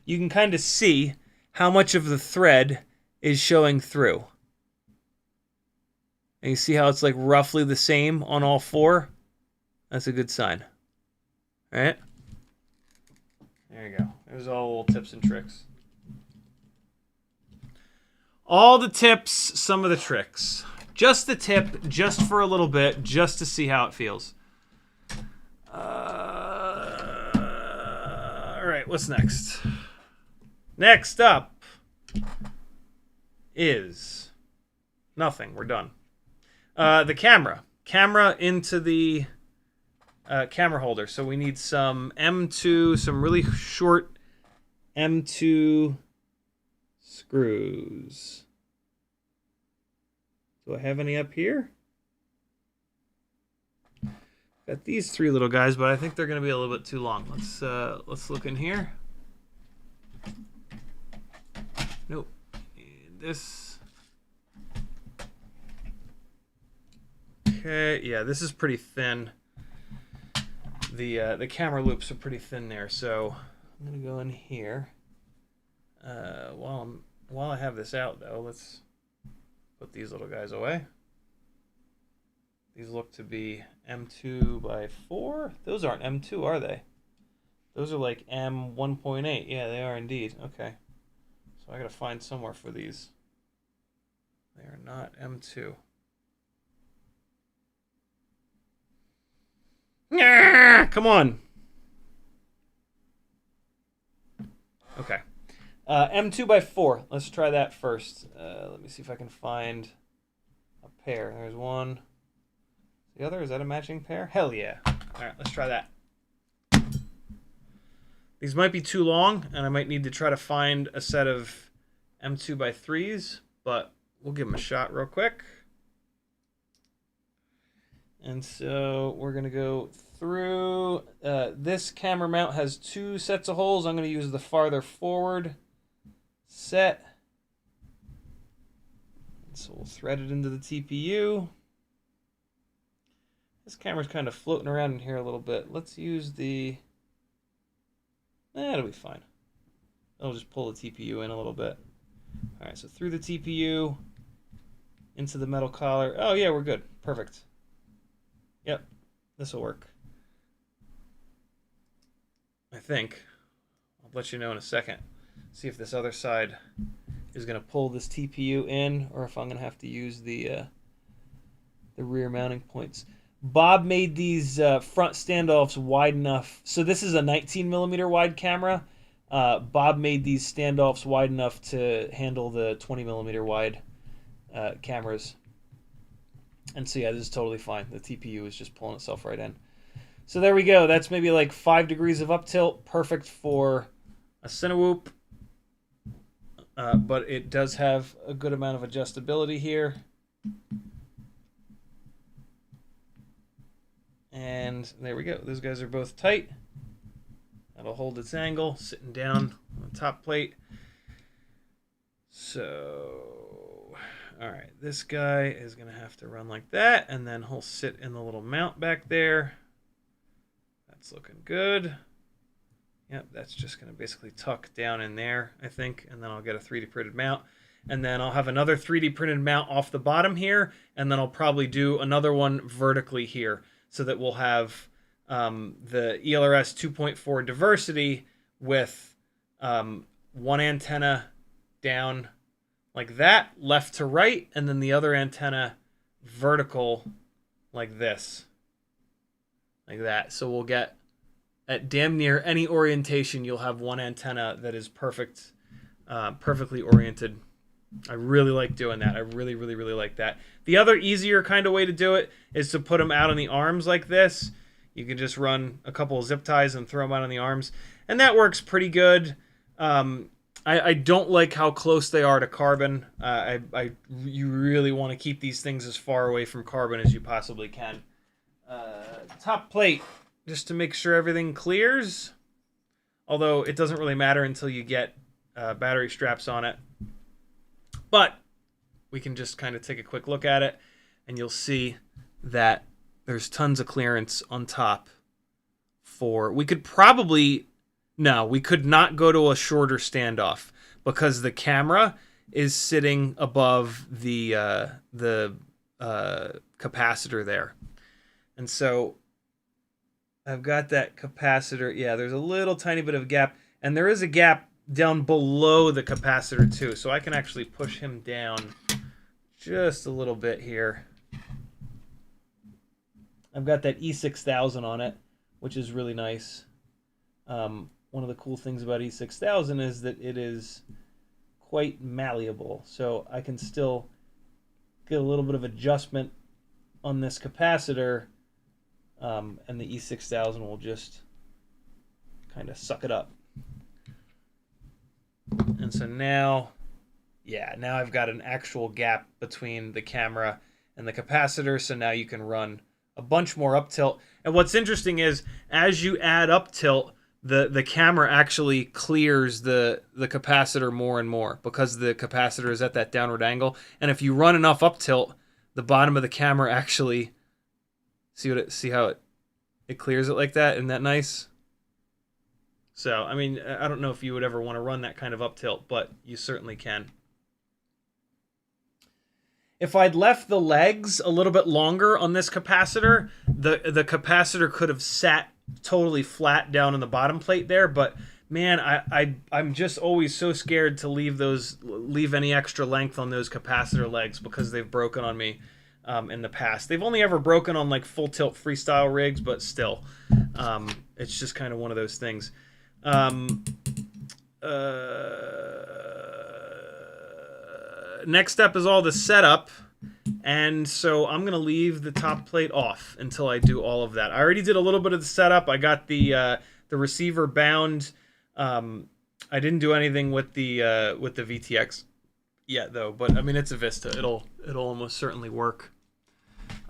you can kind of see how much of the thread is showing through. And you see how it's like roughly the same on all four? That's a good sign. All right? There you go. There's all little tips and tricks. All the tips, some of the tricks. Just the tip, just for a little bit, just to see how it feels. All right, what's next? Next up is nothing. We're done. The camera. camera into the camera holder. So we need some M2, some really short M2 screws. Do I have any up here? Got these 3 little guys, but I think they're going to be a little bit too long. Let's look in here. Nope. This. Okay, yeah, this is pretty thin. The camera loops are pretty thin there, so I'm gonna go in here. While I have this out though, let's put these little guys away. These look to be M2 by 4. Those aren't M2, are they? Those are like M1.8. Yeah, they are indeed. Okay. So I gotta find somewhere for these. They are not M2. Come on. Okay. M2 by 4. Let's try that first. Let me see if I can find a pair. There's one. The other, is that a matching pair? Hell yeah. All right, let's try that. These might be too long, and I might need to try to find a set of M2 by 3s, but we'll give them a shot real quick. And so we're going to go through. This camera mount has 2 sets of holes. I'm going to use the farther forward set. And so we'll thread it into the TPU. This camera's kind of floating around in here a little bit. Let's use the... That'll be fine. I'll just pull the TPU in a little bit. All right, so through the TPU, into the metal collar. Oh, yeah, we're good. Perfect. Yep, this will work. I think. I'll let you know in a second. See if this other side is going to pull this TPU in, or if I'm going to have to use the rear mounting points. Bob made these front standoffs wide enough. So this is a 19mm wide camera. Bob made these standoffs wide enough to handle the 20mm wide cameras. And so yeah, this is totally fine. The TPU is just pulling itself right in. So there we go. That's maybe like 5 degrees of up tilt. Perfect for a Cinewhoop. But it does have a good amount of adjustability here. And there we go. Those guys are both tight. That'll hold its angle, sitting down on the top plate. So, all right, this guy is going to have to run like that, and then he'll sit in the little mount back there. That's looking good. Yep, that's just going to basically tuck down in there, I think, and then I'll get a 3D printed mount. And then I'll have another 3D printed mount off the bottom here, and then I'll probably do another one vertically here, so that we'll have the ELRS 2.4 diversity with one antenna down like that, left to right, and then the other antenna vertical like this. Like that. So we'll get, at damn near any orientation, you'll have one antenna that is perfect, perfectly oriented. I really like doing that. I really, really, really like that. The other easier kind of way to do it is to put them out on the arms like this. You can just run a couple of zip ties and throw them out on the arms. And that works pretty good. I don't like how close they are to carbon. You really want to keep these things as far away from carbon as you possibly can. Top plate, just to make sure everything clears. Although it doesn't really matter until you get battery straps on it. But we can just kind of take a quick look at it, and you'll see that there's tons of clearance on top for... We could probably... No, we could not go to a shorter standoff because the camera is sitting above the capacitor there. And so I've got that capacitor. Yeah, there's a little tiny bit of gap, and there is a gap down below the capacitor too, so I can actually push him down just a little bit here. I've got that E6000 on it, which is really nice. One of the cool things about E6000 is that it is quite malleable, so I can still get a little bit of adjustment on this capacitor, and the E6000 will just kind of suck it up. And so now, yeah, now I've got an actual gap between the camera and the capacitor, so now you can run a bunch more up tilt. And what's interesting is, as you add up tilt, the camera actually clears the capacitor more and more, because the capacitor is at that downward angle. And if you run enough up tilt, the bottom of the camera actually, see how it clears it like that? Isn't that nice? So, I mean, I don't know if you would ever want to run that kind of up tilt, but you certainly can. If I'd left the legs a little bit longer on this capacitor, the capacitor could have sat totally flat down in the bottom plate there, but man, I'm just always so scared to leave any extra length on those capacitor legs, because they've broken on me in the past. They've only ever broken on like full tilt freestyle rigs, but still, it's just kind of one of those things. Next step is all the setup, and so I'm gonna leave the top plate off until I do all of that. I already did a little bit of the setup. I got the receiver bound. I didn't do anything with the VTX yet though, but I mean, it's a Vista. It'll almost certainly work.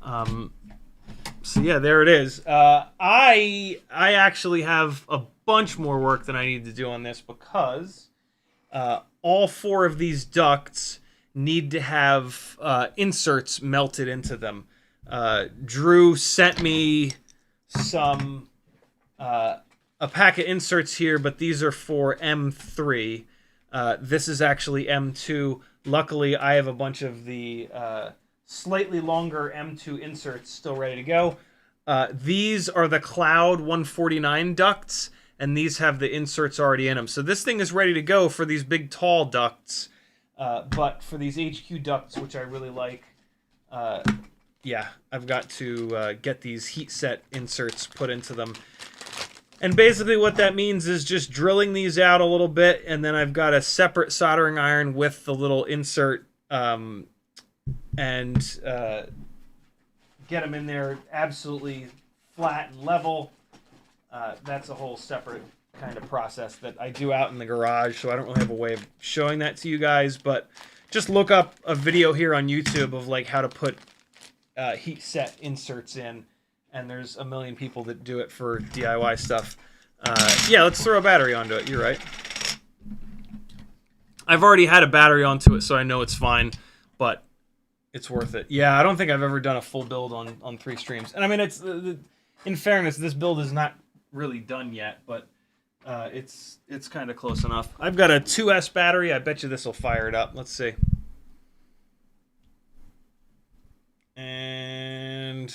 So yeah, there it is. I actually have a bunch more work than I need to do on this, because all 4 of these ducts need to have inserts melted into them. Drew sent me a pack of inserts here, but these are for M3. This is actually M2. Luckily, I have a bunch of the slightly longer M2 inserts still ready to go. These are the Cloud 149 ducts, and these have the inserts already in them. So this thing is ready to go for these big, tall ducts. But for these HQ ducts, which I really like, yeah, I've got to get these heat set inserts put into them. And basically what that means is just drilling these out a little bit, and then I've got a separate soldering iron with the little insert, and get them in there absolutely flat and level. That's a whole separate kind of process that I do out in the garage, so I don't really have a way of showing that to you guys, but just look up a video here on YouTube of like how to put heat set inserts in, and there's a million people that do it for DIY stuff. Yeah, let's throw a battery onto it. You're right. I've already had a battery onto it, so I know it's fine, but it's worth it. Yeah, I don't think I've ever done a full build on 3 streams. And I mean, it's in fairness, this build is not really done yet, but it's kind of close enough. I've got a 2S battery. I bet you this will fire it up. Let's see. And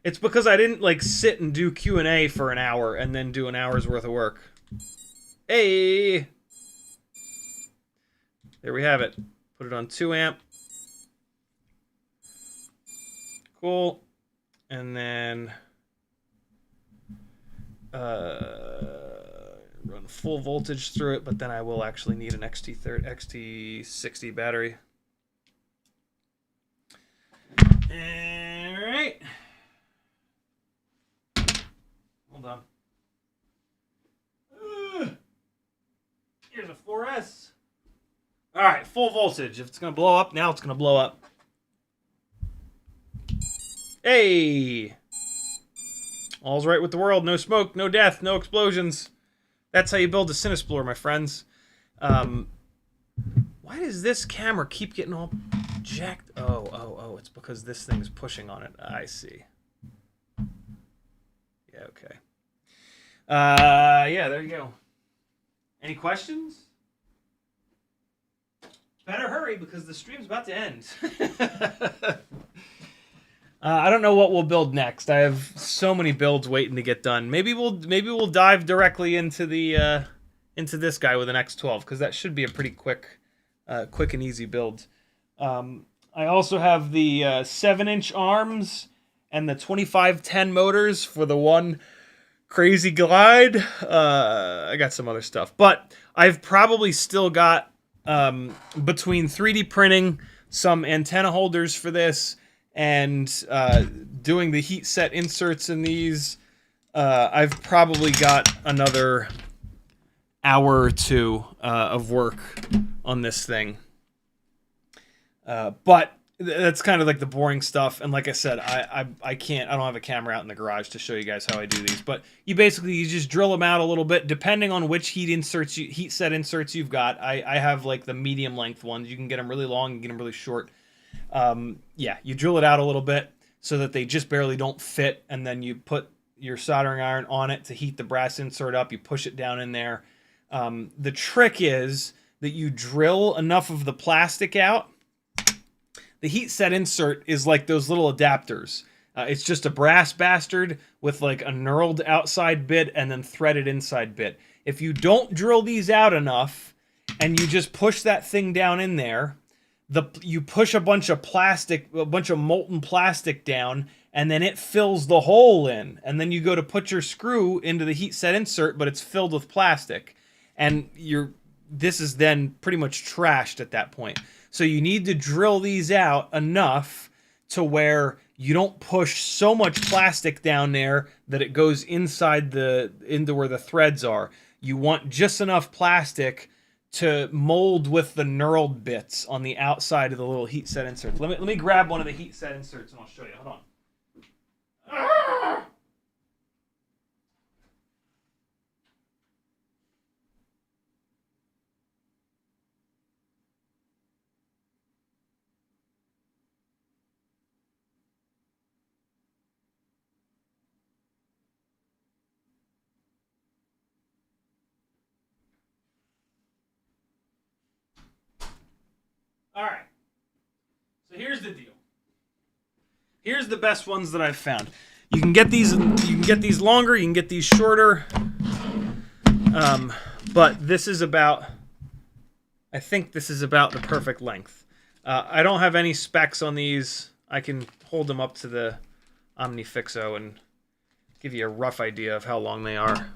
it's because I didn't like sit and do Q&A for an hour and then do an hour's worth of work. Hey! There we have it. Put it on 2 amp. Cool. And then run full voltage through it, but then I will actually need an XT60 battery. All right. Hold on. Here's a 4S. All right, full voltage. If it's going to blow up, now it's going to blow up. Hey! All's right with the world. No smoke, no death, no explosions. That's how you build a Cinesplore, my friends. Why does this camera keep getting all jacked? Oh, it's because this thing's pushing on it. I see. Yeah, okay. Yeah, there you go. Any questions? Better hurry because the stream's about to end. I don't know what we'll build next. I have so many builds waiting to get done. Maybe we'll dive directly into the into this guy with an X12, because that should be a pretty quick and easy build. I also have the 7-inch arms and the 2510 motors for the one crazy glide. I got some other stuff, but I've probably still got between 3D printing, some antenna holders for this, and doing the heat set inserts in these. I've probably got another hour or two of work on this thing. But that's kind of like the boring stuff. And like I said, I don't have a camera out in the garage to show you guys how I do these. But you just drill them out a little bit, depending on which heat set inserts you've got. I have like the medium length ones. You can get them really long, you can get them really short. Yeah, you drill it out a little bit so that they just barely don't fit, and then you put your soldering iron on it to heat the brass insert up. You push it down in there. The trick is that you drill enough of the plastic out. The heat set insert is like those little adapters. It's just a brass bastard with like a knurled outside bit and then threaded inside bit. If you don't drill these out enough and you just push that thing down in there, you push a bunch of molten plastic down, and then it fills the hole in. And then you go to put your screw into the heat set insert, but it's filled with plastic. And this is then pretty much trashed at that point. So you need to drill these out enough to where you don't push so much plastic down there that it goes into where the threads are. You want just enough plastic to mold with the knurled bits on the outside of the little heat set inserts. Let me grab one of the heat set inserts and I'll show you. Hold on. All right. So here's the deal. Here's the best ones that I've found. You can get these longer, you can get these shorter. But this is I think this is about the perfect length. I don't have any specs on these. I can hold them up to the OmniFixo and give you a rough idea of how long they are.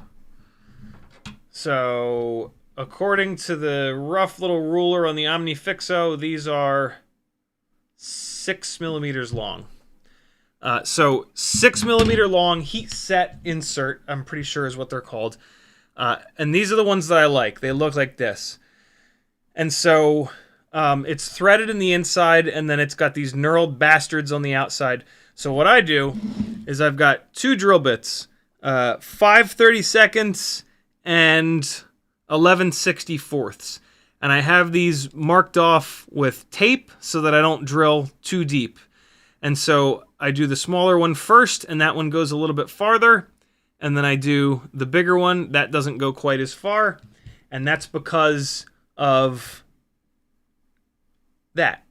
So, according to the rough little ruler on the OmniFixo, these are 6 millimeters long. So 6 millimeter long heat set insert, I'm pretty sure is what they're called. And these are the ones that I like. They look like this. And so it's threaded in the inside, and then it's got these knurled bastards on the outside. So what I do is I've got 2 drill bits, 5 32nds and 11 64ths. And I have these marked off with tape so that I don't drill too deep. And so I do the smaller one first, and that one goes a little bit farther. And then I do the bigger one. That doesn't go quite as far. And that's because of that.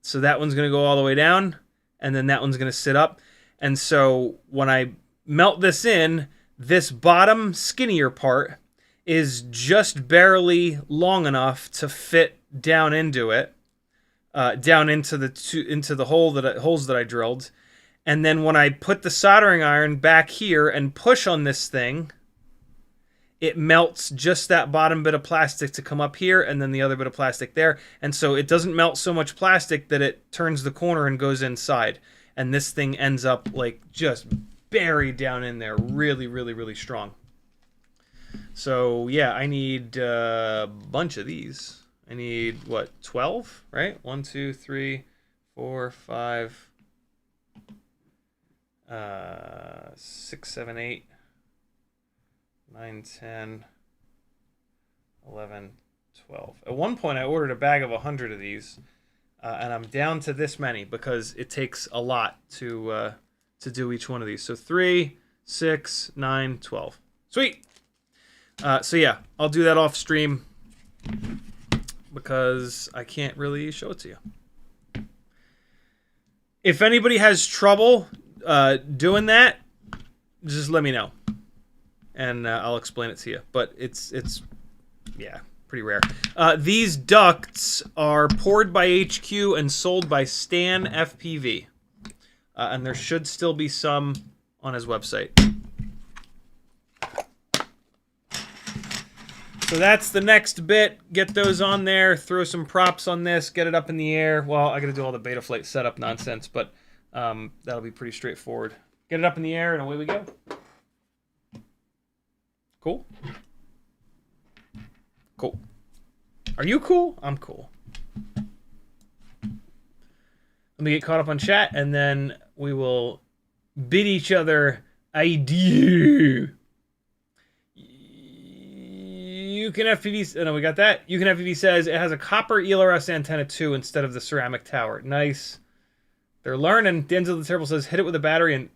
So that one's going to go all the way down, and then that one's going to sit up. And so when I melt this in, this bottom skinnier part is just barely long enough to fit down into it, down into the holes that I drilled. And then when I put the soldering iron back here and push on this thing, it melts just that bottom bit of plastic to come up here, and then the other bit of plastic there. And so it doesn't melt so much plastic that it turns the corner and goes inside. And this thing ends up like just buried down in there, really, really, really strong. So yeah, I need a bunch of these. I need, what, 12, right? 1, 2, 3, 4, 5, 6, 7, 8, 9, 10, 11, 12. At one point, I ordered a bag of 100 of these, and I'm down to this many because it takes a lot to do each one of these. So 3, 6, 9, 12. Sweet! So yeah, I'll do that off stream because I can't really show it to you. If anybody has trouble doing that, just let me know, and I'll explain it to you. But it's yeah, pretty rare. These ducts are poured by HQ and sold by CiottiFPV, and there should still be some on his website. So that's the next bit. Get those on there. Throw some props on this. Get it up in the air. Well, I got to do all the Betaflight setup nonsense, but that'll be pretty straightforward. Get it up in the air, and away we go. Cool? Cool. Are you cool? I'm cool. Let me get caught up on chat, and then we will bid each other adieu. You can FPV. No, we got that. You can FPV says it has a copper ELRS antenna too instead of the ceramic tower. Nice. They're learning. Denzel the Terrible says hit it with a battery and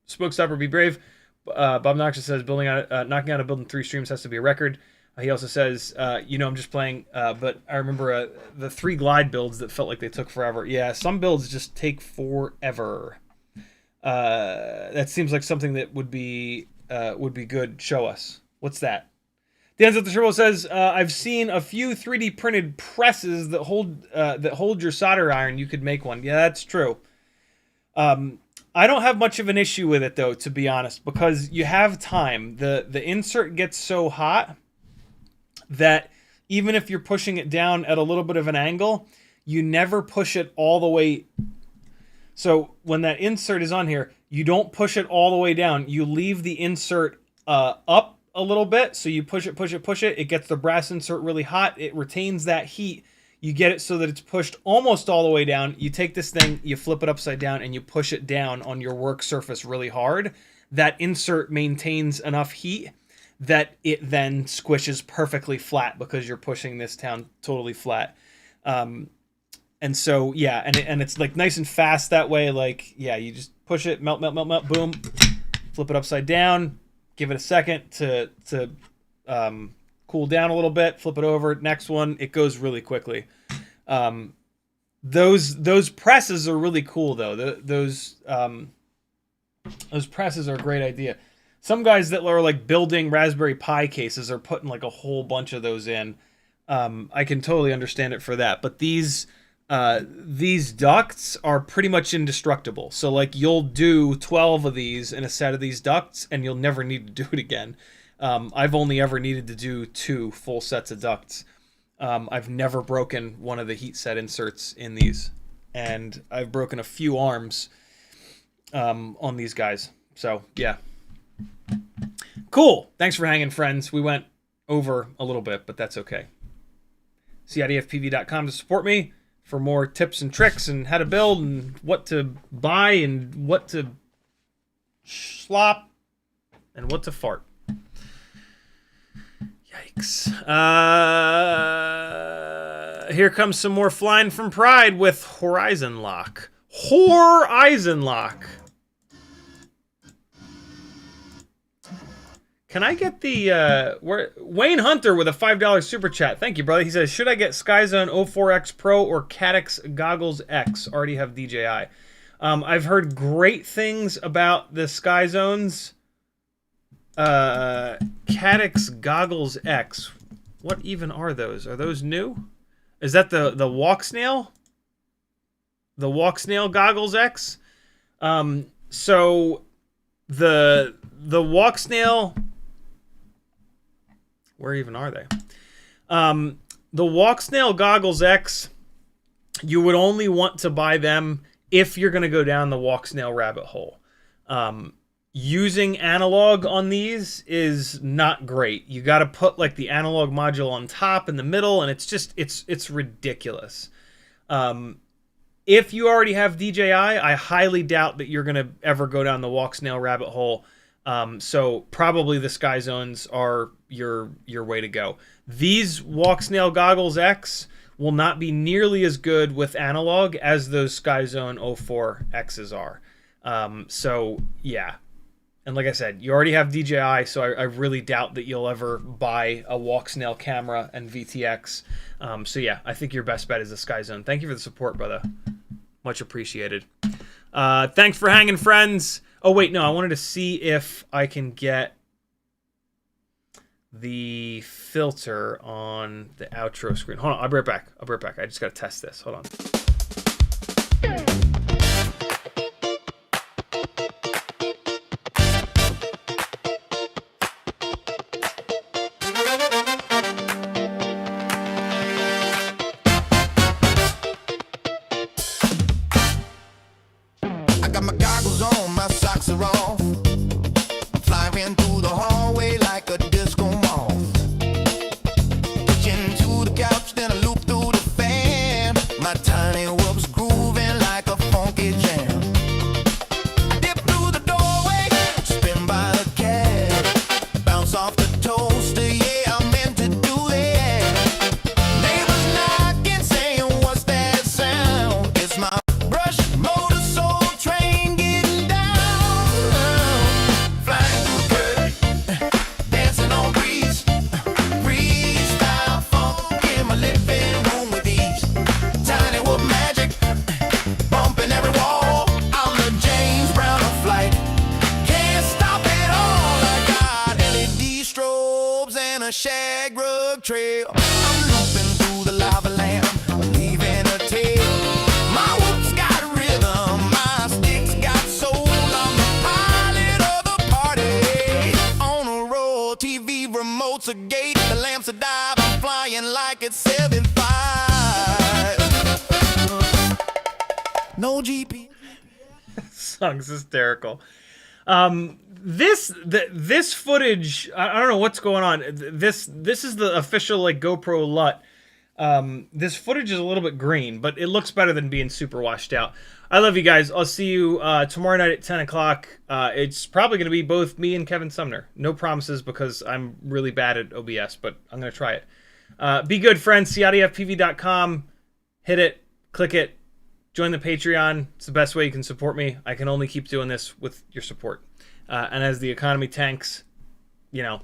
smoke stopper. Be brave. Bob Noxious says knocking out a building 3 streams has to be a record. He also says, I'm just playing, but I remember the 3 glide builds that felt like they took forever. Yeah, some builds just take forever. That seems like something that would be good. Show us. What's that? Danzo the Turbo says, I've seen a few 3D printed presses that hold your solder iron. You could make one. Yeah, that's true. I don't have much of an issue with it though, to be honest, because you have time. The insert gets so hot that even if you're pushing it down at a little bit of an angle, you never push it all the way. So when that insert is on here, you don't push it all the way down. You leave the insert up a little bit. So you push it. It gets the brass insert really hot. It retains that heat. You get it so that it's pushed almost all the way down. You take this thing, you flip it upside down, and you push it down on your work surface really hard. That insert maintains enough heat that it then squishes perfectly flat because you're pushing this down totally flat. And so, yeah, and it's like nice and fast that way. Like, yeah, you just push it, melt, boom, flip it upside down, give it a second to cool down a little bit, flip it over, next one, it goes really quickly. Those presses are really cool though. Those presses are a great idea. Some guys that are like building Raspberry Pi cases are putting like a whole bunch of those in. I can totally understand it for that. But these ducts are pretty much indestructible. So like you'll do 12 of these in a set of these ducts and you'll never need to do it again. I've only ever needed to do 2 full sets of ducts. I've never broken one of the heat set inserts in these. And I've broken a few arms on these guys. So, yeah. Cool. Thanks for hanging, friends. We went over a little bit, but that's okay. CiottiFPV.com to support me for more tips and tricks and how to build and what to buy and what to slop and what to fart. Yikes. Here comes some more flying from Pride with Horizon Lock. Horizon Lock. Can I get the, Wayne Hunter with a $5 super chat. Thank you, brother. He says, should I get SkyZone 04X Pro or Caddx Goggles X? Already have DJI. I've heard great things about the SkyZones. Caddx Goggles X. What even are those? Are those new? Is that the Walk Snail? The Walk Snail Goggles X? So the Walk Snail... Where even are they? The Walk Snail Goggles X, you would only want to buy them if you're going to go down the Walk Snail rabbit hole. Using analog on these is not great. You got to put like the analog module on top in the middle, and it's just it's ridiculous. If you already have DJI, I highly doubt that you're going to ever go down the Walk Snail rabbit hole. So probably the SkyZones are your way to go. These Walk Snail Goggles X will not be nearly as good with analog as those SkyZone 04 X's are. So yeah. And like I said, you already have DJI, so I really doubt that you'll ever buy a Walk Snail camera and VTX. So yeah, I think your best bet is the SkyZone. Thank you for the support, brother. Much appreciated. Thanks for hanging, friends. Oh, wait, no, I wanted to see if I can get the filter on the outro screen. Hold on, I'll be right back. I just got to test this. Hold on. I got my goggles on, my socks are off. Flying through the hallway like a disco ball. Pitching to the couch, then I loop through the fan. My tiny whoop's grooving like a funky jam. Dip through the doorway, spin by the cab, bounce off the toaster, yeah, I meant to do that. Neighbors knocking, saying, what's that sound? It's my brush motor soul train getting down. Flying through curtain, dancing on breeze. Freestyle funk in my living room with ease. Tiny whoop magic, bumping every wall. I'm the James Brown of flight. Can't stop it all. I got LED strobes and a shag rug trail. I'm looping through the lava lamp, leaving a tail. My whoop's got rhythm, my sticks got soul. I'm the pilot of the party. On a roll, TV remotes a gate, the lamps are dive. I'm flying like it's 7.5. No GP. Song's hysterical. This footage, I don't know what's going on. This is the official like GoPro LUT. This footage is a little bit green, but it looks better than being super washed out. I love you guys. I'll see you tomorrow night at 10 o'clock. It's probably going to be both me and Kevin Sumner. No promises because I'm really bad at OBS, but I'm going to try it. Be good, friends. CiottiFPV.com. Hit it. Click it. Join the Patreon. It's the best way you can support me. I can only keep doing this with your support. And as the economy tanks, you know,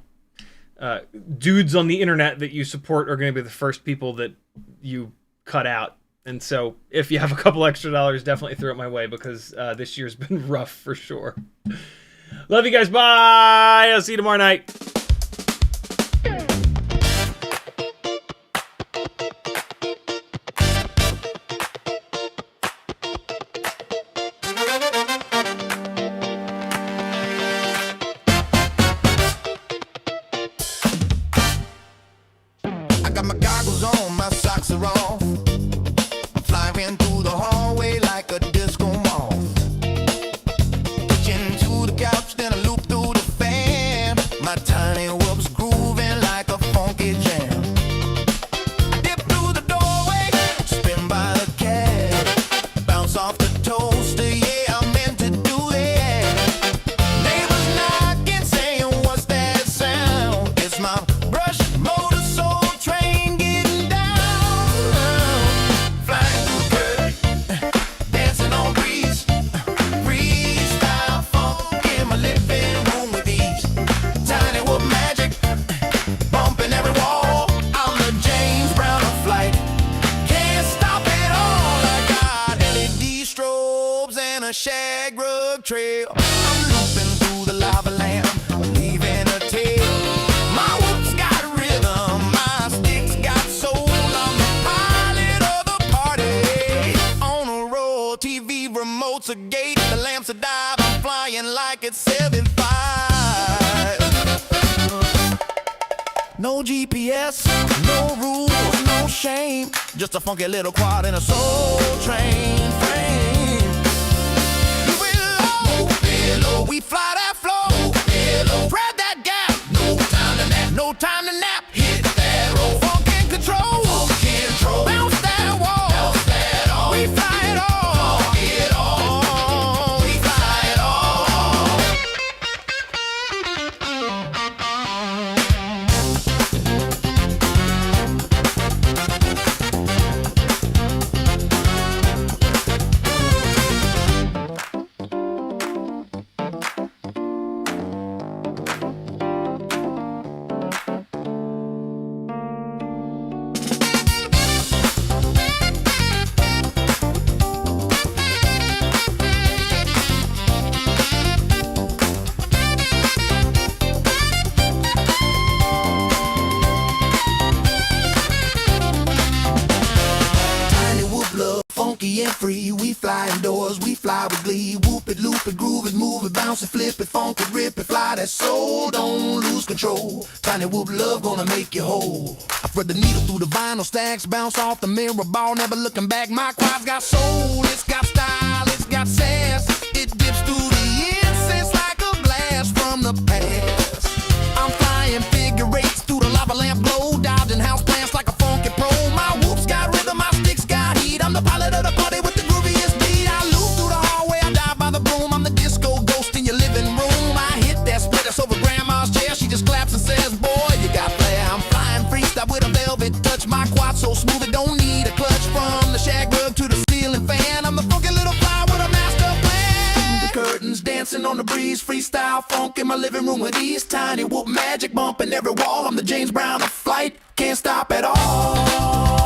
dudes on the internet that you support are going to be the first people that you cut out. And so if you have a couple extra dollars, definitely throw it my way because this year's been rough for sure. Love you guys. Bye. I'll see you tomorrow night. I got my goggles on, my socks are off. Flying through the hallway like a disco ball. Pitching to the couch, then I loop through the fan. My tiny whoop's grooving like a funky jam. Dip through the doorway, spin by the cab, bounce off the toaster, yeah, I meant to do that. Neighbors knocking, saying, what's that sound? It's my brush motor soul train getting down. Flying through curtain, dancing on breeze. Freestyle funk in my living room with ease. Tiny whoop magic, bumping every wall. I'm the James Brown of flight. Can't stop it all. I got LED strobes and a shag rug trail. I'm looping through the lava lamp, leaving a tail. My whoop's got rhythm, my sticks got soul. I'm the pilot of the party. On a roll, TV remotes a gate, the lamps are dive. I'm flying like it's 7.5. No GPS, no rules, no shame. Just a funky little quad and a soul train frame. We fly that flow. Grab that gap. No time to nap. No time to nap. Hit that roll. Funk and control. Bounce that wall. We fly it all. We fly it all. funky and free. We fly indoors, we fly with glee. Whoop it, loop it, groove it, move it, bounce it, flip it, funk it, rip it, fly that soul, don't lose control. Tiny whoop love gonna make you whole. I thread the needle through the vinyl stacks, bounce off the mirror ball, never looking back. My quad's got soul, it's got style, it's got sass. dancing on the breeze, freestyle funk in my living room with ease. Tiny whoop magic bumping every wall. I'm the James Brown of flight, can't stop at all.